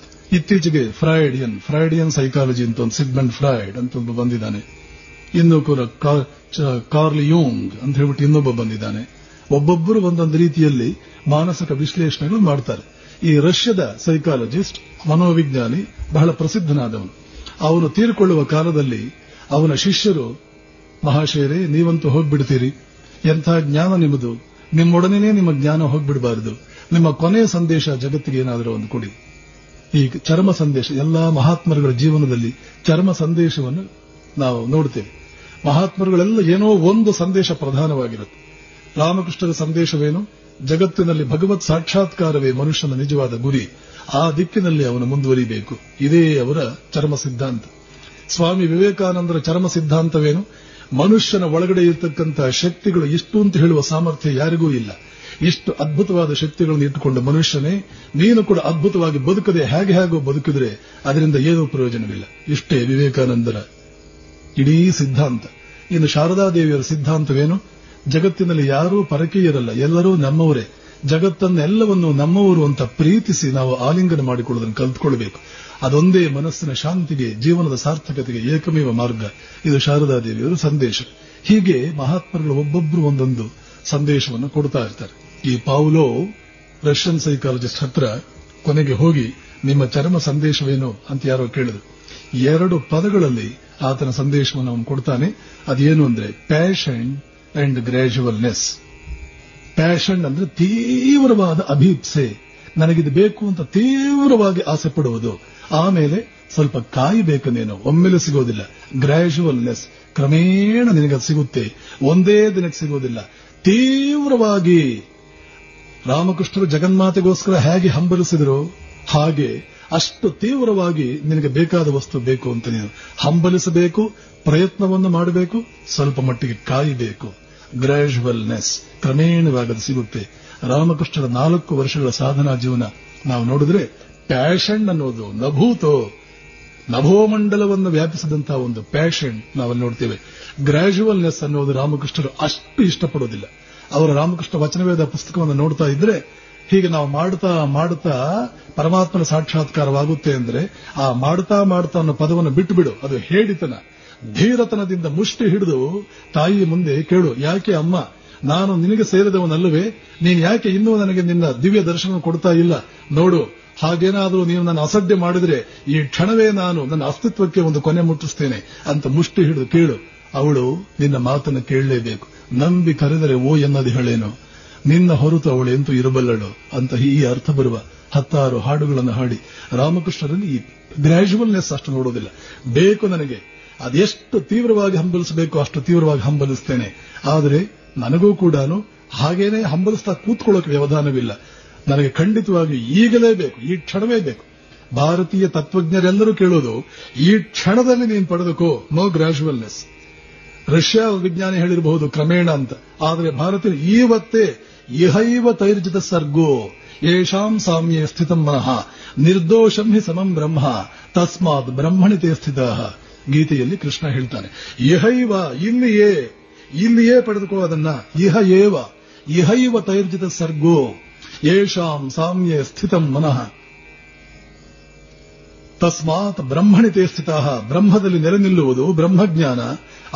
ಇತ್ತೀಚೆಗೆ ಫ್ರಾಯ್ಡಿಯನ್ ಸೈಕಾಲಜಿ ಅಂತ ಒಂದು ಸಿಗ್ಮಂಡ್ ಫ್ರಾಯ್ಡ್ ಅಂತ ಒಬ್ಬ ಬಂದಿದ್ದಾನೆ. ಇನ್ನೂ ಕೂಡ ಕಾರ್ಲ್ ಯೂಂಗ್ ಅಂತ ಹೇಳ್ಬಿಟ್ಟು ಇನ್ನೊಬ್ಬ ಬಂದಿದ್ದಾನೆ. ಒಬ್ಬೊಬ್ಬರು ಒಂದೊಂದು ರೀತಿಯಲ್ಲಿ ಮಾನಸಿಕ ವಿಶ್ಲೇಷಣೆಗಳು ಮಾಡ್ತಾರೆ. ಈ ರಷ್ಯಾದ ಸೈಕಾಲಜಿಸ್ಟ್, ಮನೋವಿಜ್ಞಾನಿ, ಬಹಳ ಪ್ರಸಿದ್ಧನಾದವನು. ಅವನು ತೀರಿಕೊಳ್ಳುವ ಕಾಲದಲ್ಲಿ ಅವನ ಶಿಷ್ಯರು, ಮಹಾಶಯರೇ ನೀವಂತೂ ಹೋಗ್ಬಿಡ್ತೀರಿ, ಎಂಥ ಜ್ಞಾನ ನಿಮ್ಮದು, ನಿಮ್ಮೊಡನೆನೇ ನಿಮ್ಮ ಜ್ಞಾನ ಹೋಗ್ಬಿಡಬಾರದು, ನಿಮ್ಮ ಕೊನೆಯ ಸಂದೇಶ ಜಗತ್ತಿಗೆ ಏನಾದರೂ ಒಂದು ಕೊಡಿ. ಈ ಚರ್ಮ ಸಂದೇಶ, ಎಲ್ಲಾ ಮಹಾತ್ಮರುಗಳ ಜೀವನದಲ್ಲಿ ಚರ್ಮ ಸಂದೇಶವನ್ನು ನಾವು ನೋಡ್ತೇವೆ. ಮಹಾತ್ಮರುಗಳೆಲ್ಲ ಏನೋ ಒಂದು ಸಂದೇಶ ಪ್ರಧಾನವಾಗಿರುತ್ತೆ. ರಾಮಕೃಷ್ಣರ ಸಂದೇಶವೇನು? ಜಗತ್ತಿನಲ್ಲಿ ಭಗವತ್ ಸಾಕ್ಷಾತ್ಕಾರವೇ ಮನುಷ್ಯನ ನಿಜವಾದ ಗುರಿ. ಆ ದಿಕ್ಕಿನಲ್ಲಿ ಅವನು ಮುಂದುವರಿಬೇಕು. ಇದೇ ಅವರ ಚರ್ಮ ಸಿದ್ಧಾಂತ. ಸ್ವಾಮಿ ವಿವೇಕಾನಂದರ ಚರ್ಮ ಸಿದ್ಧಾಂತವೇನು? ಮನುಷ್ಯನ ಒಳಗಡೆ ಇರತಕ್ಕಂತಹ ಶಕ್ತಿಗಳು ಇಷ್ಟು ಅಂತ ಹೇಳುವ ಸಾಮರ್ಥ್ಯ ಯಾರಿಗೂ ಇಲ್ಲ. ಇಷ್ಟು ಅದ್ಭುತವಾದ ಶಕ್ತಿಗಳನ್ನು ಇಟ್ಟುಕೊಂಡ ಮನುಷ್ಯನೇ ನೀನು ಕೂಡ ಅದ್ಭುತವಾಗಿ ಬದುಕದೆ ಹೇಗೋ ಬದುಕಿದ್ರೆ ಅದರಿಂದ ಏನೂ ಪ್ರಯೋಜನವಿಲ್ಲ. ಇಷ್ಟೇ ವಿವೇಕಾನಂದರ ಇಡೀ ಸಿದ್ಧಾಂತ. ಇನ್ನು ಶಾರದಾದೇವಿಯರ ಸಿದ್ಧಾಂತವೇನು? ಜಗತ್ತಿನಲ್ಲಿ ಯಾರೂ ಪರಕೀಯರಲ್ಲ, ಎಲ್ಲರೂ ನಮ್ಮವರೇ. ಜಗತ್ತನ್ನೆಲ್ಲವನ್ನು ನಮ್ಮವರು ಅಂತ ಪ್ರೀತಿಸಿ ನಾವು ಆಲಿಂಗನ ಮಾಡಿಕೊಳ್ಳೋದನ್ನು ಕಲ್ತ್ಕೊಳ್ಬೇಕು. ಅದೊಂದೇ ಮನಸ್ಸಿನ ಶಾಂತಿಗೆ, ಜೀವನದ ಸಾರ್ಥಕತೆಗೆ ಏಕಮೇವ ಮಾರ್ಗ. ಇದು ಶಾರದಾದೇವಿಯವರ ಸಂದೇಶ. ಹೀಗೆ ಮಹಾತ್ಮರುಗಳು ಒಬ್ಬೊಬ್ಬರು ಒಂದೊಂದು ಸಂದೇಶವನ್ನು ಕೊಡ್ತಾ ಇರ್ತಾರೆ. ಈ ಪಾವ್ಲೋ ರಷ್ಯನ್ ಸೈಕಾಲಜಿಸ್ಟ್ ಹತ್ರ ಕೊನೆಗೆ ಹೋಗಿ ನಿಮ್ಮ ಚರ್ಮ ಸಂದೇಶವೇನು ಅಂತ ಯಾರೋ ಕೇಳಿದ್ರು. 2 ಪದಗಳಲ್ಲಿ ಆತನ ಸಂದೇಶವನ್ನು ಅವನು ಕೊಡ್ತಾನೆ. ಅದೇನು ಅಂದ್ರೆ ಪ್ಯಾಷನ್ ಅಂಡ್ ಗ್ರಾಜುವಲ್ನೆಸ್. ಪ್ಯಾಷನ್ ಅಂದ್ರೆ ತೀವ್ರವಾದ ಅಭೀಪ್ಸೆ, ನನಗಿದು ಬೇಕು ಅಂತ ತೀವ್ರವಾಗಿ ಆಸೆ ಪಡುವುದು. ಆಮೇಲೆ ಸ್ವಲ್ಪ ಕಾಯಬೇಕು, ನೀನು ಒಮ್ಮೆಲೆ ಸಿಗೋದಿಲ್ಲ. ಗ್ರಾಜುವಲ್ನೆಸ್, ಕ್ರಮೇಣ ನಿನಗದು ಸಿಗುತ್ತೆ, ಒಂದೇ ದಿನಕ್ಕೆ ಸಿಗೋದಿಲ್ಲ. ತೀವ್ರವಾಗಿ ರಾಮಕೃಷ್ಣರು ಜಗನ್ಮಾತೆಗೋಸ್ಕರ ಹೇಗೆ ಹಂಬಲಿಸಿದರು, ಹಾಗೆ ಅಷ್ಟು ತೀವ್ರವಾಗಿ ನಿನಗೆ ಬೇಕಾದ ವಸ್ತು ಬೇಕು ಅಂತ ನೀನು ಹಂಬಲಿಸಬೇಕು, ಪ್ರಯತ್ನವನ್ನು ಮಾಡಬೇಕು, ಸ್ವಲ್ಪ ಮಟ್ಟಿಗೆ ಕಾಯಬೇಕು. ಗ್ರಾಜುವಲ್ನೆಸ್, ಕ್ರಮೇಣವಾಗಿ ಅದು ಸಿಗುತ್ತೆ. ರಾಮಕೃಷ್ಣರ 4 ವರ್ಷಗಳ ಸಾಧನಾ ಜೀವನ ನಾವು ನೋಡಿದ್ರೆ ಪ್ಯಾಷನ್ ಅನ್ನೋದು ನಭೋಮಂಡಲವನ್ನು ವ್ಯಾಪಿಸಿದಂತಹ ಒಂದು ಪ್ಯಾಷನ್ ನಾವಲ್ಲಿ ನೋಡ್ತೇವೆ. ಗ್ರಾಜುವಲ್ನೆಸ್ ಅನ್ನೋದು ರಾಮಕೃಷ್ಣರು ಅಷ್ಟು ಇಷ್ಟಪಡೋದಿಲ್ಲ. ಅವರ ರಾಮಕೃಷ್ಣ ವಚನವೇದ ಪುಸ್ತಕವನ್ನು ನೋಡ್ತಾ ಇದ್ರೆ ಹೀಗೆ ನಾವು ಮಾಡುತ್ತಾ ಪರಮಾತ್ಮನ ಸಾಕ್ಷಾತ್ಕಾರವಾಗುತ್ತೆ ಅಂದ್ರೆ ಆ ಮಾಡ್ತಾ ಅನ್ನೋ ಪದವನ್ನು ಬಿಟ್ಟು ಬಿಡು, ಅದು ಹೇಳಿತನ. ಧೀರತನದಿಂದ ಮುಷ್ಟಿ ಹಿಡಿದು ತಾಯಿ ಮುಂದೆ ಕೇಳು, ಯಾಕೆ ಅಮ್ಮ ನಾನು ನಿನಗೆ ಸೇರಿದವನಲ್ಲವೇ, ನೀನು ಯಾಕೆ ಇನ್ನೂ ನನಗೆ ನಿನ್ನ ದಿವ್ಯ ದರ್ಶನ ಕೊಡ್ತಾ ಇಲ್ಲ, ನೋಡು ಹಾಗೇನಾದರೂ ನೀನು ನನ್ನ ಅಸಡ್ಡೆ ಮಾಡಿದ್ರೆ ಈ ಕ್ಷಣವೇ ನಾನು ನನ್ನ ಅಸ್ತಿತ್ವಕ್ಕೆ ಒಂದು ಕೊನೆ ಮುಟ್ಟಿಸ್ತೇನೆ ಅಂತ ಮುಷ್ಟಿ ಹಿಡಿದು ಕೇಳು. ಅವಳು ನಿನ್ನ ಮಾತನ್ನು ಕೇಳಲೇಬೇಕು. ನಂಬಿ ಕರೆದರೆ ಓ ಎನ್ನದಿ ಹೇಳೇನು, ನಿನ್ನ ಹೊರತು ಅವಳೆಂತೂ ಇರಬಲ್ಲಳು ಅಂತ ಈ ಅರ್ಥ ಬರುವ 10 ಹಾಡುಗಳನ್ನು ಹಾಡಿ ರಾಮಕೃಷ್ಣರಲ್ಲಿ ಈ ಗ್ರಾಜುವಲ್ನೆಸ್ ಅಷ್ಟು ನೋಡೋದಿಲ್ಲ. ಬೇಕು ನನಗೆ ಅದೆಷ್ಟು ತೀವ್ರವಾಗಿ ಹಂಬಲಿಸಬೇಕು ಅಷ್ಟು ತೀವ್ರವಾಗಿ ಹಂಬಲಿಸ್ತೇನೆ. ಆದರೆ ನನಗೂ ಕೂಡ ಹಾಗೇನೆ ಹಂಬಲಿಸ್ತಾ ಕೂತ್ಕೊಳ್ಳೋಕೆ ವ್ಯವಧಾನವಿಲ್ಲ. ನನಗೆ ಖಂಡಿತವಾಗಿ ಈಗಲೇ ಬೇಕು, ಈ ಕ್ಷಣವೇ ಬೇಕು. ಭಾರತೀಯ ತತ್ವಜ್ಞರೆಲ್ಲರೂ ಕೇಳೋದು ಈ ಕ್ಷಣದಲ್ಲಿ ನೀನು ಪಡೆದುಕೋ, ನೋ ಗ್ರಾಜುವಲ್ನೆಸ್. ರಷ್ಯಾ ವಿಜ್ಞಾನಿ ಹೇಳಿರಬಹುದು ಕ್ರಮೇಣ ಅಂತ, ಆದರೆ ಭಾರತೀಯರು ಇವತ್ತೇ ಇಹೈವ ತೈರ್ಜಿತ ಸರ್ಗೋ ಯೇಷಾಂ ಸಾಮ್ಯೇ ಸ್ಥಿತಂ ಮನಃ ನಿರ್ದೋಷಂ ಹಿ ಸಮಂ ಬ್ರಹ್ಮ ತಸ್ಮಾತ್ ಬ್ರಹ್ಮಣಿ ತೇ ಸ್ಥಿತಃ. ಗೀತೆಯಲ್ಲಿ ಕೃಷ್ಣ ಹೇಳ್ತಾನೆ, ಇಹೈವ ಇಲ್ಲಿಯೇ ಪಡೆದುಕೋ ಅದನ್ನ. ಇಹೈವ ತೈರ್ಜಿತ ಸರ್ಗೋ ಯೇಷಾಂ ಸಾಮ್ಯೇ ಸ್ಥಿತಂ ಮನಃ ತಸ್ಮಾತ್ ಬ್ರಹ್ಮಣಿ ತೇ ಸ್ಥಿತಃ. ಬ್ರಹ್ಮದಲ್ಲಿ ನೆಲೆ ನಿಲ್ಲುವುದು ಬ್ರಹ್ಮಜ್ಞಾನ,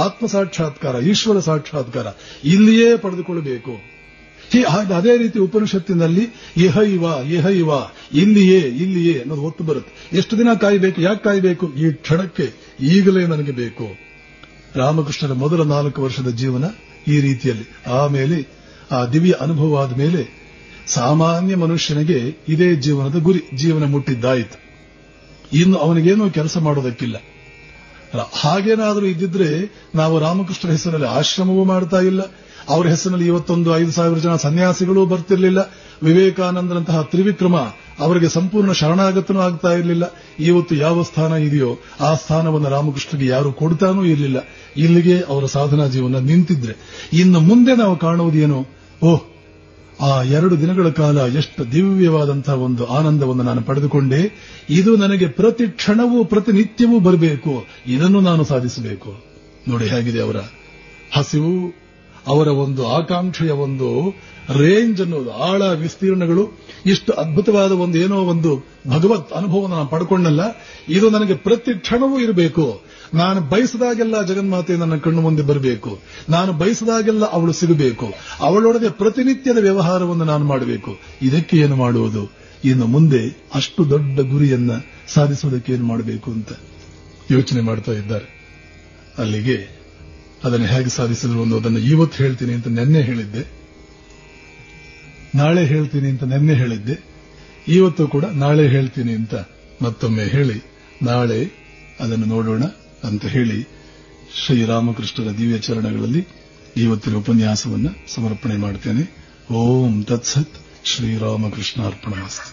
ಆತ್ಮ ಸಾಕ್ಷಾತ್ಕಾರ, ಈಶ್ವರ ಸಾಕ್ಷಾತ್ಕಾರ ಇಲ್ಲಿಯೇ ಪಡೆದುಕೊಳ್ಳಬೇಕು. ಅದೇ ರೀತಿ ಉಪನಿಷತ್ತಿನಲ್ಲಿ ಇಹೈವ ಇಲ್ಲಿಯೇ ಅನ್ನೋದು ಒತ್ತು ಬರುತ್ತೆ. ಎಷ್ಟು ದಿನ ಕಾಯಬೇಕು? ಯಾಕೆ ಕಾಯಬೇಕು? ಈ ಕ್ಷಣಕ್ಕೆ ಈಗಲೇ ನನಗೆ ಬೇಕು. ರಾಮಕೃಷ್ಣರ ಮೊದಲ 4 ವರ್ಷದ ಜೀವನ ಈ ರೀತಿಯಲ್ಲಿ. ಆಮೇಲೆ ಆ ದಿವ್ಯ ಅನುಭವ ಆದ ಮೇಲೆ ಸಾಮಾನ್ಯ ಮನುಷ್ಯನಿಗೆ ಇದೇ ಜೀವನದ ಗುರಿ, ಜೀವನ ಮುಟ್ಟಿದ್ದಾಯಿತು. ಇನ್ನು ಅವನಿಗೇನೋ ಕೆಲಸ ಮಾಡೋದಕ್ಕಿಲ್ಲ. ಹಾಗೇನಾದರೂ ಇದ್ದಿದ್ರೆ ನಾವು ರಾಮಕೃಷ್ಣರ ಹೆಸರಲ್ಲಿ ಆಶ್ರಮವೂ ಮಾಡ್ತಾ ಇಲ್ಲ. ಅವರ ಹೆಸರಿನಲ್ಲಿ ಇವತ್ತೊಂದು 5,000 ಜನ ಸನ್ಯಾಸಿಗಳು ಬರ್ತಿರ್ಲಿಲ್ಲ. ವಿವೇಕಾನಂದರಂತಹ ತ್ರಿವಿಕ್ರಮ ಅವರಿಗೆ ಸಂಪೂರ್ಣ ಶರಣಾಗತನೂ ಆಗ್ತಾ ಇರಲಿಲ್ಲ. ಇವತ್ತು ಯಾವ ಸ್ಥಾನ ಇದೆಯೋ ಆ ಸ್ಥಾನವನ್ನು ರಾಮಕೃಷ್ಣರಿಗೆ ಯಾರು ಕೊಡ್ತಾನೂ ಇರಲಿಲ್ಲ. ಇಲ್ಲಿಗೆ ಅವರ ಸಾಧನಾ ಜೀವನ ನಿಂತಿದ್ರೆ ಇನ್ನು ಮುಂದೆ ನಾವು ಕಾಣುವುದೇನು? ಆ 2 ದಿನಗಳ ಕಾಲ ಎಷ್ಟು ದಿವ್ಯವಾದಂತಹ ಒಂದು ಆನಂದವನ್ನು ನಾನು ಪಡೆದುಕೊಂಡೆ. ಇದು ನನಗೆ ಪ್ರತಿ ಕ್ಷಣವೂ ಪ್ರತಿನಿತ್ಯವೂ ಬರಬೇಕು. ಇದನ್ನು ನಾನು ಸಾಧಿಸಬೇಕು. ನೋಡಿ ಹೇಗಿದೆ ಅವರ ಹಸಿವು, ಅವರ ಒಂದು ಆಕಾಂಕ್ಷೆಯ ಒಂದು ರೇಂಜ್ ಅನ್ನೋದು, ಆಳ ವಿಸ್ತೀರ್ಣಗಳು. ಇಷ್ಟು ಅದ್ಭುತವಾದ ಒಂದು ಭಗವತ್ ಅನುಭವವನ್ನು ನಾನು ಪಡ್ಕೊಂಡಲ್ಲ, ಇದು ನನಗೆ ಪ್ರತಿ ಕ್ಷಣವೂ ಇರಬೇಕು. ನಾನು ಬಯಸಿದಾಗೆಲ್ಲ ಜಗನ್ಮಾತೆ ನನ್ನ ಕಣ್ಣು ಮುಂದೆ ಬರಬೇಕು. ನಾನು ಬಯಸಿದಾಗೆಲ್ಲ ಅವಳು ಸಿಗಬೇಕು. ಅವಳೊಡನೆ ಪ್ರತಿನಿತ್ಯದ ವ್ಯವಹಾರವನ್ನು ನಾನು ಮಾಡಬೇಕು. ಇದಕ್ಕೆ ಏನು ಮಾಡುವುದು? ಇನ್ನು ಮುಂದೆ ಅಷ್ಟು ದೊಡ್ಡ ಗುರಿಯನ್ನ ಸಾಧಿಸೋದಕ್ಕೆ ಏನು ಮಾಡಬೇಕು ಅಂತ ಯೋಚನೆ ಮಾಡ್ತಾ ಇದ್ದಾರೆ. ಅಲ್ಲಿಗೆ ಅದನ್ನು ಹೇಗೆ ಸಾಧಿಸಿದ್ರು ಅನ್ನೋದನ್ನು ಇವತ್ತು ಹೇಳ್ತೀನಿ ಅಂತ ನೆನ್ನೆ ಹೇಳಿದ್ದೆ, ನಾಳೆ ಹೇಳ್ತೀನಿ ಅಂತ ನೆನ್ನೆ ಹೇಳಿದ್ದೆ, ಇವತ್ತು ಕೂಡ ನಾಳೆ ಹೇಳ್ತೀನಿ ಅಂತ ಮತ್ತೊಮ್ಮೆ ಹೇಳಿ ನಾಳೆ ಅದನ್ನು ನೋಡೋಣ ಅಂತ ಹೇಳಿ ಶ್ರೀರಾಮಕೃಷ್ಣರ ದಿವ್ಯ ಚರಣಗಳಲ್ಲಿ ಇವತ್ತಿನ ಉಪನ್ಯಾಸವನ್ನು ಸಮರ್ಪಣೆ ಮಾಡ್ತೇನೆ. ಓಂ ತತ್ಸತ್. ಶ್ರೀರಾಮಕೃಷ್ಣ ಅರ್ಪಣಮಸ್ತು.